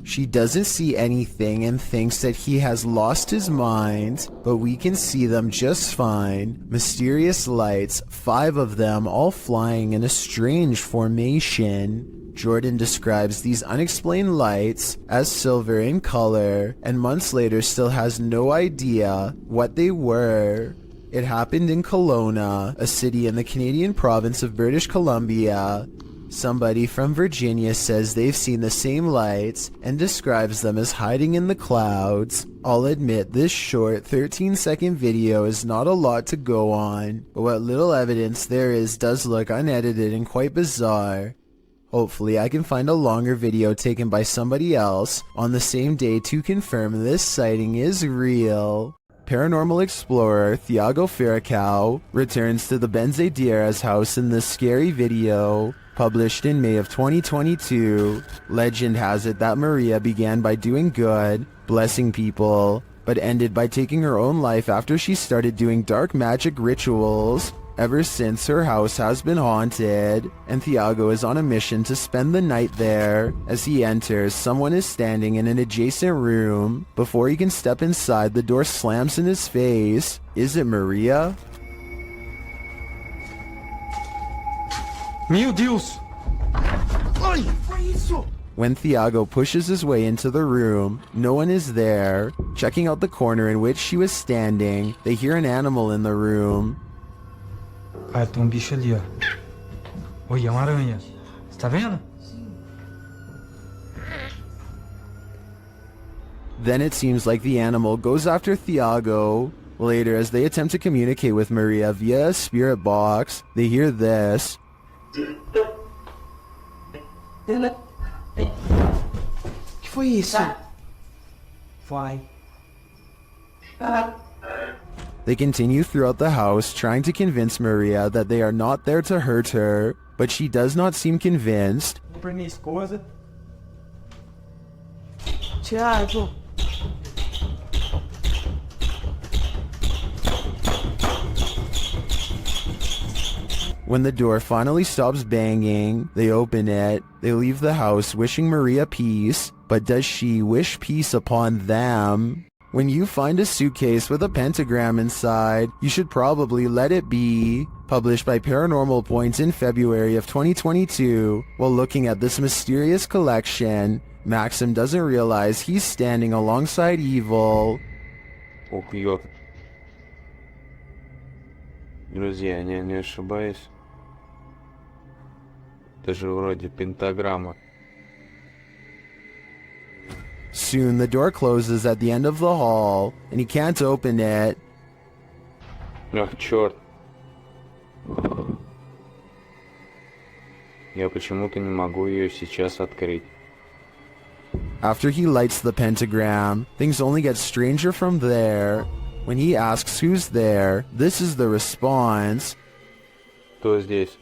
She doesn't see anything and thinks that he has lost his mind, but we can see them just fine. Mysterious lights, 5 of them, all flying in a strange formation. Jordan describes these unexplained lights as silver in color, and months later still has no idea what they were. It happened in Kelowna, a city in the Canadian province of British Columbia. Somebody from Virginia says they've seen the same lights and describes them as hiding in the clouds. I'll admit this short 13-second video is not a lot to go on, but what little evidence there is does look unedited and quite bizarre. Hopefully I can find a longer video taken by somebody else on the same day to confirm this sighting is real. Paranormal explorer Thiago Ferracao returns to the Benzedeiras house in this scary video, published in May of 2022. Legend has it that Maria began by doing good, blessing people, but ended by taking her own life after she started doing dark magic rituals. Ever since, her house has been haunted, and Thiago is on a mission to spend the night there. As he enters, someone is standing in an adjacent room. Before he can step inside, the door slams in his face. Is it Maria? Meu Deus! Ai, foi isso? When Thiago pushes his way into the room, no one is there. Checking out the corner in which she was standing, they hear an animal in the room. Ah, tem bicho ali, ó. Oi, é uma aranha. Você tá vendo? Then it seems like the animal goes after Thiago. Later, as they attempt to communicate with Maria via a spirit box, they hear this. Que foi isso? Vai. They continue throughout the house, trying to convince Maria that they are not there to hurt her, but she does not seem convinced. Pra minha esposa. Thiago. When the door finally stops banging, they open it. They leave the house wishing Maria peace, but does she wish peace upon them? When you find a suitcase with a pentagram inside, you should probably let it be. Published by Paranormal Points in February of 2022. While looking at this mysterious collection, Maxim doesn't realize he's standing alongside evil. Убьет. Друзья, я не ошибаюсь. Это же вроде пентаграмма. Soon the door closes at the end of the hall, and he can't open it. Ах, черт. Я почему-то не могу ее сейчас открыть. After he lights the pentagram, things only get stranger from there. When he asks who's there, this is the response. Кто здесь?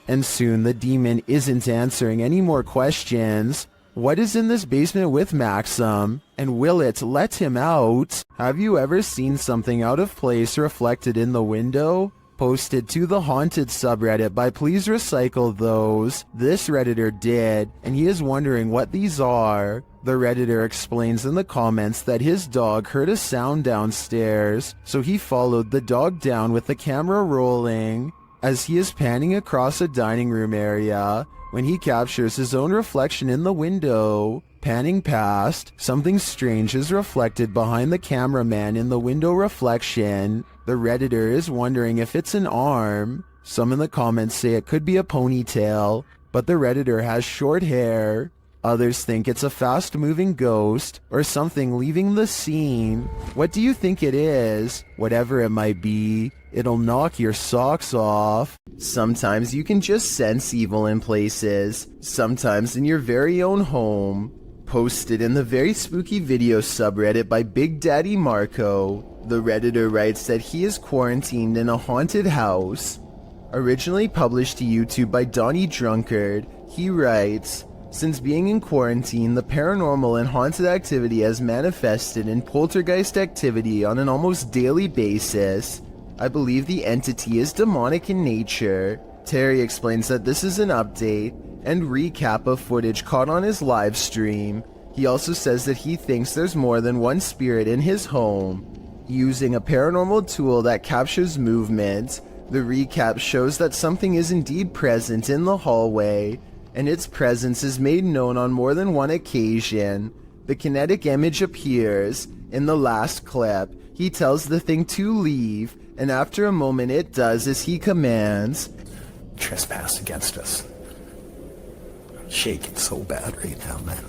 And soon the demon isn't answering any more questions. What is in this basement with Maxim? And will it let him out? Have you ever seen something out of place reflected in the window? Posted to the Haunted subreddit by Please Recycle Those. This Redditor did, and he is wondering what these are. The Redditor explains in the comments that his dog heard a sound downstairs, so he followed the dog down with the camera rolling. As he is panning across a dining room area, when he captures his own reflection in the window. Panning past, something strange is reflected behind the cameraman in the window reflection. The Redditor is wondering if it's an arm. Some in the comments say it could be a ponytail, but the Redditor has short hair. Others think it's a fast-moving ghost or something leaving the scene. What do you think it is? Whatever it might be, it'll knock your socks off. Sometimes you can just sense evil in places, sometimes in your very own home. Posted in the very spooky video subreddit by Big Daddy Marco, the Redditor writes that he is quarantined in a haunted house. Originally published to YouTube by Donnie Drunkard, he writes, "Since being in quarantine, the paranormal and haunted activity has manifested in poltergeist activity on an almost daily basis. I believe the entity is demonic in nature." Terry explains that this is an update and recap of footage caught on his live stream. He also says that he thinks there's more than one spirit in his home. Using a paranormal tool that captures movement, the recap shows that something is indeed present in the hallway, and its presence is made known on more than one occasion. The kinetic image appears. In the last clip, he tells the thing to leave, and after a moment it does as he commands. Trespass against us. I'm shaking so bad right now, man.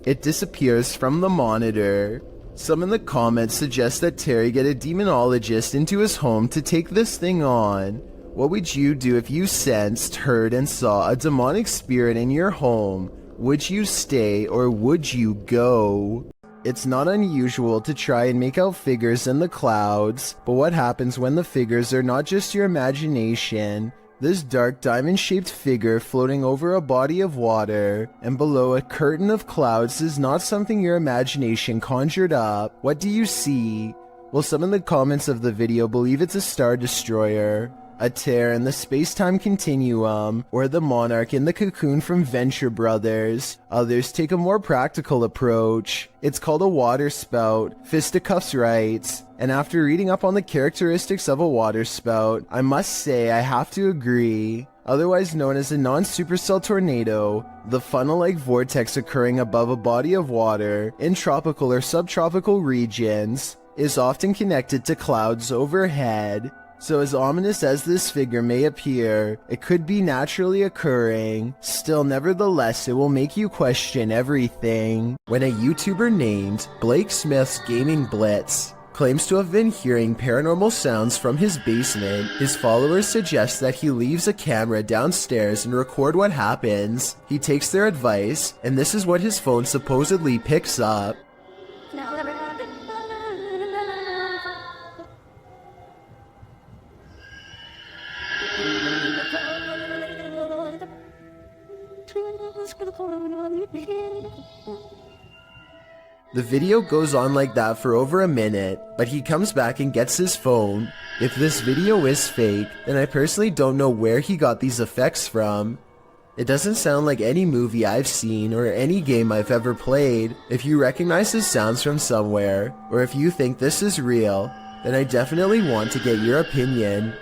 It disappears from the monitor. Some in the comments suggest that Terry get a demonologist into his home to take this thing on. What would you do if you sensed, heard, and saw a demonic spirit in your home? Would you stay or would you go? It's not unusual to try and make out figures in the clouds, but what happens when the figures are not just your imagination? This dark diamond-shaped figure floating over a body of water and below a curtain of clouds is not something your imagination conjured up. What do you see? Well, some in the comments of the video believe it's a star destroyer, a tear in the space-time continuum, or the monarch in the cocoon from Venture Brothers. Others take a more practical approach. It's called a water spout, Fisticuffs writes. And after reading up on the characteristics of a water spout, I must say I have to agree. Otherwise known as a non-supercell tornado, the funnel-like vortex occurring above a body of water in tropical or subtropical regions is often connected to clouds overhead. So as ominous as this figure may appear, it could be naturally occurring. Still, nevertheless, it will make you question everything. When a YouTuber named Blake Smith's Gaming Blitz claims to have been hearing paranormal sounds from his basement, his followers suggest that he leaves a camera downstairs and record what happens. He takes their advice, and this is what his phone supposedly picks up. The video goes on like that for over a minute, but he comes back and gets his phone. If this video is fake, then I personally don't know where he got these effects from. It doesn't sound like any movie I've seen or any game I've ever played. If you recognize his sounds from somewhere, or if you think this is real, then I definitely want to get your opinion.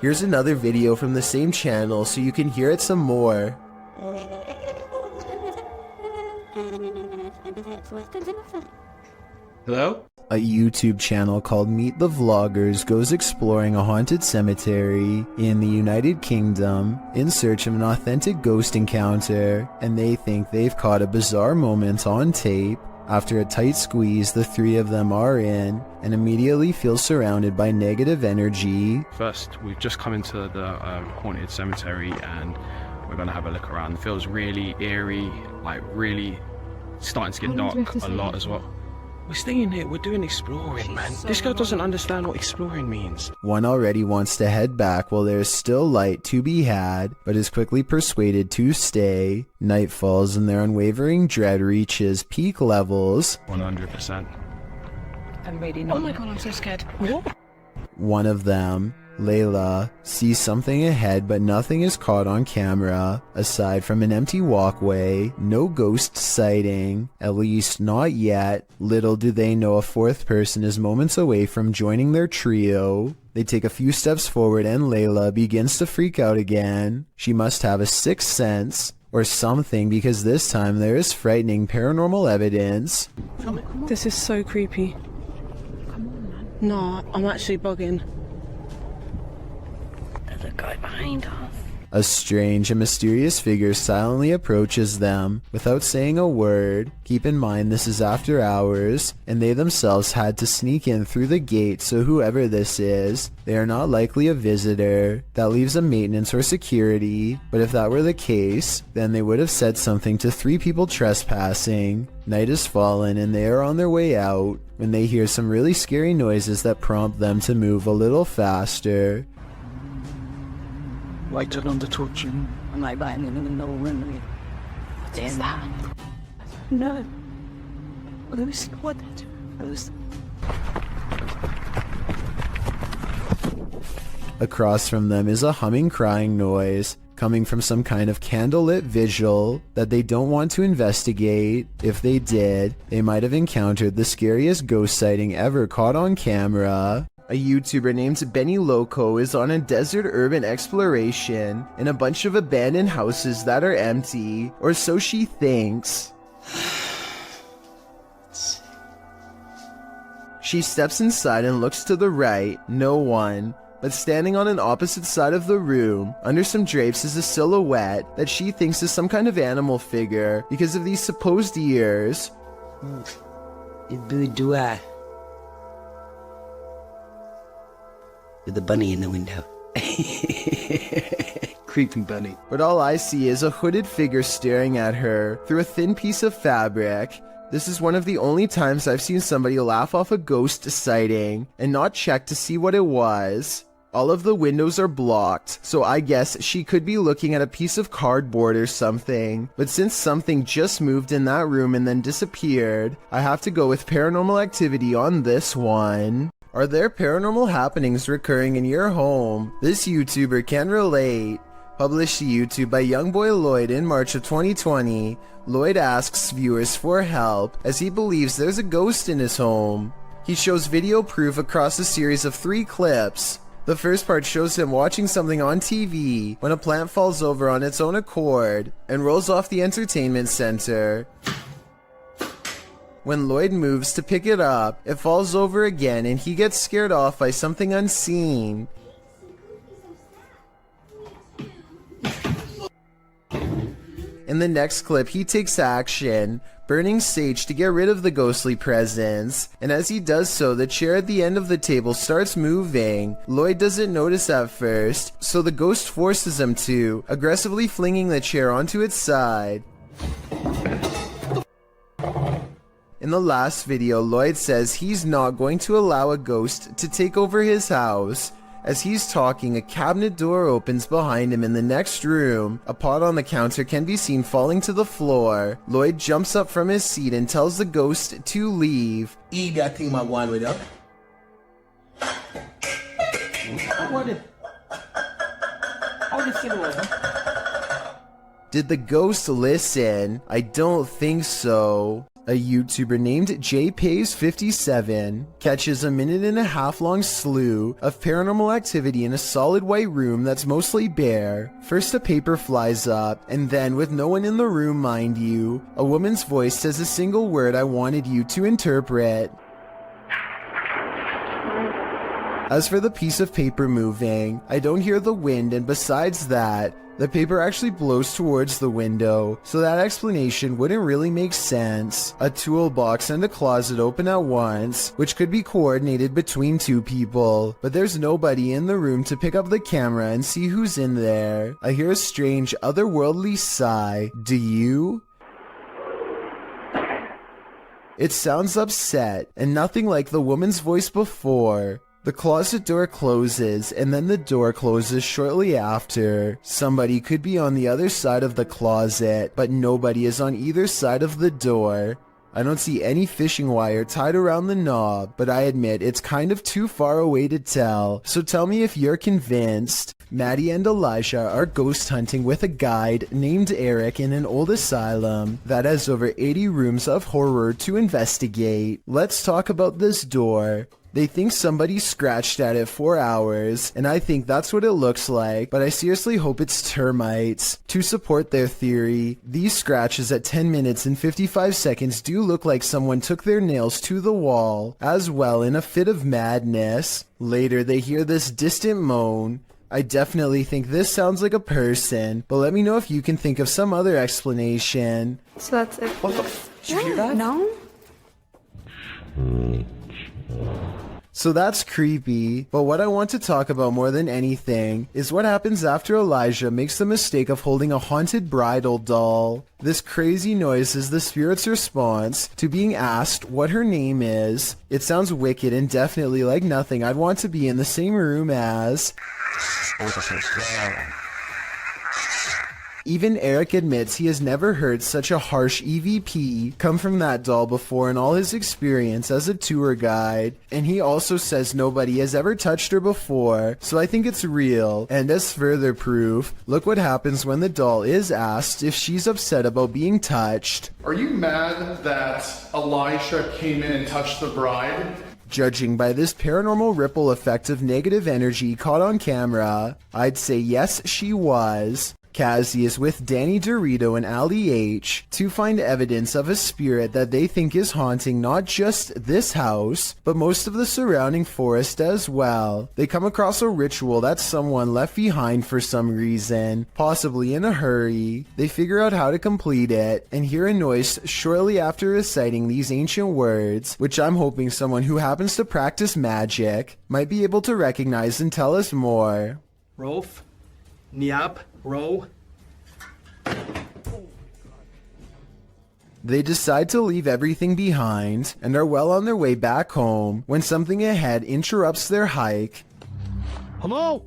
Here's another video from the same channel so you can hear it some more. Hello? A YouTube channel called Meet the Vloggers goes exploring a haunted cemetery in the United Kingdom in search of an authentic ghost encounter, and they think they've caught a bizarre moment on tape. After a tight squeeze, the three of them are in and immediately feel surrounded by negative energy. First, we've just come into the haunted cemetery and we're going to have a look around. It feels really eerie, like really starting to get dark a lot as well. We're staying here, we're doing exploring, man. This girl doesn't understand what exploring means. One already wants to head back while there is still light to be had, but is quickly persuaded to stay. Night falls and their unwavering dread reaches peak levels. 100%. I'm waiting. Oh my god, I'm so scared. What? One of them, Layla, sees something ahead, but nothing is caught on camera. Aside from an empty walkway, no ghost sighting, at least not yet. Little do they know a fourth person is moments away from joining their trio. They take a few steps forward and Layla begins to freak out again. She must have a sixth sense or something, because this time there is frightening paranormal evidence. This is so creepy. Come on, man. Nah, I'm actually bugging. There's a guy behind us. A strange and mysterious figure silently approaches them without saying a word. Keep in mind this is after hours, and they themselves had to sneak in through the gate, so whoever this is, they are not likely a visitor. That leaves a maintenance or security, but if that were the case, then they would have said something to three people trespassing. Night has fallen and they are on their way out when they hear some really scary noises that prompt them to move a little faster. Lighted on the torch. Am I lying in the room? What is that? No. Lucy, what? Lucy. Across from them is a humming crying noise coming from some kind of candlelit vigil that they don't want to investigate. If they did, they might have encountered the scariest ghost sighting ever caught on camera. A YouTuber named Benny Loco is on a desert urban exploration in a bunch of abandoned houses that are empty, or so she thinks. She steps inside and looks to the right, no one. But standing on an opposite side of the room, under some drapes, is a silhouette that she thinks is some kind of animal figure because of these supposed ears. Do I? With the bunny in the window. Creepy bunny. But all I see is a hooded figure staring at her through a thin piece of fabric. This is one of the only times I've seen somebody laugh off a ghost sighting and not check to see what it was. All of the windows are blocked, so I guess she could be looking at a piece of cardboard or something. But since something just moved in that room and then disappeared, I have to go with paranormal activity on this one. Are there paranormal happenings recurring in your home? This YouTuber can relate. Published to YouTube by Youngboy Lloyd in March of 2020, Lloyd asks viewers for help as he believes there's a ghost in his home. He shows video proof across a series of 3 clips. The first part shows him watching something on TV when a plant falls over on its own accord and rolls off the entertainment center. When Lloyd moves to pick it up, it falls over again and he gets scared off by something unseen. In the next clip, he takes action, burning sage to get rid of the ghostly presence, and as he does so, the chair at the end of the table starts moving. Lloyd doesn't notice at first, so the ghost forces him to, aggressively flinging the chair onto its side. In the last video, Lloyd says he's not going to allow a ghost to take over his house. As he's talking, a cabinet door opens behind him in the next room. A pot on the counter can be seen falling to the floor. Lloyd jumps up from his seat and tells the ghost to leave. Eat that thing my wine with up. Did the ghost listen? I don't think so. A YouTuber named JPays57 catches a 1.5-minute long slew of paranormal activity in a solid white room that's mostly bare. First a paper flies up, and then, with no one in the room mind you, a woman's voice says a single word I wanted you to interpret. As for the piece of paper moving, I don't hear the wind, and besides that, the paper actually blows towards the window, so that explanation wouldn't really make sense. A toolbox and a closet open at once, which could be coordinated between two people, but there's nobody in the room to pick up the camera and see who's in there. I hear a strange, otherworldly sigh. Do you? It sounds upset, and nothing like the woman's voice before. The closet door closes, and then the door closes shortly after. Somebody could be on the other side of the closet, but nobody is on either side of the door. I don't see any fishing wire tied around the knob, but I admit it's kind of too far away to tell, so tell me if you're convinced. Maddie and Elijah are ghost hunting with a guide named Eric in an old asylum that has over 80 rooms of horror to investigate. Let's talk about this door. They think somebody scratched at it for hours, and I think that's what it looks like, but I seriously hope it's termites. To support their theory, these scratches at 10 minutes and 55 seconds do look like someone took their nails to the wall, as well in a fit of madness. Later they hear this distant moan. I definitely think this sounds like a person, but let me know if you can think of some other explanation. So that's it. What the did you hear that? No? So that's creepy, but what I want to talk about more than anything is what happens after Elijah makes the mistake of holding a haunted bridal doll. This crazy noise is the spirit's response to being asked what her name is. It sounds wicked and definitely like nothing I'd want to be in the same room as. Even Eric admits he has never heard such a harsh EVP come from that doll before in all his experience as a tour guide, and he also says nobody has ever touched her before, so I think it's real. And as further proof, look what happens when the doll is asked if she's upset about being touched. Are you mad that Elijah came in and touched the bride? Judging by this paranormal ripple effect of negative energy caught on camera, I'd say yes, she was. Kazzy is with Danny Dorito and Ali H to find evidence of a spirit that they think is haunting not just this house, but most of the surrounding forest as well. They come across a ritual that someone left behind for some reason, possibly in a hurry. They figure out how to complete it, and hear a noise shortly after reciting these ancient words, which I'm hoping someone who happens to practice magic might be able to recognize and tell us more. Rolf, Niab, Ro. They decide to leave everything behind and are well on their way back home when something ahead interrupts their hike. Hello?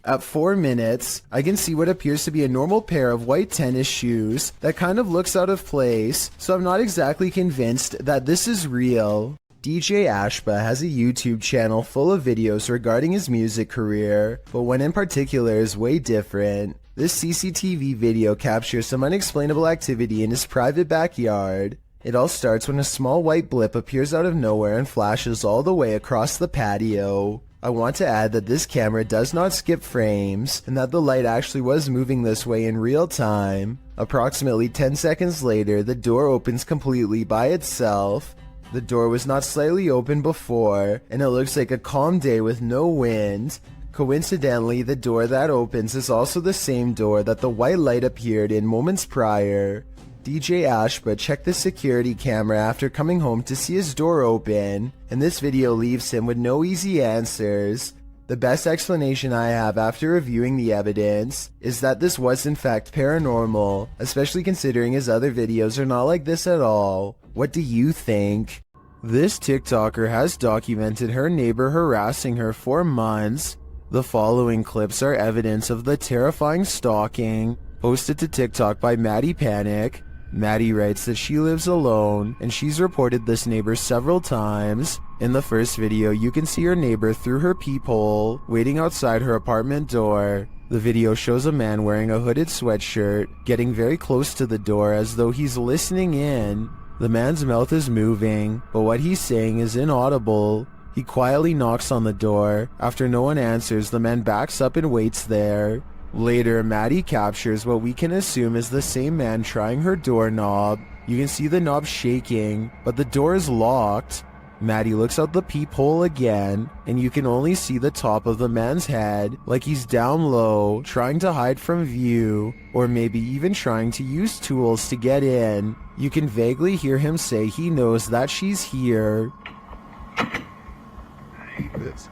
At 4 minutes, I can see what appears to be a normal pair of white tennis shoes that kind of looks out of place, so I'm not exactly convinced that this is real. DJ Ashba has a YouTube channel full of videos regarding his music career, but one in particular is way different. This CCTV video captures some unexplainable activity in his private backyard. It all starts when a small white blip appears out of nowhere and flashes all the way across the patio. I want to add that this camera does not skip frames, and that the light actually was moving this way in real time. Approximately 10 seconds later, the door opens completely by itself. The door was not slightly open before, and it looks like a calm day with no wind. Coincidentally, the door that opens is also the same door that the white light appeared in moments prior. DJ Ashba checked the security camera after coming home to see his door open, and this video leaves him with no easy answers. The best explanation I have after reviewing the evidence is that this was in fact paranormal, especially considering his other videos are not like this at all. What do you think? This TikToker has documented her neighbor harassing her for months. The following clips are evidence of the terrifying stalking, posted to TikTok by Maddie Panic. Maddie writes that she lives alone, and she's reported this neighbor several times. In the first video, you can see her neighbor through her peephole, waiting outside her apartment door. The video shows a man wearing a hooded sweatshirt, getting very close to the door as though he's listening in. The man's mouth is moving, but what he's saying is inaudible. He quietly knocks on the door. After no one answers, the man backs up and waits there. Later, Maddie captures what we can assume is the same man trying her doorknob. You can see the knob shaking, but the door is locked. Maddie looks out the peephole again, and you can only see the top of the man's head, like he's down low, trying to hide from view, or maybe even trying to use tools to get in. You can vaguely hear him say he knows that she's here. I hate this.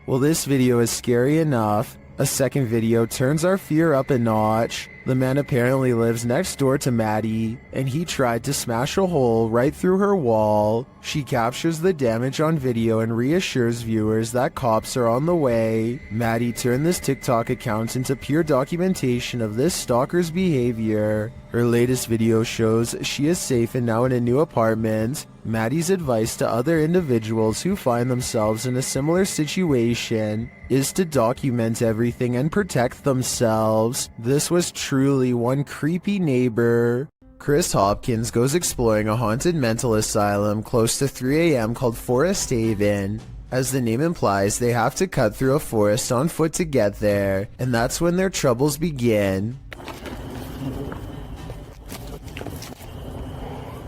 Well, this video is scary enough. A second video turns our fear up a notch. The man apparently lives next door to Maddie, and he tried to smash a hole right through her wall. She captures the damage on video and reassures viewers that cops are on the way. Maddie turned this TikTok account into pure documentation of this stalker's behavior. Her latest video shows she is safe and now in a new apartment. Maddie's advice to other individuals who find themselves in a similar situation is to document everything and protect themselves. This was truly one creepy neighbor. Chris Hopkins goes exploring a haunted mental asylum close to 3 a.m. called Forest Haven. As the name implies, they have to cut through a forest on foot to get there, and that's when their troubles begin.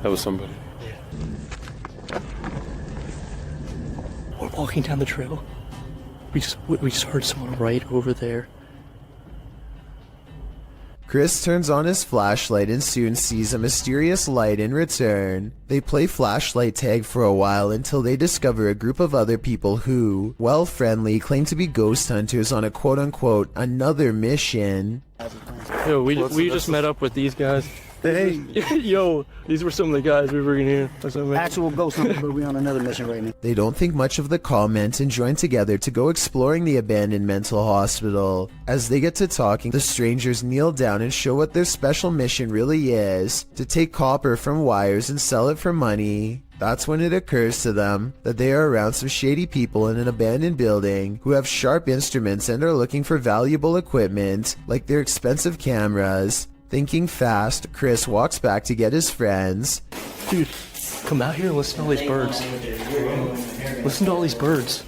That was somebody. We're walking down the trail. We just heard someone right over there. Chris turns on his flashlight and soon sees a mysterious light in return. They play flashlight tag for a while until they discover a group of other people who, while friendly, claim to be ghost hunters on a quote-unquote another mission. Yo, we just met up with these guys. Hey. Yo, these were some of the guys we were in here. Actual ghost hunter, but we're on another mission right now. They don't think much of the comment and join together to go exploring the abandoned mental hospital. As they get to talking, the strangers kneel down and show what their special mission really is: to take copper from wires and sell it for money. That's when it occurs to them that they are around some shady people in an abandoned building who have sharp instruments and are looking for valuable equipment, like their expensive cameras. Thinking fast, Chris walks back to get his friends. Dude, come out here and listen to all these birds. Listen to all these birds.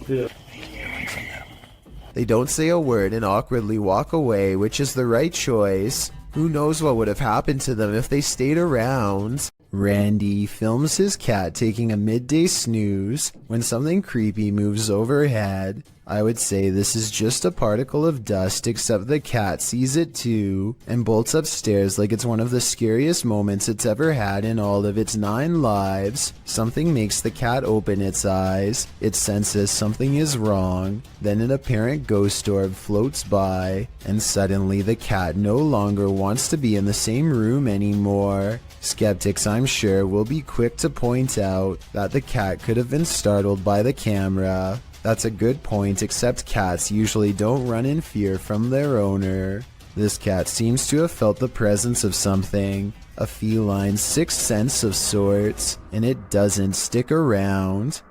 Yeah. They don't say a word and awkwardly walk away, which is the right choice. Who knows what would have happened to them if they stayed around? Randy films his cat taking a midday snooze when something creepy moves overhead. I would say this is just a particle of dust, except the cat sees it too and bolts upstairs like it's one of the scariest moments it's ever had in all of its 9 lives. Something makes the cat open its eyes. It senses something is wrong. Then an apparent ghost orb floats by, and suddenly the cat no longer wants to be in the same room anymore. Skeptics, I'm sure, will be quick to point out that the cat could have been startled by the camera. That's a good point, except cats usually don't run in fear from their owner. This cat seems to have felt the presence of something, a feline sixth sense of sorts, and it doesn't stick around.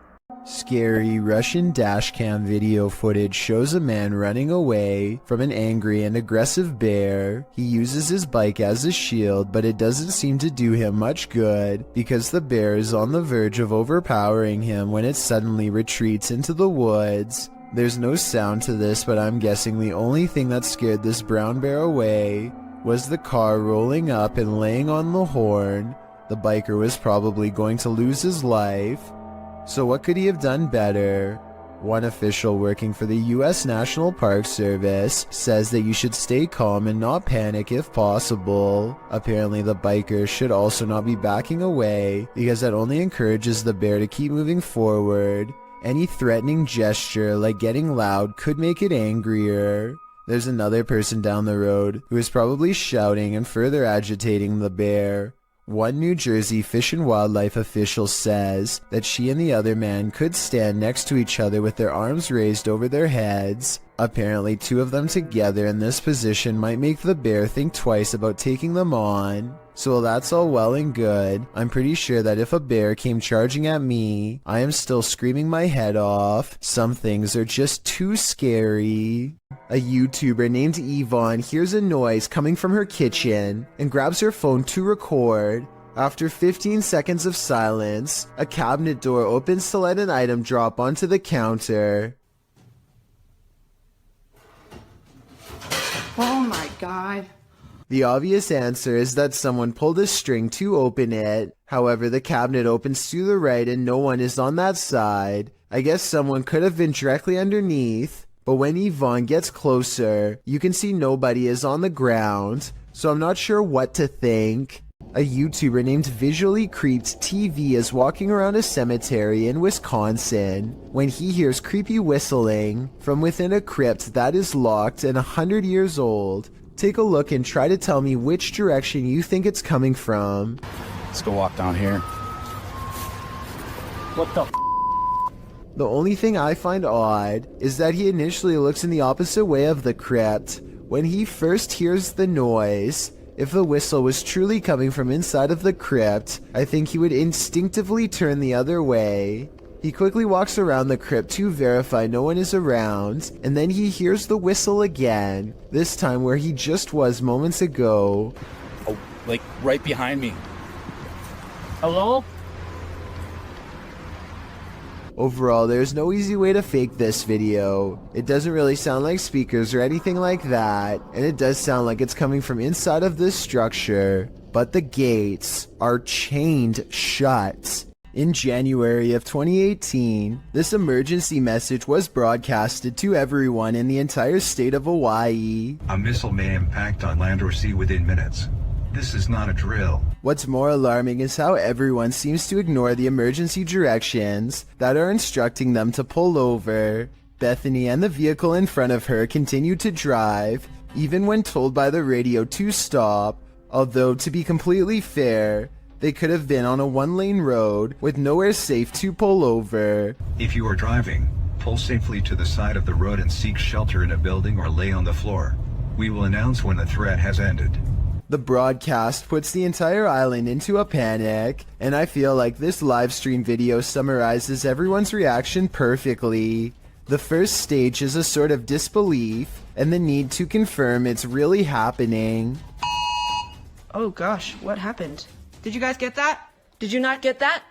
Scary Russian dashcam video footage shows a man running away from an angry and aggressive bear. He uses his bike as a shield, but it doesn't seem to do him much good because the bear is on the verge of overpowering him when it suddenly retreats into the woods. There's no sound to this, but I'm guessing the only thing that scared this brown bear away was the car rolling up and laying on the horn. The biker was probably going to lose his life. So what could he have done better? One official working for the U.S. National Park Service says that you should stay calm and not panic if possible. Apparently the biker should also not be backing away because that only encourages the bear to keep moving forward. Any threatening gesture like getting loud could make it angrier. There's another person down the road who is probably shouting and further agitating the bear. One New Jersey Fish and Wildlife official says that she and the other man could stand next to each other with their arms raised over their heads. Apparently 2 of them together in this position might make the bear think twice about taking them on. So while that's all well and good, I'm pretty sure that if a bear came charging at me, I am still screaming my head off. Some things are just too scary. A YouTuber named Yvonne hears a noise coming from her kitchen and grabs her phone to record. After 15 seconds of silence, a cabinet door opens to let an item drop onto the counter. Oh my God. The obvious answer is that someone pulled a string to open it. However, the cabinet opens to the right and no one is on that side. I guess someone could have been directly underneath, but when Yvonne gets closer, you can see nobody is on the ground, so I'm not sure what to think. A YouTuber named Visually Creeped TV is walking around a cemetery in Wisconsin when he hears creepy whistling from within a crypt that is locked and 100 years old. Take a look and try to tell me which direction you think it's coming from. Let's go walk down here. What the The only thing I find odd is that he initially looks in the opposite way of the crypt. When he first hears the noise, if the whistle was truly coming from inside of the crypt, I think he would instinctively turn the other way. He quickly walks around the crypt to verify no one is around, and then he hears the whistle again, this time where he just was moments ago. Oh, like right behind me. Hello? Overall, there's no easy way to fake this video. It doesn't really sound like speakers or anything like that, and it does sound like it's coming from inside of this structure, but the gates are chained shut. In January of 2018, this emergency message was broadcasted to everyone in the entire state of Hawaii. A missile may impact on land or sea within minutes. This is not a drill. What's more alarming is how everyone seems to ignore the emergency directions that are instructing them to pull over. Bethany and the vehicle in front of her continue to drive, even when told by the radio to stop, although to be completely fair, they could have been on a one-lane road with nowhere safe to pull over. If you are driving, pull safely to the side of the road and seek shelter in a building or lay on the floor. We will announce when the threat has ended. The broadcast puts the entire island into a panic, and I feel like this live stream video summarizes everyone's reaction perfectly. The first stage is a sort of disbelief, and the need to confirm it's really happening. Oh gosh, what happened? Did you guys get that? Did you not get that?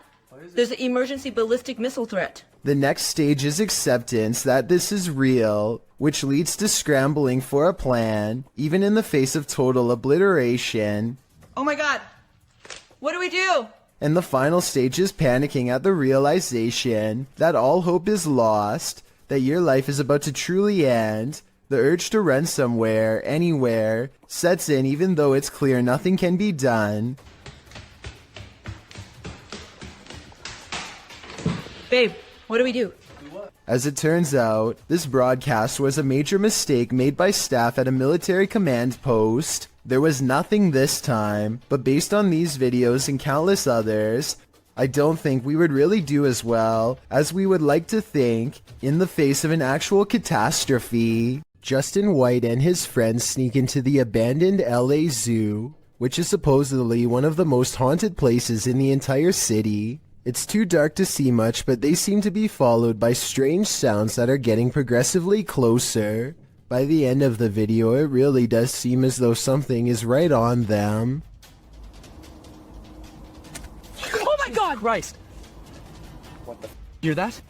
There's an emergency ballistic missile threat. The next stage is acceptance that this is real, which leads to scrambling for a plan, even in the face of total obliteration. Oh my god! What do we do? And the final stage is panicking at the realization that all hope is lost, that your life is about to truly end. The urge to run somewhere, anywhere, sets in even though it's clear nothing can be done. Babe, what do we do? As it turns out, this broadcast was a major mistake made by staff at a military command post. There was nothing this time, but based on these videos and countless others, I don't think we would really do as well as we would like to think in the face of an actual catastrophe. Justin White and his friends sneak into the abandoned LA Zoo, which is supposedly one of the most haunted places in the entire city. It's too dark to see much, but they seem to be followed by strange sounds that are getting progressively closer. By the end of the video, it really does seem as though something is right on them. Oh my god! Christ! What the hear that?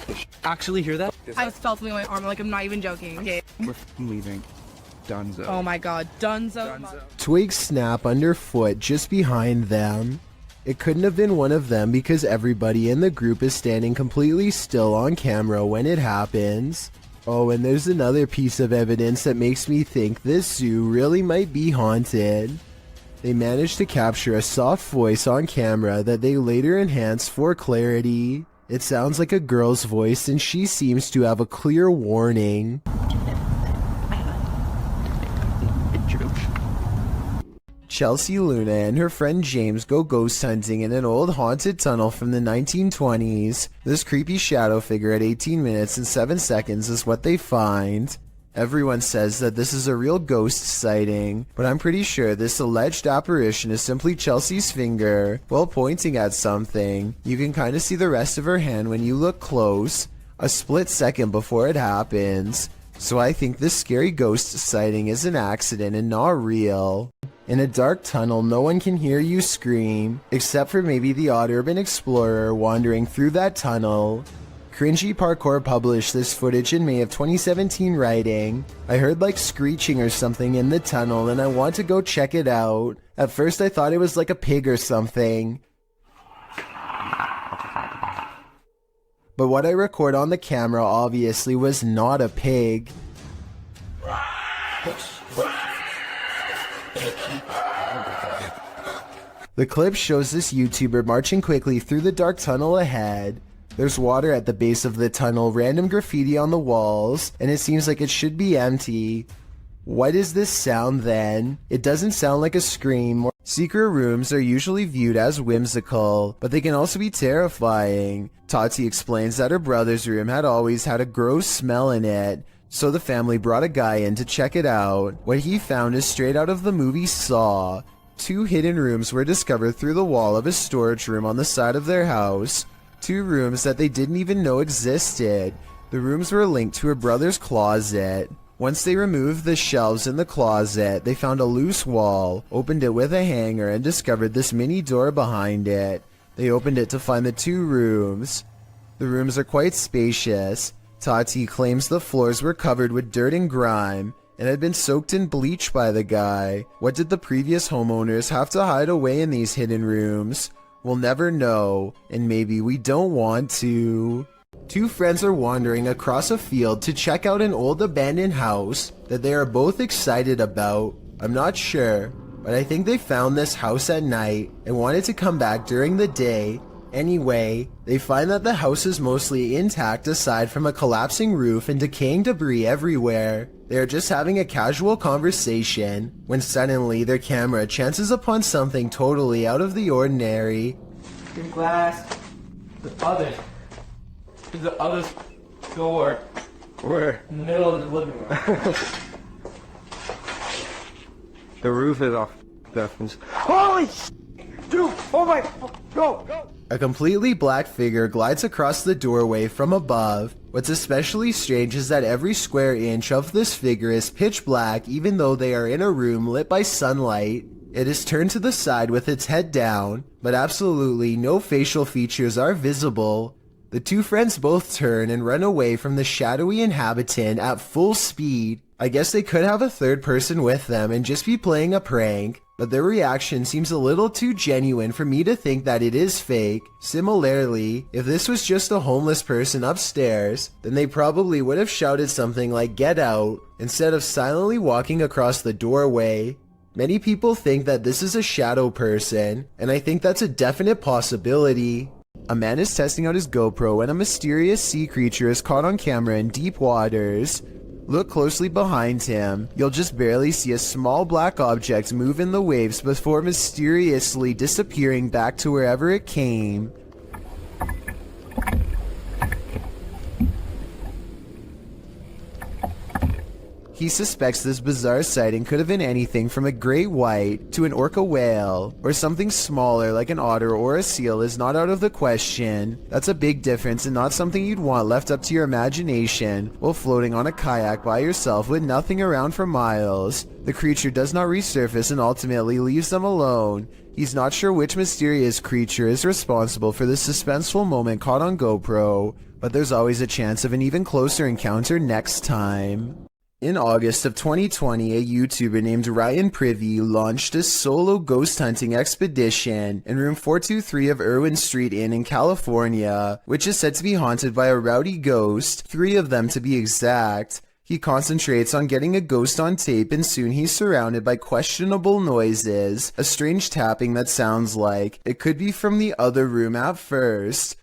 Actually hear that? I just felt something on my arm, like I'm not even joking. Okay. We're leaving. Dunzo. Oh my god, Dunzo. Twigs snap underfoot just behind them. It couldn't have been one of them because everybody in the group is standing completely still on camera when it happens. Oh, and there's another piece of evidence that makes me think this zoo really might be haunted. They managed to capture a soft voice on camera that they later enhanced for clarity. It sounds like a girl's voice and she seems to have a clear warning. Chelsea Luna and her friend James go ghost hunting in an old haunted tunnel from the 1920s. This creepy shadow figure at 18 minutes and 7 seconds is what they find. Everyone says that this is a real ghost sighting, but I'm pretty sure this alleged apparition is simply Chelsea's finger while pointing at something. You can kind of see the rest of her hand when you look close, a split second before it happens. So I think this scary ghost sighting is an accident and not real. In a dark tunnel, no one can hear you scream, except for maybe the odd urban explorer wandering through that tunnel. Cringy Parkour published this footage in May of 2017 writing, "I heard like screeching or something in the tunnel and I want to go check it out. At first I thought it was like a pig or something. But what I record on the camera obviously was not a pig." The clip shows this YouTuber marching quickly through the dark tunnel ahead. There's water at the base of the tunnel, random graffiti on the walls, and it seems like it should be empty. What is this sound then? It doesn't sound like a scream. Secret rooms are usually viewed as whimsical, but they can also be terrifying. Tati explains that her brother's room had always had a gross smell in it, so the family brought a guy in to check it out. What he found is straight out of the movie Saw. 2 hidden rooms were discovered through the wall of a storage room on the side of their house. 2 rooms that they didn't even know existed. The rooms were linked to her brother's closet. Once they removed the shelves in the closet, they found a loose wall, opened it with a hanger, and discovered this mini door behind it. They opened it to find the 2 rooms. The rooms are quite spacious. Tati claims the floors were covered with dirt and grime, and had been soaked in bleach by the guy. What did the previous homeowners have to hide away in these hidden rooms? We'll never know, and maybe we don't want to. 2 friends are wandering across a field to check out an old abandoned house that they are both excited about. I'm not sure, but I think they found this house at night and wanted to come back during the day. Anyway, they find that the house is mostly intact aside from a collapsing roof and decaying debris everywhere. They are just having a casual conversation when suddenly their camera chances upon something totally out of the ordinary. Your glass. The other door. Where? In the middle of the living room. The roof is off. Holy dude! Oh my! Go! A completely black figure glides across the doorway from above. What's especially strange is that every square inch of this figure is pitch black even though they are in a room lit by sunlight. It is turned to the side with its head down, but absolutely no facial features are visible. The 2 friends both turn and run away from the shadowy inhabitant at full speed. I guess they could have a third person with them and just be playing a prank, but their reaction seems a little too genuine for me to think that it is fake. Similarly, if this was just a homeless person upstairs, then they probably would have shouted something like "get out" instead of silently walking across the doorway. Many people think that this is a shadow person, and I think that's a definite possibility. A man is testing out his GoPro when a mysterious sea creature is caught on camera in deep waters. Look closely behind him. You'll just barely see a small black object move in the waves before mysteriously disappearing back to wherever it came. He suspects this bizarre sighting could have been anything from a great white to an orca whale, or something smaller like an otter or a seal is not out of the question. That's a big difference and not something you'd want left up to your imagination while floating on a kayak by yourself with nothing around for miles. The creature does not resurface and ultimately leaves them alone. He's not sure which mysterious creature is responsible for this suspenseful moment caught on GoPro, but there's always a chance of an even closer encounter next time. In August of 2020, a YouTuber named Ryan Privy launched a solo ghost hunting expedition in room 423 of Irwin Street Inn in California, which is said to be haunted by a rowdy ghost, 3 of them to be exact. He concentrates on getting a ghost on tape and soon he's surrounded by questionable noises, a strange tapping that sounds like it could be from the other room at first.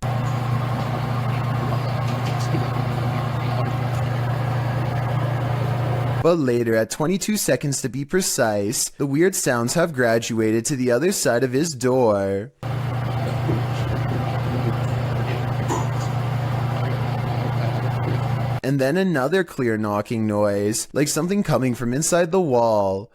But later, at 22 seconds to be precise, the weird sounds have graduated to the other side of his door. And then another clear knocking noise, like something coming from inside the wall.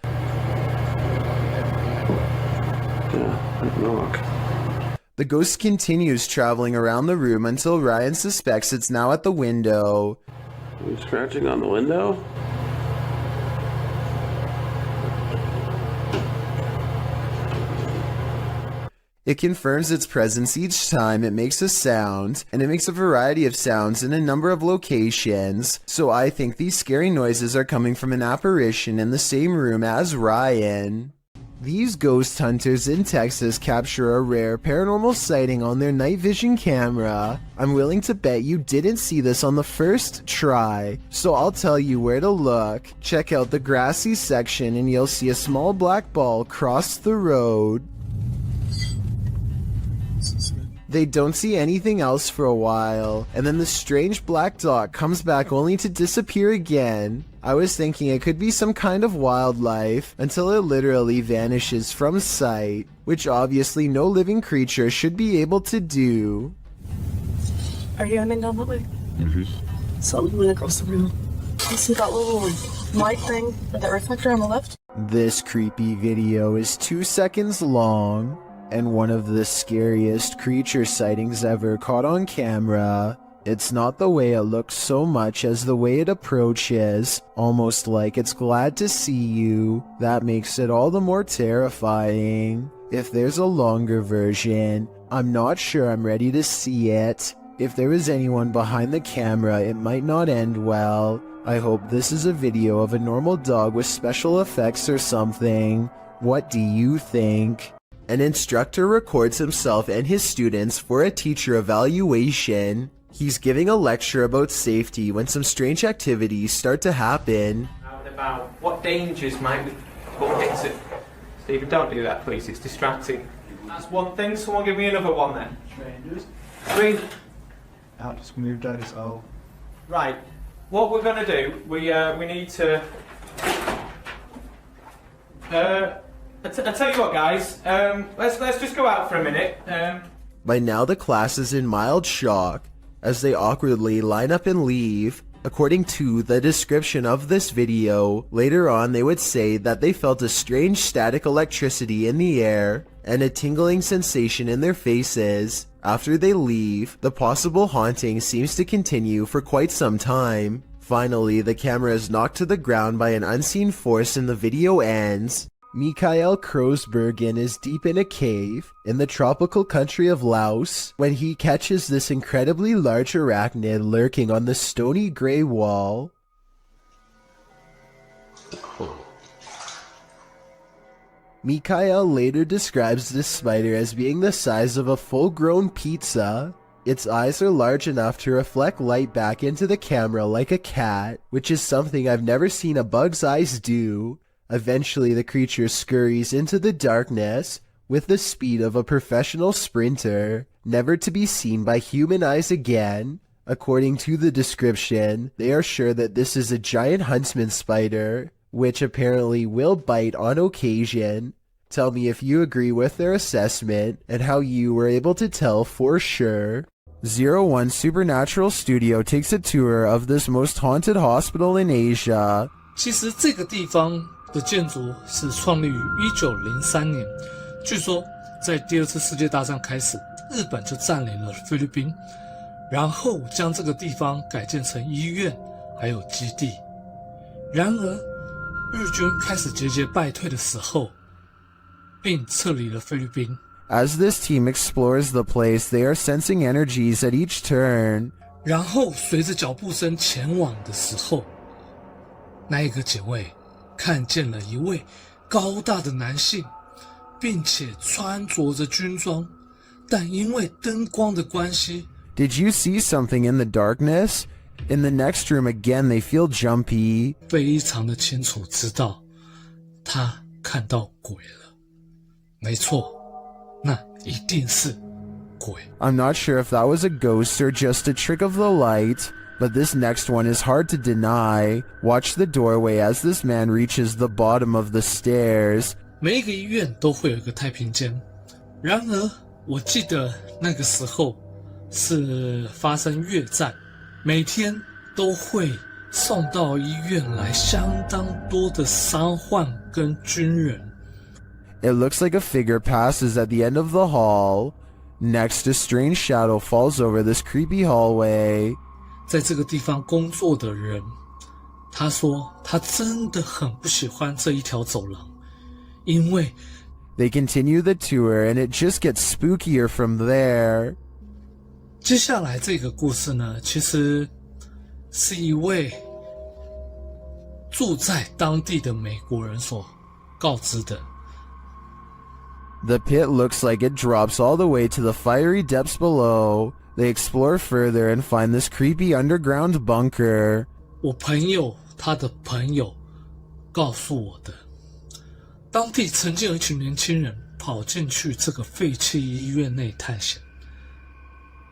The ghost continues traveling around the room until Ryan suspects it's now at the window. Are you scratching on the window? It confirms its presence each time it makes a sound, and it makes a variety of sounds in a number of locations, so I think these scary noises are coming from an apparition in the same room as Ryan. These ghost hunters in Texas capture a rare paranormal sighting on their night vision camera. I'm willing to bet you didn't see this on the first try, so I'll tell you where to look. Check out the grassy section and you'll see a small black ball cross the road. They don't see anything else for a while, and then the strange black dot comes back only to disappear again. I was thinking it could be some kind of wildlife, until it literally vanishes from sight, which obviously no living creature should be able to do. Are you aiming down that way? Mm-hmm. So we went across the room. You see that little light thing, that reflector on the left? This creepy video is 2 seconds long, and one of the scariest creature sightings ever caught on camera. It's not the way it looks so much as the way it approaches, almost like it's glad to see you. That makes it all the more terrifying. If there's a longer version, I'm not sure I'm ready to see it. If there is anyone behind the camera, it might not end well. I hope this is a video of a normal dog with special effects or something. What do you think? An instructor records himself and his students for a teacher evaluation. He's giving a lecture about safety when some strange activities start to happen. About what dangers might we put into. Stephen, don't do that, please. It's distracting. That's one thing. Someone give me another one then. Strangers. Three. Out, just moved out his O. Right. What we're going to do, we need to. I tell you what, guys. Let's just go out for a minute. By now, the class is in mild shock as they awkwardly line up and leave. According to the description of this video, later on they would say that they felt a strange static electricity in the air and a tingling sensation in their faces. After they leave, the possible haunting seems to continue for quite some time. Finally, the camera is knocked to the ground by an unseen force and the video ends. Mikael Kroosbergen is deep in a cave in the tropical country of Laos when he catches this incredibly large arachnid lurking on the stony gray wall. Mikael later describes this spider as being the size of a full-grown pizza. Its eyes are large enough to reflect light back into the camera like a cat, which is something I've never seen a bug's eyes do. Eventually, the creature scurries into the darkness with the speed of a professional sprinter, never to be seen by human eyes again. According to the description, they are sure that this is a giant huntsman spider, which apparently will bite on occasion. Tell me if you agree with their assessment and how you were able to tell for sure. 01 Supernatural Studio takes a tour of this most haunted hospital in Asia. 其实这个地方的建筑是创立于1903年，据说在第二次世界大战开始，日本就占领了菲律宾，然后将这个地方改建成医院还有基地。然而，日军开始节节败退的时候，并撤离了菲律宾。As this team explores the place, they are sensing energies at each turn. 然后随着脚步声前往的时候，那一个警卫看见了一位高大的男性，并且穿着着军装，但因为灯光的关系 Did you see something in the darkness? In the next room again, they feel jumpy. 非常的清楚知道他看到鬼了。没错，那一定是鬼。 I'm not sure if that was a ghost or just a trick of the light, but this next one is hard to deny. Watch the doorway as this man reaches the bottom of the stairs. 每一个医院都会有一个太平间，然而我记得那个时候是发生越战，每天都会送到医院来相当多的伤患跟军人。 It looks like a figure passes at the end of the hall. Next, a strange shadow falls over this creepy hallway. 在这个地方工作的人，他说他真的很不喜欢这一条走廊，因为 They continue the tour and it just gets spookier from there. 接下来这个故事呢，其实是一位住在当地的美国人所告知的。The pit looks like it drops all the way to the fiery depths below. They explore further and find this creepy underground bunker. 我朋友他的朋友告诉我的，当地曾经有一群年轻人跑进去这个废弃医院内探险。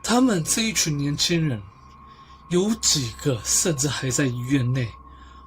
他们这一群年轻人，有几个甚至还在医院内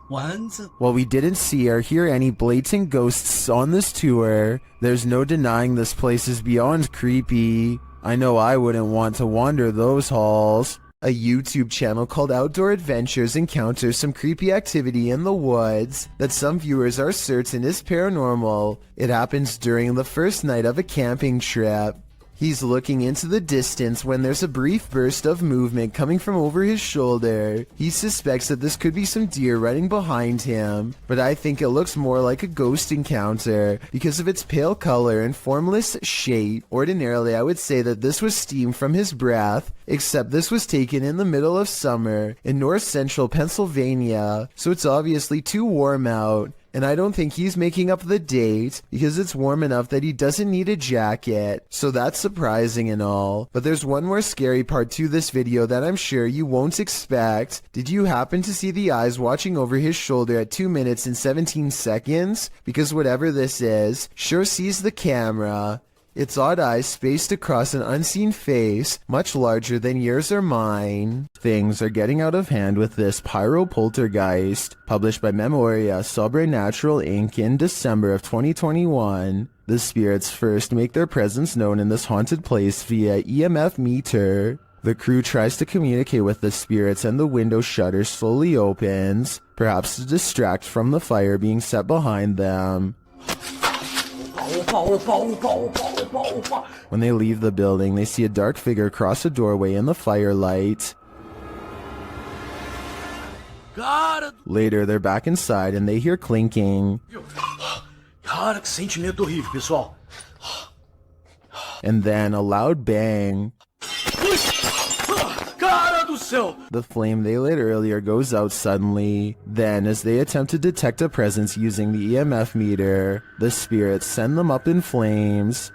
玩着。While we didn't see or hear any blatant ghosts on this tour, there's no denying this place is beyond creepy. I know I wouldn't want to wander those halls. A YouTube channel called Outdoor Adventures encounters some creepy activity in the woods that some viewers are certain is paranormal. It happens during the first night of a camping trip. He's looking into the distance when there's a brief burst of movement coming from over his shoulder. He suspects that this could be some deer running behind him, but I think it looks more like a ghost encounter because of its pale color and formless shape. Ordinarily, I would say that this was steam from his breath, except this was taken in the middle of summer in north central Pennsylvania, so it's obviously too warm out. And I don't think he's making up the date because it's warm enough that he doesn't need a jacket. So that's surprising and all. But there's one more scary part to this video that I'm sure you won't expect. Did you happen to see the eyes watching over his shoulder at 2 minutes and 17 seconds? Because whatever this is, sure sees the camera. Its odd eyes spaced across an unseen face, much larger than yours or mine. Things are getting out of hand with this pyro poltergeist. Published by Memoria Sobrenatural Inc. in December of 2021. The spirits first make their presence known in this haunted place via EMF meter. The crew tries to communicate with the spirits and the window shutter slowly opens, perhaps to distract from the fire being set behind them. When they leave the building, they see a dark figure cross a doorway in the firelight. Later, they're back inside and they hear clinking. Cara, que sentimento horrível, pessoal. And then a loud bang. The flame they lit earlier goes out suddenly. Then, as they attempt to detect a presence using the EMF meter, the spirits send them up in flames.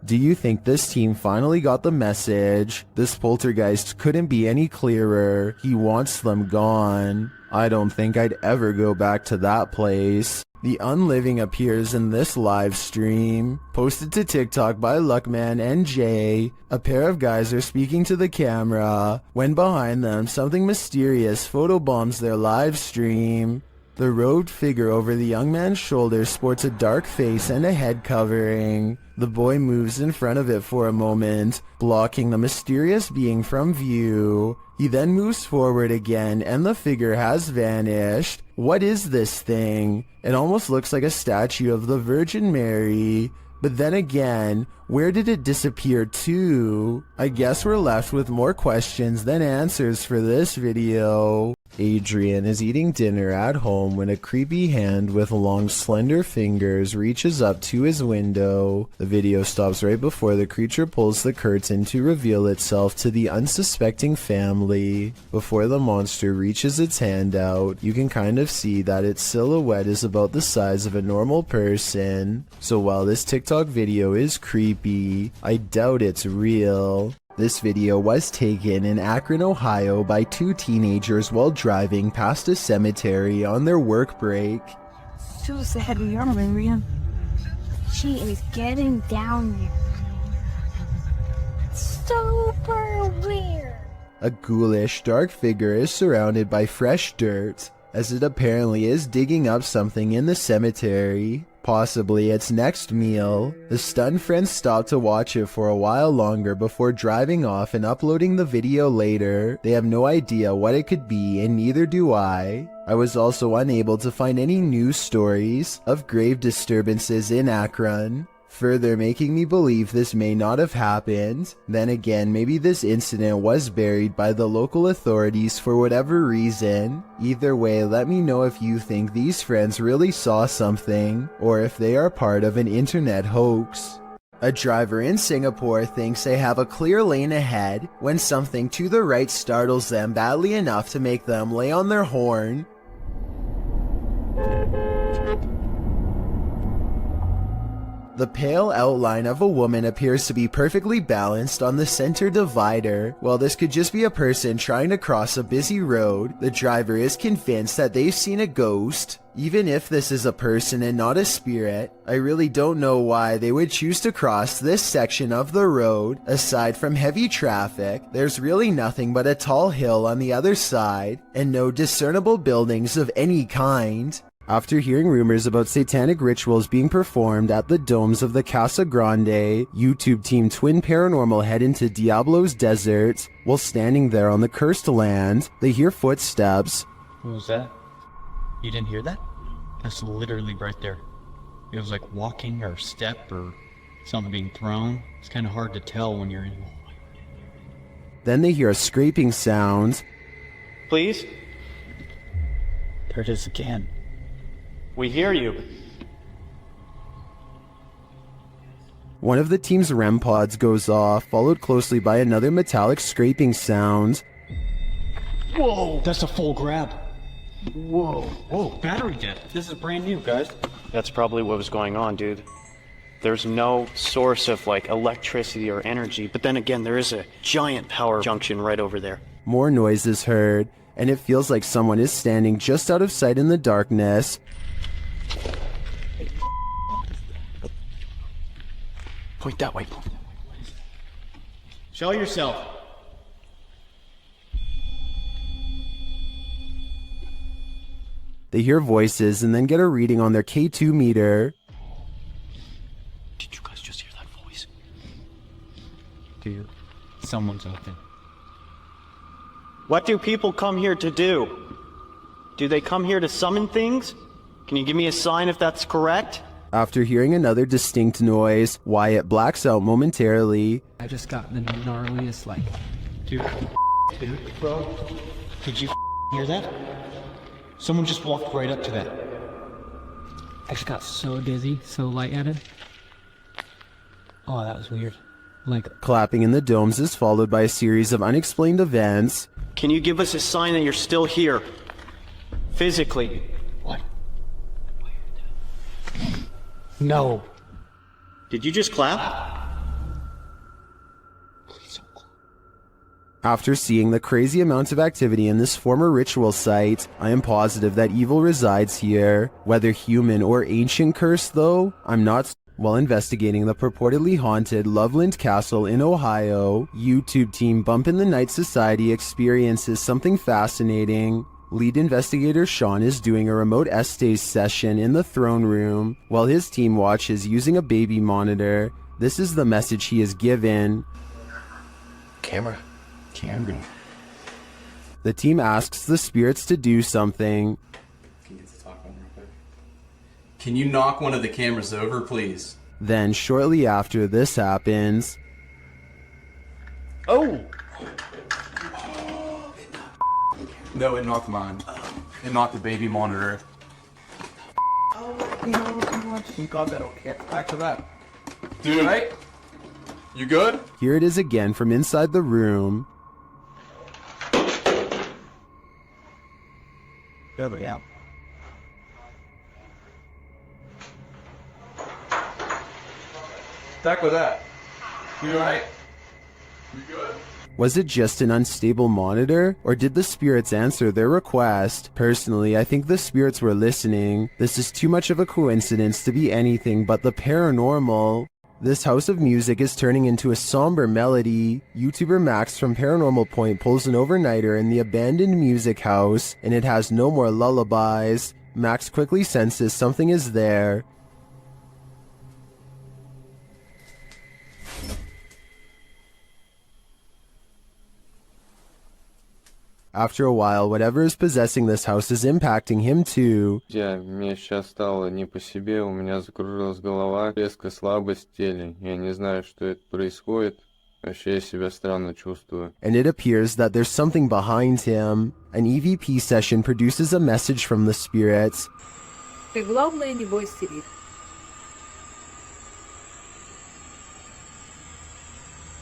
Do you think this team finally got the message? This poltergeist couldn't be any clearer. He wants them gone. I don't think I'd ever go back to that place. The unliving appears in this live stream, posted to TikTok by Luckman and Jay. A pair of guys are speaking to the camera, when behind them something mysterious photobombs their live stream. The robed figure over the young man's shoulder sports a dark face and a head covering. The boy moves in front of it for a moment, blocking the mysterious being from view. He then moves forward again and the figure has vanished. What is this thing? It almost looks like a statue of the Virgin Mary. But then again, where did it disappear to? I guess we're left with more questions than answers for this video. Adrian is eating dinner at home when a creepy hand with long slender fingers reaches up to his window. The video stops right before the creature pulls the curtain to reveal itself to the unsuspecting family. Before the monster reaches its hand out, you can kind of see that its silhouette is about the size of a normal person. So while this TikTok video is creepy, I doubt it's real. This video was taken in Akron, Ohio by two teenagers while driving past a cemetery on their work break. So sad we are, Maria. She is getting down here. Super weird. A ghoulish, dark figure is surrounded by fresh dirt, as it apparently is digging up something in the cemetery. Possibly its next meal. The stunned friends stop to watch it for a while longer before driving off and uploading the video later. They have no idea what it could be, and neither do I. I was also unable to find any news stories of grave disturbances in Akron. further making me believe this may not have happened. Then again, maybe this incident was buried by the local authorities for whatever reason. Either way, let me know if you think these friends really saw something, or if they are part of an internet hoax. A driver in Singapore thinks they have a clear lane ahead when something to the right startles them badly enough to make them lay on their horn. The pale outline of a woman appears to be perfectly balanced on the center divider. While this could just be a person trying to cross a busy road, the driver is convinced that they've seen a ghost. Even if this is a person and not a spirit, I really don't know why they would choose to cross this section of the road. Aside from heavy traffic, there's really nothing but a tall hill on the other side, and no discernible buildings of any kind. After hearing rumors about satanic rituals being performed at the domes of the Casa Grande, YouTube team Twin Paranormal head into Diablo's desert. While standing there on the cursed land, they hear footsteps. What was that? You didn't hear that? That's literally right there. It was like walking or step or something being thrown. It's kind of hard to tell when you're in. Then they hear a scraping sound. Please? There it is again. We hear you. One of the team's REM pods goes off, followed closely by another metallic scraping sound. Whoa! That's a full grab. Whoa. Whoa, battery dead. This is brand new, guys. That's probably what was going on, dude. There's no source of, like, electricity or energy, but then again, there is a giant power junction right over there. More noise is heard, and it feels like someone is standing just out of sight in the darkness. Point that way. Show yourself. They hear voices and then get a reading on their K2 meter. Did you guys just hear that voice? Dude, someone's out there. What do people come here to do? Do they come here to summon things? Can you give me a sign if that's correct? After hearing another distinct noise, Wyatt blacks out momentarily. I just got the gnarliest, like... Dude, bro, did you hear that? Someone just walked right up to that. I just got so dizzy, so lightheaded. Oh, that was weird. Like... Clapping in the domes is followed by a series of unexplained events. Can you give us a sign that you're still here? Physically. What? No. Did you just clap? After seeing the crazy amount of activity in this former ritual site, I am positive that evil resides here. Whether human or ancient curse, though, I'm not. While investigating the purportedly haunted Loveland Castle in Ohio, YouTube team Bump in the Night Society experiences something fascinating. Lead investigator Sean is doing a remote Estes session in the throne room, while his team watches using a baby monitor. This is the message he is given. Camera. The team asks the spirits to do something. Can you knock one of the cameras over, please? Then, shortly after this happens... Oh! No, it knocked mine. It knocked the baby monitor. You got that, okay. Back to that. Dude, right? You good? Here it is again from inside the room. Yeah. Back with that. You alright? You good? Was it just an unstable monitor, or did the spirits answer their request? Personally, I think the spirits were listening. This is too much of a coincidence to be anything but the paranormal. This house of music is turning into a somber melody. YouTuber Max from Paranormal Point pulls an overnighter in the abandoned music house, and it has no more lullabies. Max quickly senses something is there. After a while, whatever is possessing this house is impacting him too. Мне сейчас стало не по себе, у меня закружилась голова, резкая слабость в теле. Я не знаю, что это происходит. Вообще я себя странно чувствую. And it appears that there's something behind him. An EVP session produces a message from the spirits. Ты главное не бойся их.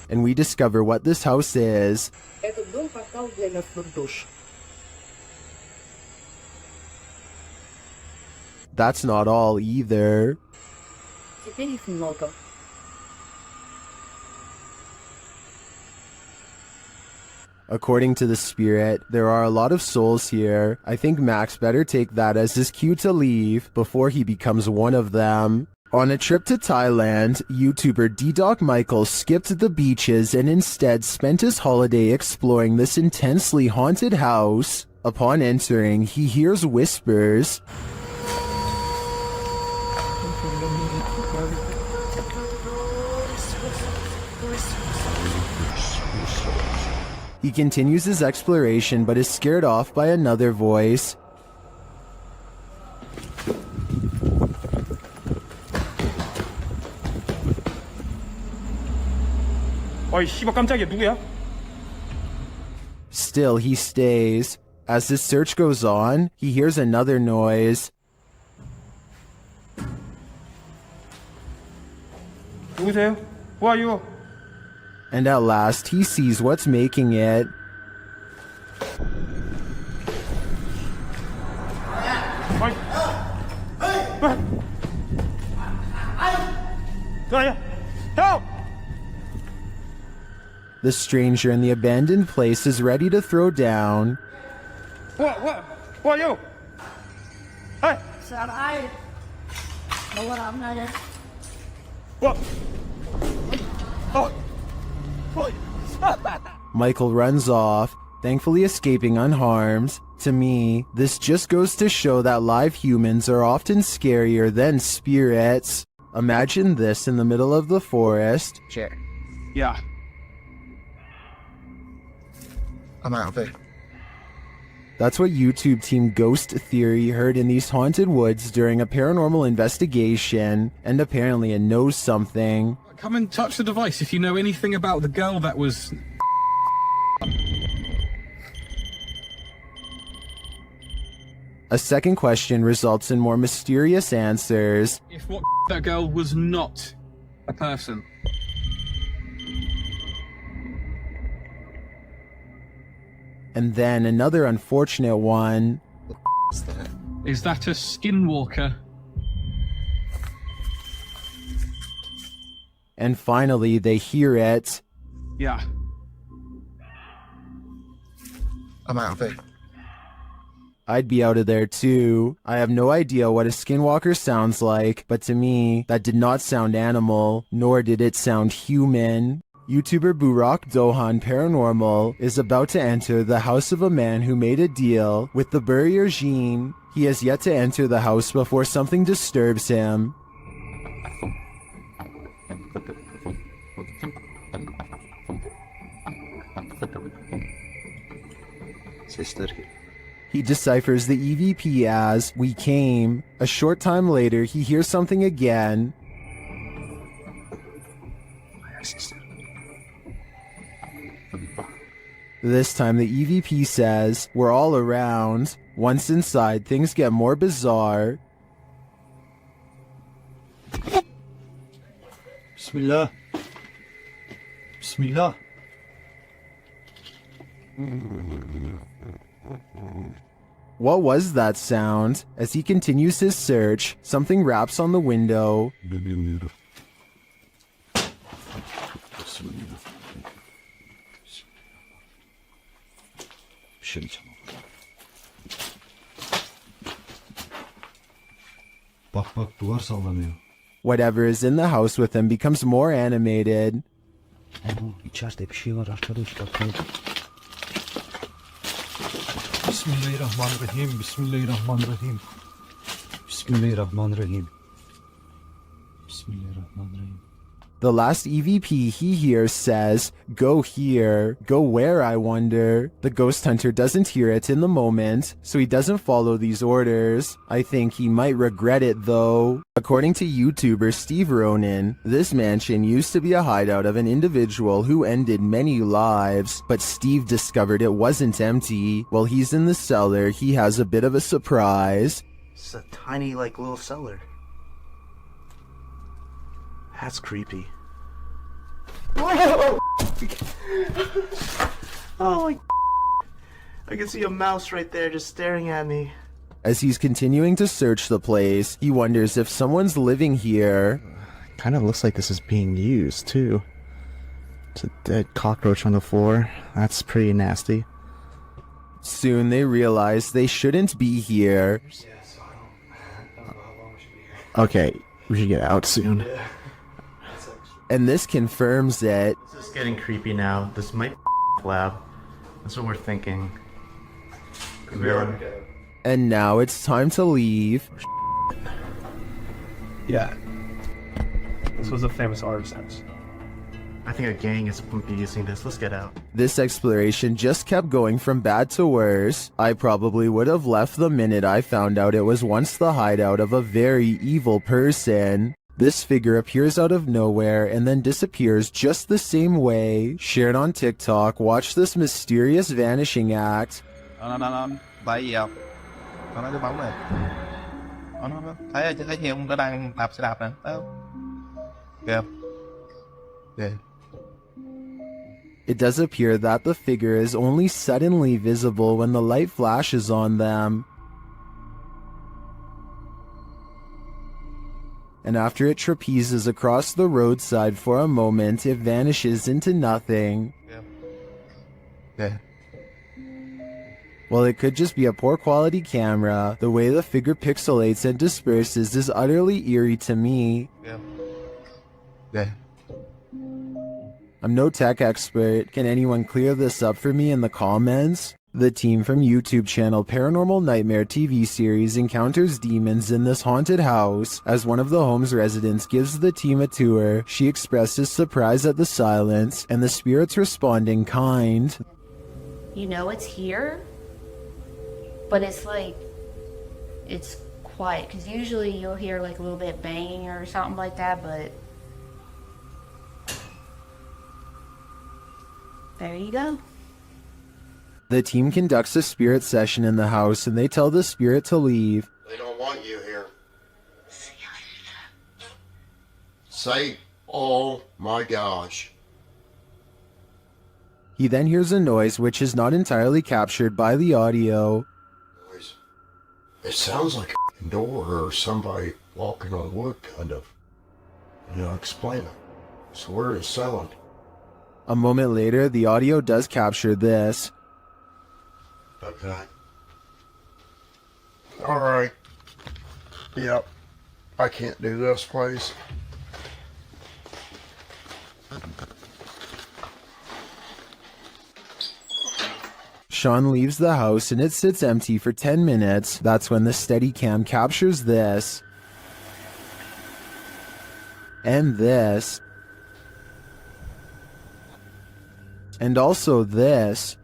And we discover what this house is. Этот дом портал для мертвых душ. That's not all either. Теперь их много. According to the spirit, there are a lot of souls here. I think Max better take that as his cue to leave before he becomes one of them. On a trip to Thailand, YouTuber D-Doc Michael skipped the beaches and instead spent his holiday exploring this intensely haunted house. Upon entering, he hears whispers. He continues his exploration but is scared off by another voice. 어이 씨발 깜짝이야 누구야? Still, he stays. As his search goes on, he hears another noise. 누구세요? Who are you? And at last, he sees what's making it. Help! The stranger in the abandoned place is ready to throw down. Who are you? Hey! Sao đây? Đâu có làm này vậy? Michael runs off, thankfully escaping unharmed. To me, this just goes to show that live humans are often scarier than spirits. Imagine this in the middle of the forest. Chair. Yeah. I'm out of it. That's what YouTube team Ghost Theory heard in these haunted woods during a paranormal investigation, and apparently it knows something. Come and touch the device if you know anything about the girl that was... A second question results in more mysterious answers. If what that girl was not a person. And then another unfortunate one. Is that a skinwalker? And finally, they hear it. Yeah. I'm out of it. I'd be out of there too. I have no idea what a skinwalker sounds like, but to me, that did not sound animal, nor did it sound human. YouTuber Burak Dohan Paranormal is about to enter the house of a man who made a deal with the Burrier Jean. He has yet to enter the house before something disturbs him. He deciphers the EVP as "we came." A short time later, he hears something again. This time the EVP says, "We're all around." Once inside, things get more bizarre. Bismillah. Bismillah. What was that sound? As he continues his search, something raps on the window. Bak bak duvar sallanıyor. Whatever is in the house with him becomes more animated. İçeride bir şey var arkadaşlar. Bismillahirrahmanirrahim. Bismillahirrahmanirrahim. Bismillahirrahmanirrahim. Bismillahirrahmanirrahim. The last EVP he hears says, "Go here." Go where, I wonder? The ghost hunter doesn't hear it in the moment, so he doesn't follow these orders. I think he might regret it though. According to YouTuber Steve Ronan, this mansion used to be a hideout of an individual who ended many lives, but Steve discovered it wasn't empty. While he's in the cellar, he has a bit of a surprise. It's a tiny, little cellar. That's creepy. Oh my! I can see a mouse right there just staring at me. As he's continuing to search the place, he wonders if someone's living here. Kind of looks like this is being used, too. It's a dead cockroach on the floor. That's pretty nasty. Soon they realize they shouldn't be here. Okay, we should get out soon. And this confirms it. This is getting creepy now. This might be lab. That's what we're thinking. And now it's time to leave. Yeah. This was a famous artist's house. I think a gang is using this. Let's get out. This exploration just kept going from bad to worse. I probably would have left the minute I found out it was once the hideout of a very evil person. This figure appears out of nowhere and then disappears just the same way. Shared on TikTok, watch this mysterious vanishing act. Tại vì tao nói cái bóng này nó thấy cái gì ông nó đang đạp xe đạp nè, thấy không? Kìa. Kìa. It does appear that the figure is only suddenly visible when the light flashes on them. And after it trapezes across the roadside for a moment, it vanishes into nothing. Yeah. While it could just be a poor quality camera, the way the figure pixelates and disperses is utterly eerie to me. Yeah. I'm no tech expert. Can anyone clear this up for me in the comments? The team from YouTube channel Paranormal Nightmare TV series encounters demons in this haunted house. As one of the home's residents gives the team a tour, she expresses surprise at the silence, and the spirits respond in kind. You know it's here, but it's quiet, because usually you'll hear a little bit banging or something like that, but there you go. The team conducts a spirit session in the house and they tell the spirit to leave. They don't want you here. Say, oh my gosh. He then hears a noise which is not entirely captured by the audio. It sounds like a door or somebody walking on wood, kind of. Explain it. So where is sound? A moment later, the audio does capture this. Okay. Alright. Yep. I can't do this, please. Sean leaves the house and it sits empty for 10 minutes. That's when the Steadicam captures this. And this. And also this.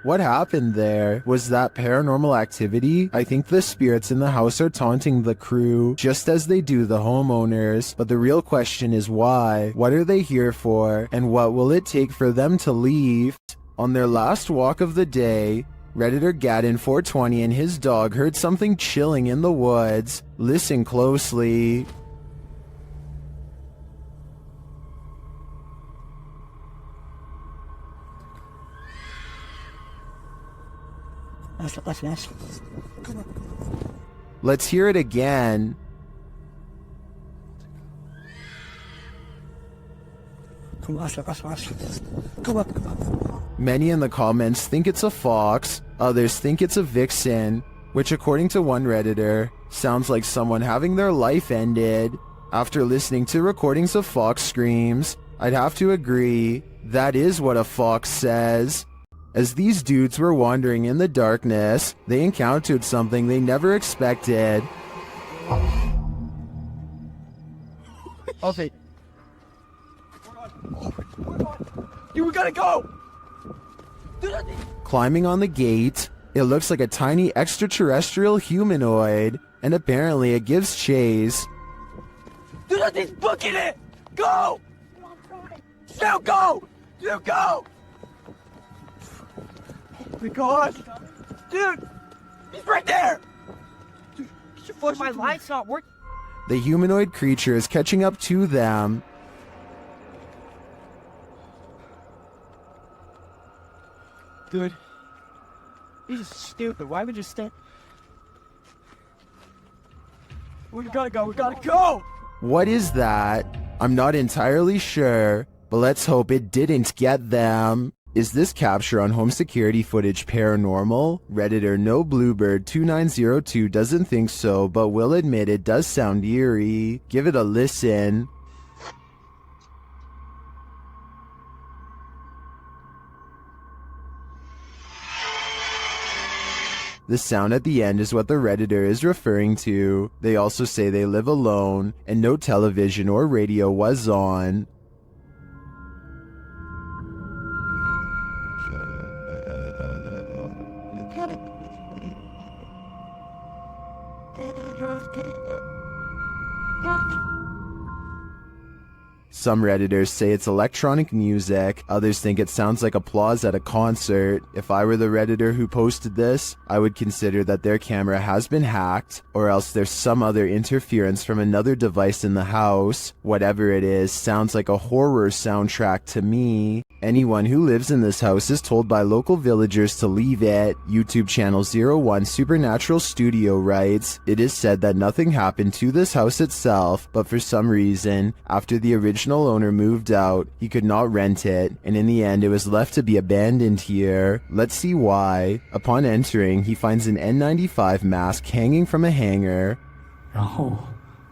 What happened there? Was that paranormal activity? I think the spirits in the house are taunting the crew, just as they do the homeowners. But the real question is why? What are they here for? And what will it take for them to leave? On their last walk of the day, Redditor Gaddin420 and his dog heard something chilling in the woods. Listen closely. Let's hear it again. Many in the comments think it's a fox, others think it's a vixen, which according to one Redditor, sounds like someone having their life ended. After listening to recordings of fox screams, I'd have to agree, that is what a fox says. As these dudes were wandering in the darkness, they encountered something they never expected. Okay. You gotta go! Climbing on the gate, it looks like a tiny extraterrestrial humanoid, and apparently it gives chase. Dude, he's booking it! Go! Now go! You go! Oh my gosh! Dude! He's right there! Dude, my light's not working. The humanoid creature is catching up to them. Dude. This is stupid. Why would you stand? We gotta go. We gotta go! What is that? I'm not entirely sure, but let's hope it didn't get them. Is this capture on home security footage paranormal? Redditor No Bluebird 2902 doesn't think so, but will admit it does sound eerie. Give it a listen. The sound at the end is what the Redditor is referring to. They also say they live alone, and no television or radio was on. Some Redditors say it's electronic music, others think it sounds like applause at a concert. If I were the Redditor who posted this, I would consider that their camera has been hacked, or else there's some other interference from another device in the house. Whatever it is, sounds like a horror soundtrack to me. Anyone who lives in this house is told by local villagers to leave it. YouTube channel 01 Supernatural Studio writes, "It is said that nothing happened to this house itself, but for some reason, after the original owner moved out, he could not rent it, and in the end it was left to be abandoned here. Let's see why." Upon entering, he finds an N95 mask hanging from a hanger. 然后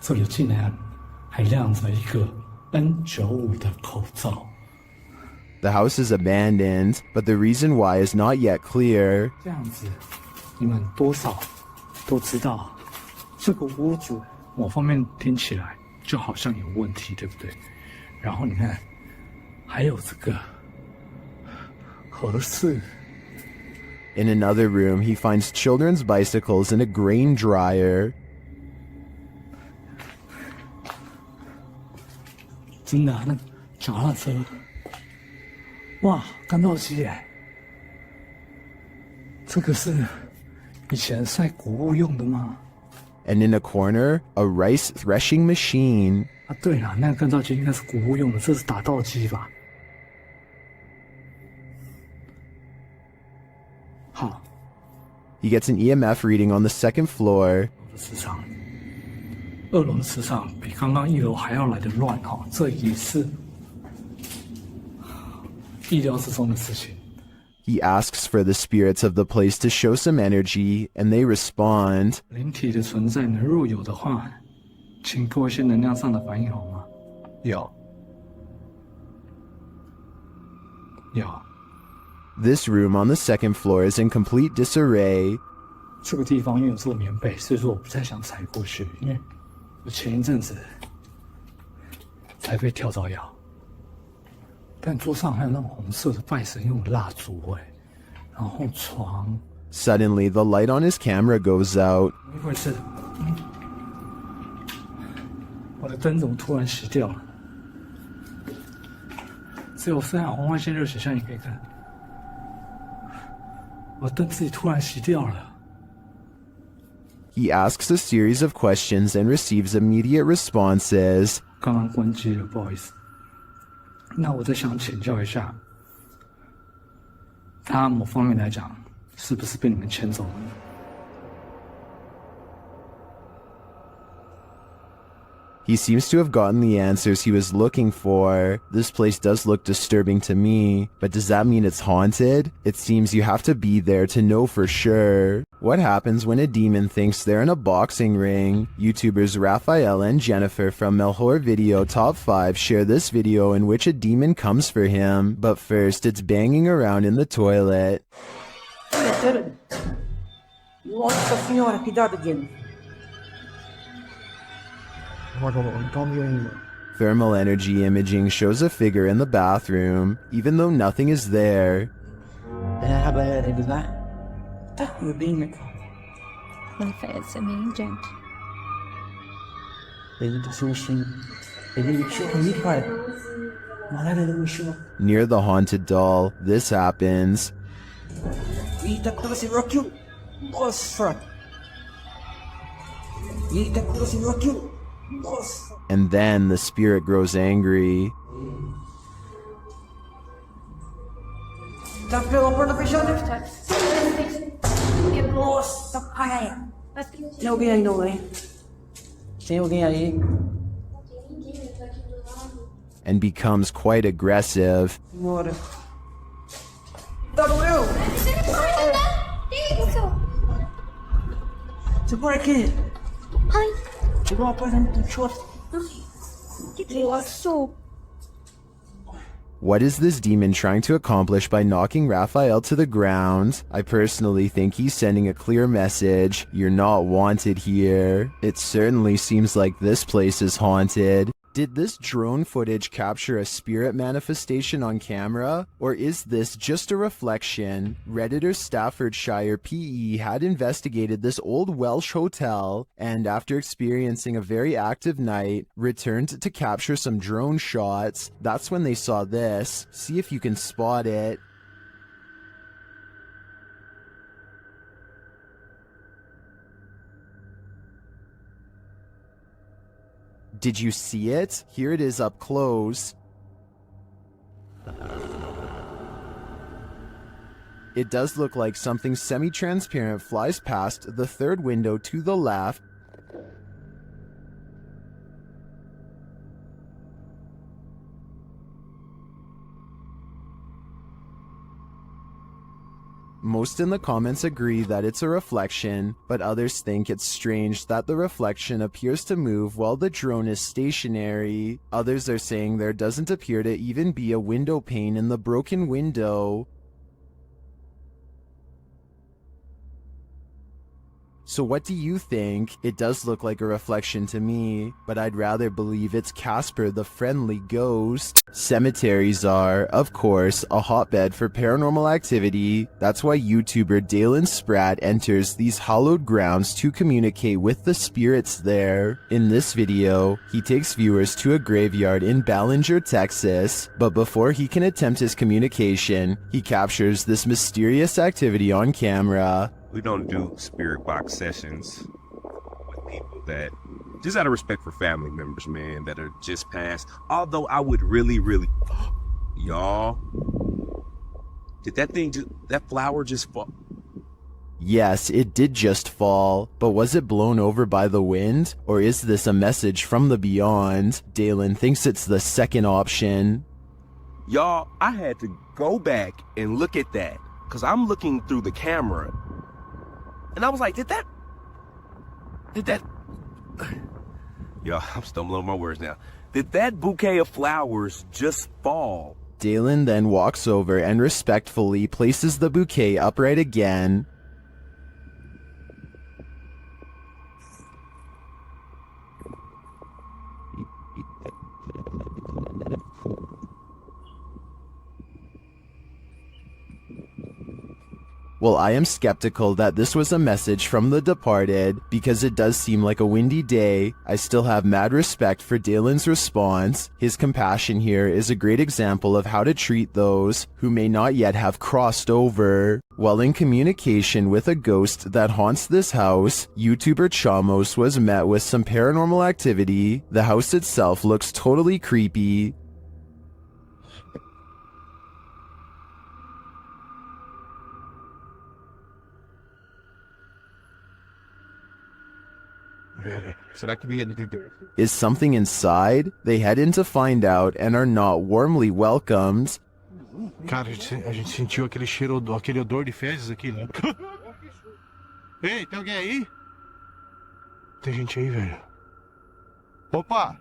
这里竟然还亮着一个 N95 的口罩。 The house is abandoned, but the reason why is not yet clear. 这样子，你们多少都知道，这个屋子某方面听起来就好像有问题，对不对？然后你看，还有这个盒子。 In another room, he finds children's bicycles and a grain dryer. 真的，那脚踏车。 哇，干豆机耶！这个是以前晒谷物用的吗？ And in a corner, a rice threshing machine. 啊，对了，那个干燥机应该是谷物用的，这是打稻机吧？好。He gets an EMF reading on the second floor. 磁场，2楼的磁场比刚刚1楼还要来得乱哈，这也是。 意料之中的事情。 He asks for the spirits of the place to show some energy, and they respond. 灵体的存在呢，若有的话，请给我一些能量上的反应好吗？有。有。 This room on the second floor is in complete disarray. 这个地方因为有做棉被，所以说我不太想踩过去，因为我前一阵子才被跳蚤咬。 但桌上还有那种红色的拜神用的蜡烛哎，然后床。Suddenly, the light on his camera goes out. 一会儿是，我的灯怎么突然熄掉了？只有分红外线热显像你可以看，我灯自己突然熄掉了。 He asks a series of questions and receives immediate responses. 刚刚关机了，不好意思。 那我再想请教一下，他某方面来讲，是不是被你们牵走了呢？ He seems to have gotten the answers he was looking for. This place does look disturbing to me, but does that mean it's haunted? It seems you have to be there to know for sure. What happens when a demon thinks they're in a boxing ring? YouTubers Raphael and Jennifer from Melhor Video Top 5 share this video in which a demon comes for him, but first it's banging around in the toilet. Nossa senhora, cuidado, Guilherme. Thermal energy imaging shows a figure in the bathroom, even though nothing is there. It's amazing. Near the haunted doll, this happens. Eita, você viu aquilo? Nossa! Eita, você viu aquilo? Nossa! And then the spirit grows angry. Tá pela porta fechada? Nossa, ai. Tem alguém aí não, né? Tem alguém aí? And becomes quite aggressive. Bora. Tá doeu? Você por aqui? Ai. Chegou uma coisa muito chota. Que osso. What is this demon trying to accomplish by knocking Raphael to the ground? I personally think he's sending a clear message. You're not wanted here. It certainly seems like this place is haunted. Did this drone footage capture a spirit manifestation on camera? Or is this just a reflection? Redditor Staffordshire PE had investigated this old Welsh hotel and, after experiencing a very active night, returned to capture some drone shots. That's when they saw this. See if you can spot it. Did you see it? Here it is up close. It does look like something semi-transparent flies past the third window to the left. Most in the comments agree that it's a reflection, but others think it's strange that the reflection appears to move while the drone is stationary. Others are saying there doesn't appear to even be a window pane in the broken window. So what do you think? It does look like a reflection to me, but I'd rather believe it's Casper the friendly ghost. Cemeteries are, of course, a hotbed for paranormal activity. That's why YouTuber Dalen Spratt enters these hallowed grounds to communicate with the spirits there. In this video, he takes viewers to a graveyard in Ballinger, Texas, but before he can attempt his communication, he captures this mysterious activity on camera. We don't do spirit box sessions with people that, just out of respect for family members, man, that are just passed. Although I would really, y'all, did that flower just fall? Yes, it did just fall, but was it blown over by the wind? Or is this a message from the beyond? Dalen thinks it's the second option. Y'all, I had to go back and look at that, because I'm looking through the camera. And I was like, did that? Yo, I'm stumbling on my words now. Did that bouquet of flowers just fall? Dalen then walks over and respectfully places the bouquet upright again. Well, I am skeptical that this was a message from the departed, because it does seem like a windy day. I still have mad respect for Dalen's response. His compassion here is a great example of how to treat those who may not yet have crossed over. While in communication with a ghost that haunts this house, YouTuber Chamos was met with some paranormal activity. The house itself looks totally creepy. Será que ele... Is something inside? They head in to find out and are not warmly welcomed. Cara, a gente sentiu aquele cheiro, aquele odor de fezes aqui, né? Ei, tem alguém aí? Tem gente aí, velho. Opa!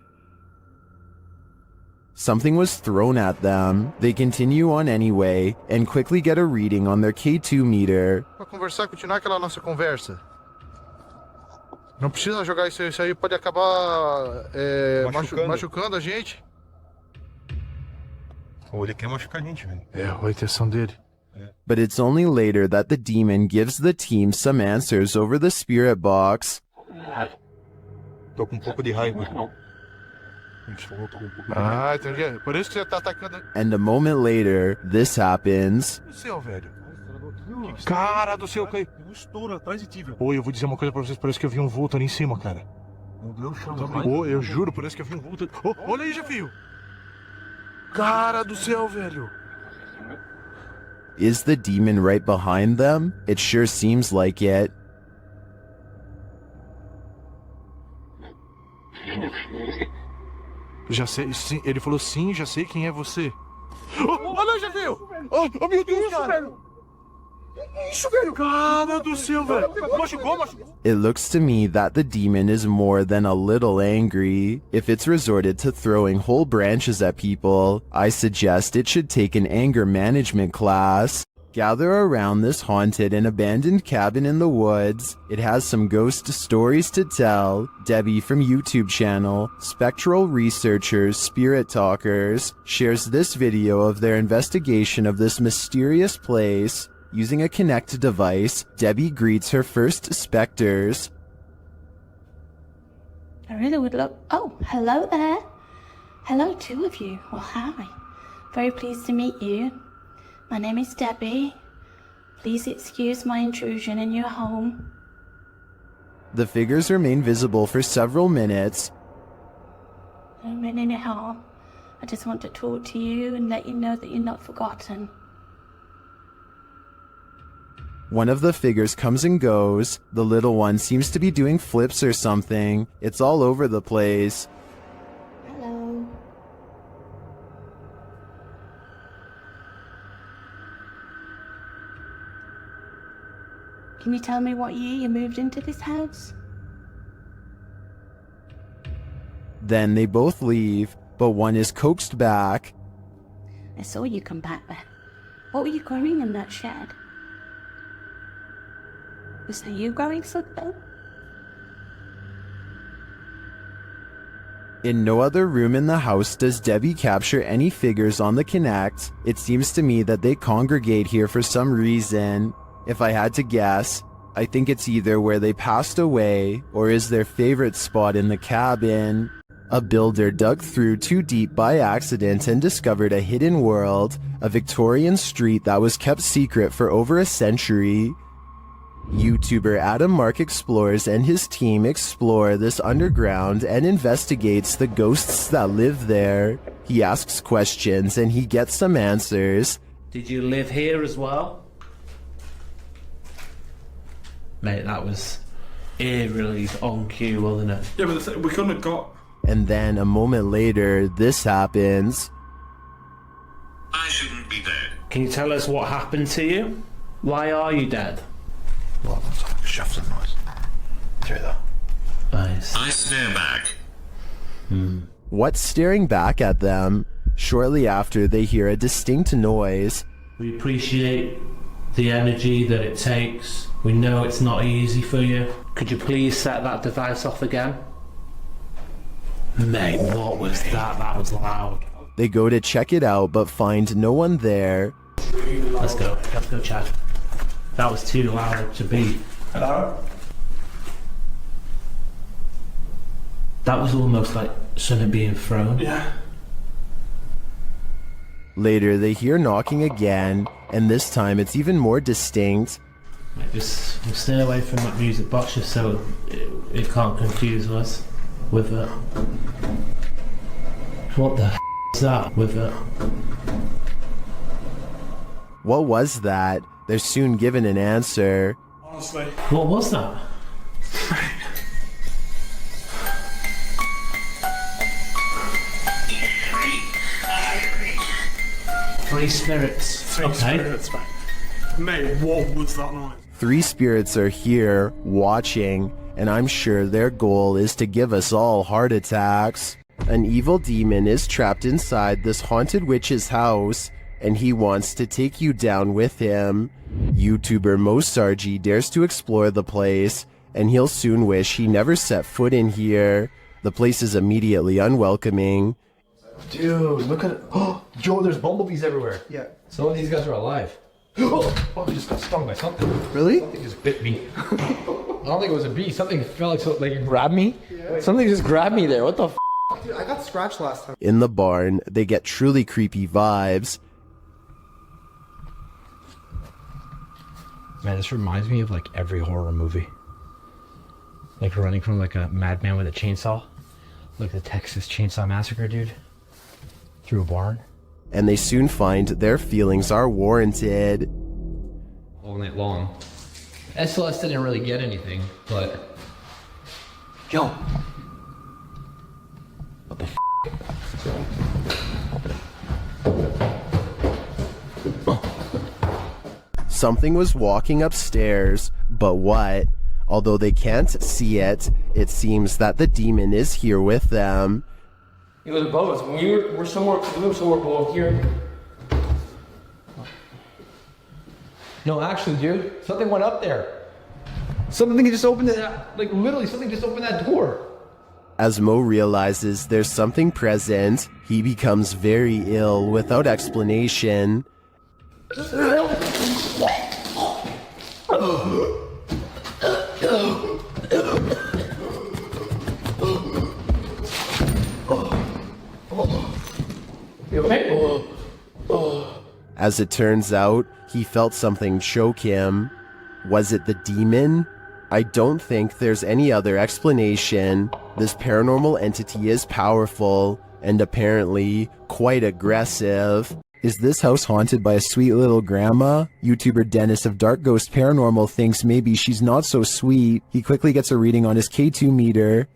Something was thrown at them. They continue on anyway and quickly get a reading on their K2 meter. Pra conversar, continuar aquela nossa conversa. Não precisa jogar isso aí pode acabar machucando a gente. Ou ele quer machucar a gente, velho. É, a intenção dele. But it's only later that the demon gives the team some answers over the spirit box. Tô com um pouco de raiva. Ah, entendi. Por isso que você tá atacando. And a moment later, this happens. O céu, velho. Cara do céu, caiu. Um estouro atrás de ti, velho. Oi, eu vou dizer uma coisa pra vocês, parece que eu vi um vulto ali em cima, cara. Meu Deus, chama. Eu juro, parece que eu vi um vulto. Olha aí, Jefio. Cara do céu, velho. Is the demon right behind them? It sure seems like it. Já sei, sim, ele falou sim, já sei quem é você. Olha, Jefio! Oh, meu Deus, cara! Isso, velho! Cara do céu, velho! Machucou. It looks to me that the demon is more than a little angry. If it's resorted to throwing whole branches at people, I suggest it should take an anger management class. Gather around this haunted and abandoned cabin in the woods. It has some ghost stories to tell. Debbie from YouTube channel, Spectral Researchers, Spirit Talkers, shares this video of their investigation of this mysterious place. Using a Kinect device, Debbie greets her first specters. I really would love... Oh, hello there. Hello, two of you. Well, hi. Very pleased to meet you. My name is Debbie. Please excuse my intrusion in your home. The figures remain visible for several minutes. I don't mean any harm. I just want to talk to you and let you know that you're not forgotten. One of the figures comes and goes. The little one seems to be doing flips or something. It's all over the place. Hello. Can you tell me what year you moved into this house? Then they both leave, but one is coaxed back. I saw you come back then. What were you growing in that shed? Was that you growing something? In no other room in the house does Debbie capture any figures on the Kinect. It seems to me that they congregate here for some reason. If I had to guess, I think it's either where they passed away or is their favorite spot in the cabin. A builder dug through too deep by accident and discovered a hidden world, a Victorian street that was kept secret for over a century. YouTuber Adam Mark Explores and his team explore this underground and investigates the ghosts that live there. He asks questions and he gets some answers. Did you live here as well? Mate, that was eerily on cue, wasn't it? Yeah, but we couldn't have got... And then a moment later, this happens. I shouldn't be dead. Can you tell us what happened to you? Why are you dead? Well, that's like a shuffling noise. Through that. Nice. I stare back. What's staring back at them? Shortly after, they hear a distinct noise. We appreciate the energy that it takes. We know it's not easy for you. Could you please set that device off again? Mate, what was that? That was loud. They go to check it out but find no one there. Let's go, Chad. That was too loud to beat. Hello? That was almost like something being thrown. Yeah. Later, they hear knocking again, and this time it's even more distinct. Mate, just stay away from that music box just so it can't confuse us with it. What the f is that with it? What was that? They're soon given an answer. Honestly. What was that? Three spirits. Three spirits, mate. Mate, what was that noise? 3 spirits are here, watching, and I'm sure their goal is to give us all heart attacks. An evil demon is trapped inside this haunted witch's house, and he wants to take you down with him. YouTuber Mosargi dares to explore the place, and he'll soon wish he never set foot in here. The place is immediately unwelcoming. Dude, look at it. Oh, Joe, there's bumblebees everywhere. Yeah. Some of these guys are alive. Oh, I just got stung by something. Really? Something just bit me. I don't think it was a bee. Something felt like it grabbed me. Yeah. Something just grabbed me there. What the f? Dude, I got scratched last time. In the barn, they get truly creepy vibes. Man, this reminds me of like every horror movie. Like running from like a madman with a chainsaw. Like the Texas Chainsaw Massacre, dude. Through a barn. And they soon find their feelings are warranted. All night long. SLS didn't really get anything, but... Yo! What the f***? Something was walking upstairs, but what? Although they can't see it, it seems that the demon is here with them. It was above us. When we were somewhere below here. No, actually, dude, something went up there. Something just opened it, like literally something just opened that door. As Mo realizes there's something present, he becomes very ill without explanation. As it turns out, he felt something choke him. Was it the demon? I don't think there's any other explanation. This paranormal entity is powerful, and apparently quite aggressive. Is this house haunted by a sweet little grandma? YouTuber Dennis of Dark Ghost Paranormal thinks maybe she's not so sweet. He quickly gets a reading on his K2 meter.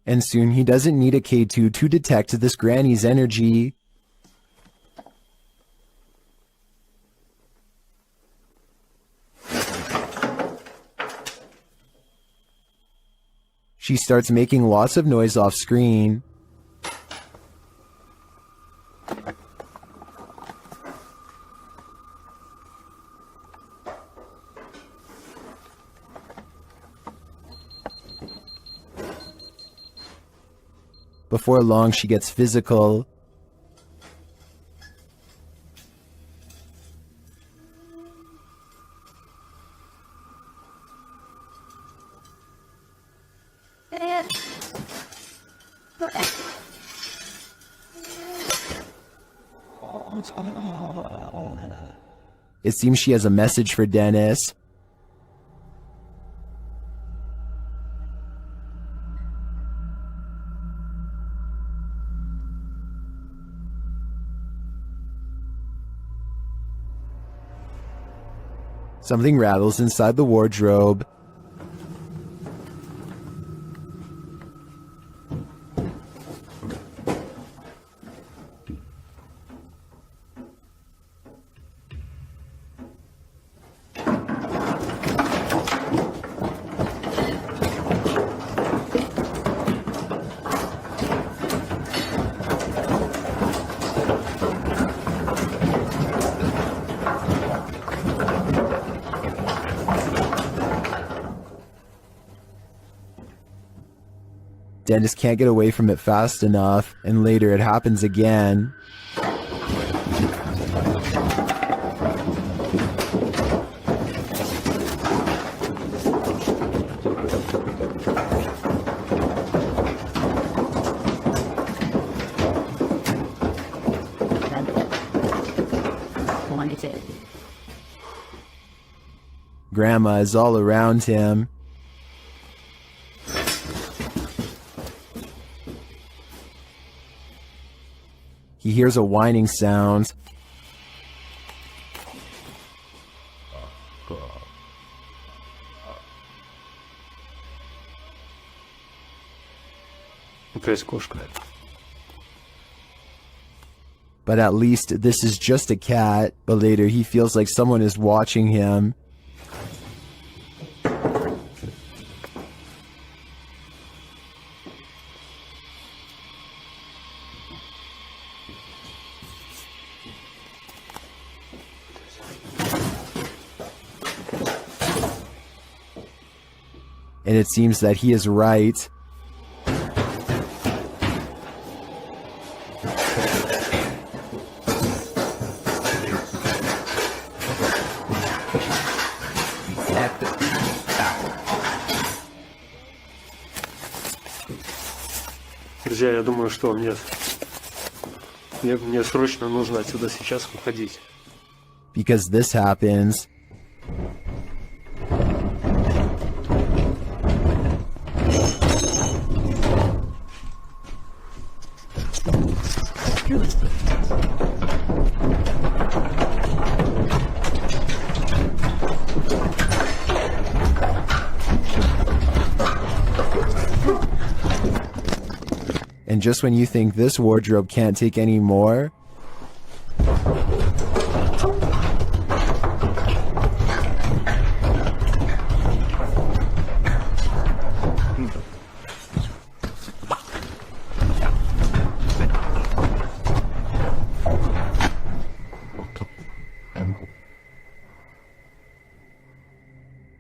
And soon he doesn't need a K2 to detect this granny's energy. She starts making lots of noise off screen. Before long, she gets physical. It seems she has a message for Dennis. Something rattles inside the wardrobe. Dennis can't get away from it fast enough, and later it happens again. Grandma is all around him. He hears a whining sound. Não fez cusco, velho. but at least this is just a cat. But later he feels like someone is watching him. And it seems that he is right. Друзья, я думаю, что мне срочно нужно отсюда сейчас уходить. Because this happens. And just when you think this wardrobe can't take any more,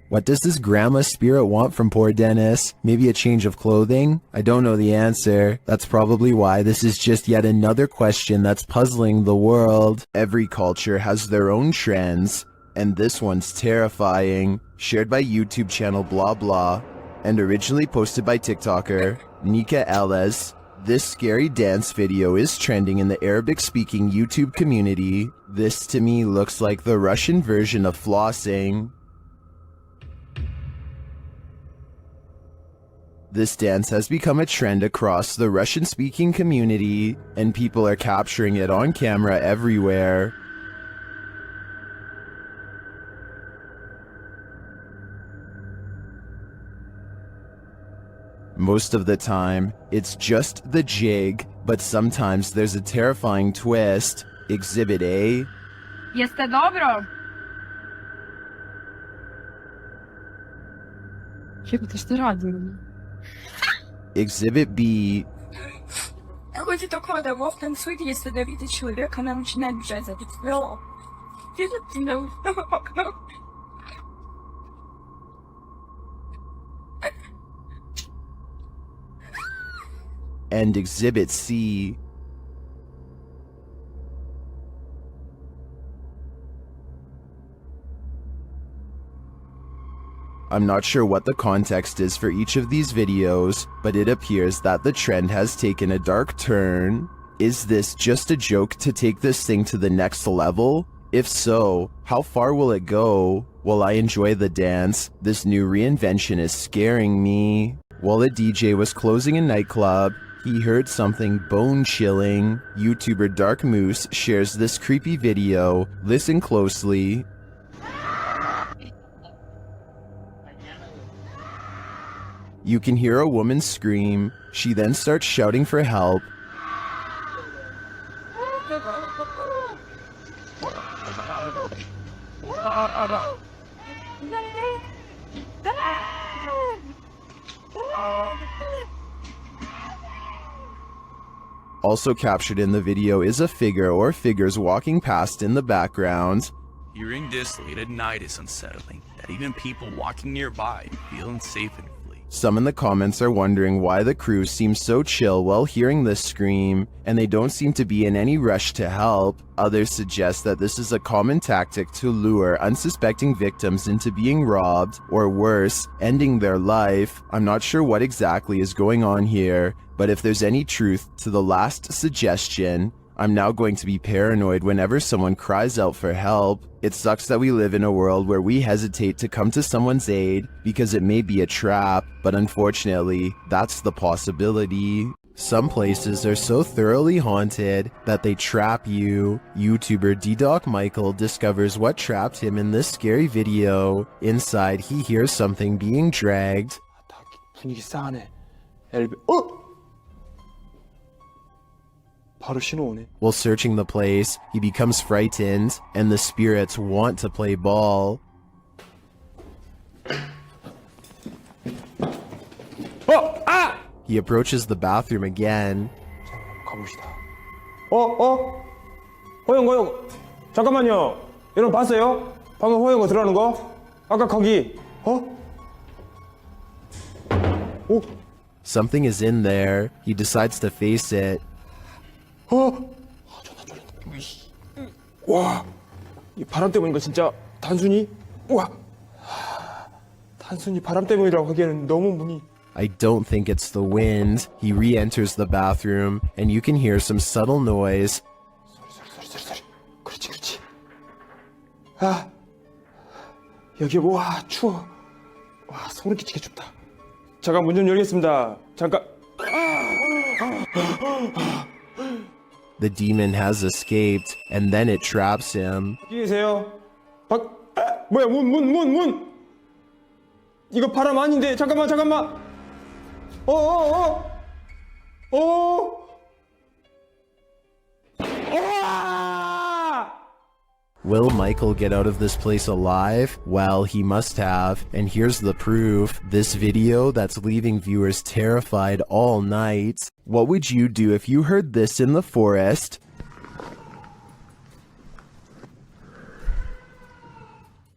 what does this grandma spirit want from poor Dennis? Maybe a change of clothing? I don't know the answer. That's probably why this is just yet another question that's puzzling the world. Every culture has their own trends, and this one's terrifying. Shared by YouTube channel blah blah, and originally posted by TikToker Nika Ellis. This scary dance video is trending in the Arabic-speaking YouTube community. This to me looks like the Russian version of flossing. This dance has become a trend across the Russian-speaking community, and people are capturing it on camera everywhere. Most of the time, it's just the jig, but sometimes there's a terrifying twist. Exhibit A. Jeste dobro? Jebote, šta radim? Exhibit B. Какой-то такой, да, в танцует, если да видит человека, она начинает бежать за пиццелло. Видит тебя в окно. And Exhibit C. I'm not sure what the context is for each of these videos, but it appears that the trend has taken a dark turn. Is this just a joke to take this thing to the next level? If so, how far will it go? Will I enjoy the dance? This new reinvention is scaring me. While a DJ was closing a nightclub, he heard something bone-chilling. YouTuber Dark Moose shares this creepy video. Listen closely. You can hear a woman scream. She then starts shouting for help. Also captured in the video is a figure or figures walking past in the background. Hearing this late at night is unsettling, that even people walking nearby feel unsafe and flee. Some in the comments are wondering why the crew seems so chill while hearing this scream, and they don't seem to be in any rush to help. Others suggest that this is a common tactic to lure unsuspecting victims into being robbed, or worse, ending their life. I'm not sure what exactly is going on here, but if there's any truth to the last suggestion, I'm now going to be paranoid whenever someone cries out for help. It sucks that we live in a world where we hesitate to come to someone's aid because it may be a trap, but unfortunately, that's the possibility. Some places are so thoroughly haunted that they trap you. YouTuber D-Doc Michael discovers what trapped him in this scary video. Inside, he hears something being dragged. 바로 신호 오네. While searching the place, he becomes frightened, and the spirits want to play ball. He approaches the bathroom again. 가봅시다. 호영. 잠깐만요. 여러분 봤어요? 방금 호영이 들어가는 거? 아까 거기. Something is in there. He decides to face it. 와, 이 바람 때문인가 진짜 단순히 바람 때문이라고 하기에는 너무 문이. I don't think it's the wind. He re-enters the bathroom, and you can hear some subtle noise. 소리. 그렇지. 여기 추워. 소름 끼치게 춥다. 잠깐 문 좀 열겠습니다. 잠깐. The demon has escaped, and then it traps him. 여기 계세요. 뭐야 문. 이거 바람 아닌데 잠깐만. Will Michael get out of this place alive? Well, he must have. And here's the proof. This video that's leaving viewers terrified all night. What would you do if you heard this in the forest?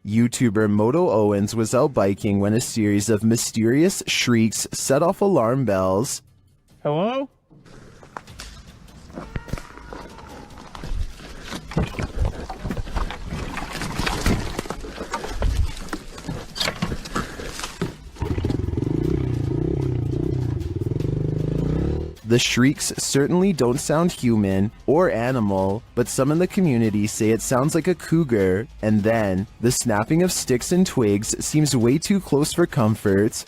YouTuber Moto Owens was out biking when a series of mysterious shrieks set off alarm bells. Hello? The shrieks certainly don't sound human or animal, but some in the community say it sounds like a cougar, and then the snapping of sticks and twigs seems way too close for comfort.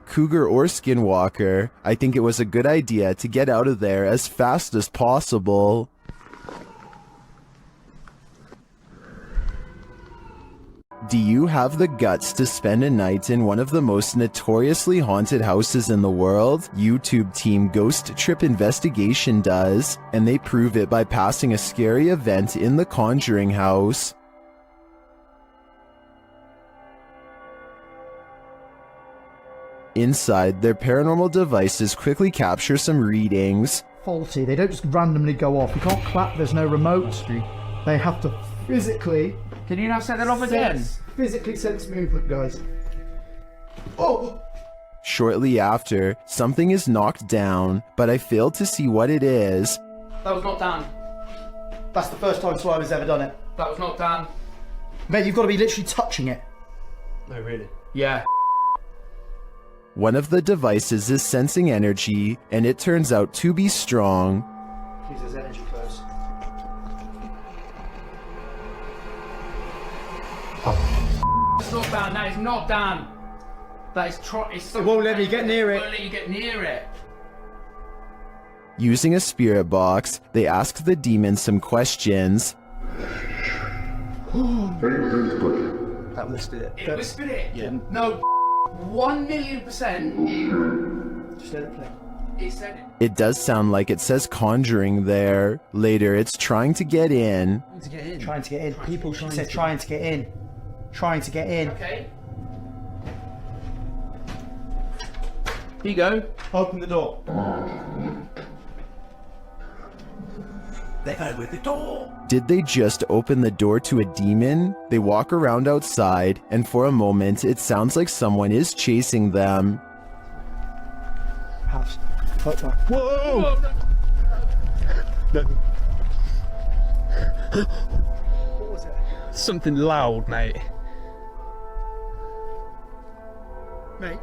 Cougar or skinwalker, I think it was a good idea to get out of there as fast as possible. Do you have the guts to spend a night in one of the most notoriously haunted houses in the world? YouTube team Ghost Trip Investigation does, and they prove it by passing a scary event in the Conjuring house. Inside, their paranormal devices quickly capture some readings. Faulty, they don't just randomly go off. You can't clap, there's no remote. They have to physically... Can you now set that off again? Physically sense movement, guys. Shortly after, something is knocked down, but I failed to see what it is. That was not Dan. That's the first time Slimer's ever done it. That was not Dan. Mate, you've got to be literally touching it. No, really? Yeah. One of the devices is sensing energy, and it turns out to be strong. Please, there's energy close. It's not Dan. That is not Dan. That is it's It won't let me get near it. It won't let you get near it. Using a spirit box, they ask the demon some questions. That whispered it. It whispered it? Yeah. No, 1,000,000%. Just let it play. It said it. It does sound like it says conjuring there. Later, it's trying to get in. Trying to get in. People, she said trying to get in. Trying to get in. Okay. Here you go. Open the door. They go with the door. Did they just open the door to a demon? They walk around outside, and for a moment, it sounds like someone is chasing them. House. Whoa! No. What was it? Something loud, mate. Mate.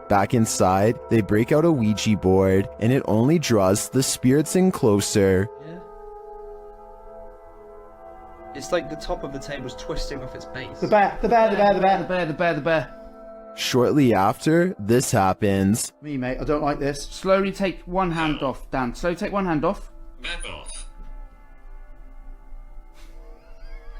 Back inside, they break out a Ouija board, and it only draws the spirits in closer. Yeah. It's like the top of the table's twisting off its base. The bear. The bear. Shortly after, this happens. Me, mate, I don't like this. Slowly take one hand off, Dan. Slowly take one hand off. Back off.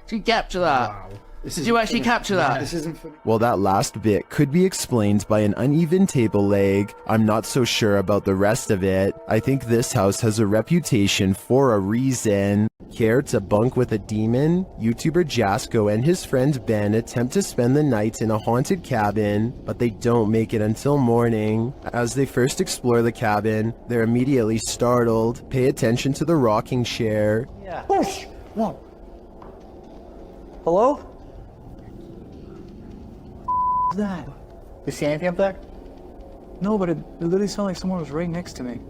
Did you capture that? Did you actually capture that? This isn't funny. Well, that last bit could be explained by an uneven table leg. I'm not so sure about the rest of it. I think this house has a reputation for a reason. Care to bunk with a demon? YouTuber Jasko and his friend Ben attempt to spend the night in a haunted cabin, but they don't make it until morning. As they first explore the cabin, they're immediately startled. Pay attention to the rocking chair. Yeah. Push! One. Hello? What's that? You see anything up there? No, but it literally sounded like someone was right next to me.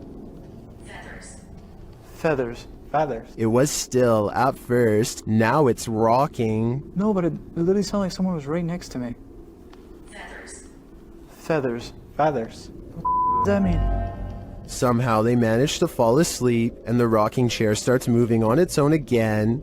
Feathers. Feathers. It was still at first, now it's rocking. No, but it literally sounded like someone was right next to me. Feathers. Feathers. What does that mean? Somehow they manage to fall asleep, and the rocking chair starts moving on its own again.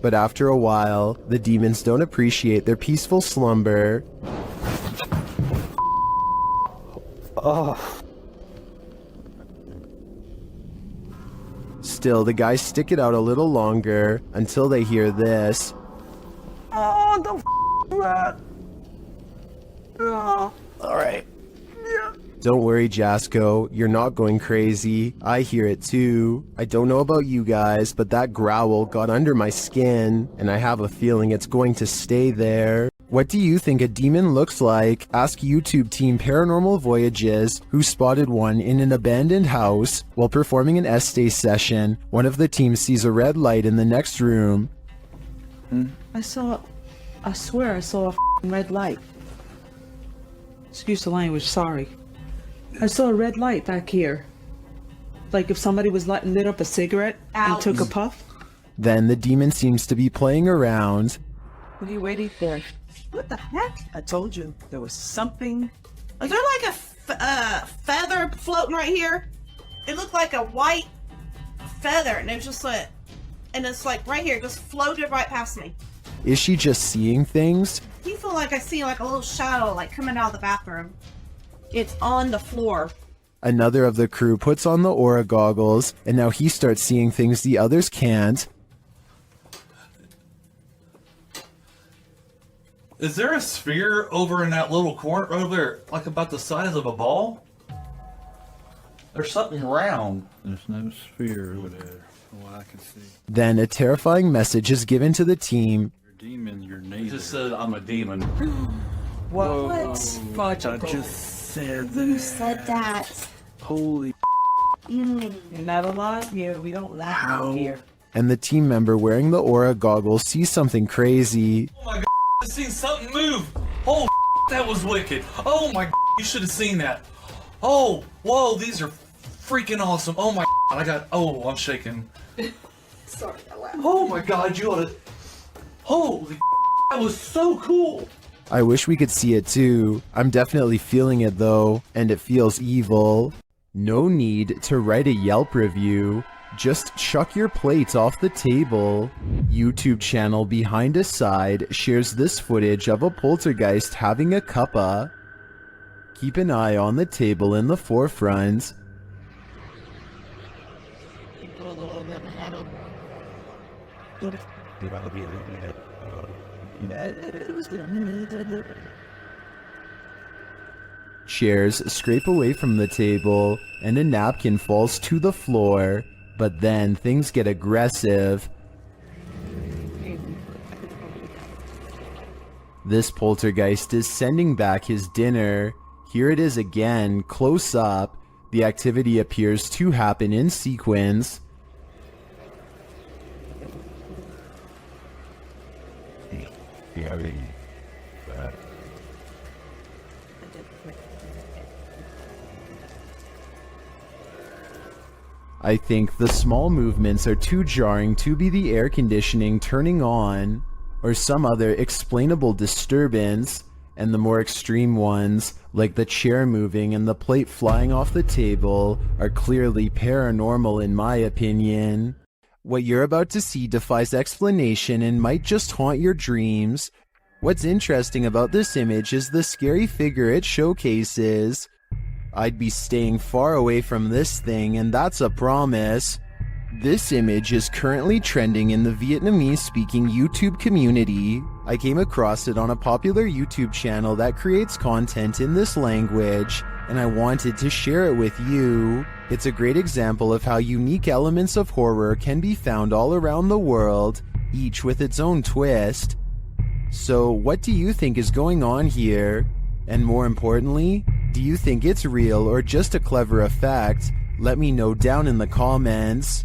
But after a while, the demons don't appreciate their peaceful slumber. Oh. Still, the guys stick it out a little longer until they hear this. Oh, the f that. Oh. Alright. Don't worry, Jasko, you're not going crazy. I hear it too. I don't know about you guys, but that growl got under my skin, and I have a feeling it's going to stay there. What do you think a demon looks like? Ask YouTube team Paranormal Voyages, who spotted one in an abandoned house. While performing an essay session, one of the team sees a red light in the next room. I swear I saw a red light. Excuse the language, sorry. I saw a red light back here. Like if somebody was lit up a cigarette and took a puff. Then the demon seems to be playing around. What are you waiting for? What the heck? I told you, there was something. Is there like a feather floating right here? It looked like a white feather, and it was just like, and it's like right here, just floated right past me. Is she just seeing things? Do you feel like I see like a little shadow like coming out of the bathroom? It's on the floor. Another of the crew puts on the aura goggles, and now he starts seeing things the others can't. Is there a sphere over in that little corner over there, like about the size of a ball? There's something round. There's no sphere over there, from what I can see. Then a terrifying message is given to the team. Demon, you're It neither. just said I'm a demon. What? Fudge, I just said Who that. said that? Holy. You're not alive here. We don't laugh out here. And the team member wearing the aura goggles sees something crazy. Oh my god, I seen something move. Oh, that was wicked. Oh my god, you should have seen that. Oh, whoa, these are freaking awesome. Oh my god, I'm shaking. Sorry, I laughed. Oh my god, you ought to. Holy, that was so cool. I wish we could see it too. I'm definitely feeling it though, and it feels evil. No need to write a Yelp review. Just chuck your plates off the table. YouTube channel Behind a Side shares this footage of a poltergeist having a cuppa. Keep an eye on the table in the forefront. Chairs scrape away from the table, and a napkin falls to the floor. But then things get aggressive. This poltergeist is sending back his dinner. Here it is again, close up. The activity appears to happen in sequence. I think the small movements are too jarring to be the air conditioning turning on, or some other explainable disturbance, and the more extreme ones, like the chair moving and the plate flying off the table, are clearly paranormal in my opinion. What you're about to see defies explanation and might just haunt your dreams. What's interesting about this image is the scary figure it showcases. I'd be staying far away from this thing, and that's a promise. This image is currently trending in the Vietnamese-speaking YouTube community. I came across it on a popular YouTube channel that creates content in this language, and I wanted to share it with you. It's a great example of how unique elements of horror can be found all around the world, each with its own twist. So, what do you think is going on here? And more importantly, do you think it's real or just a clever effect? Let me know down in the comments.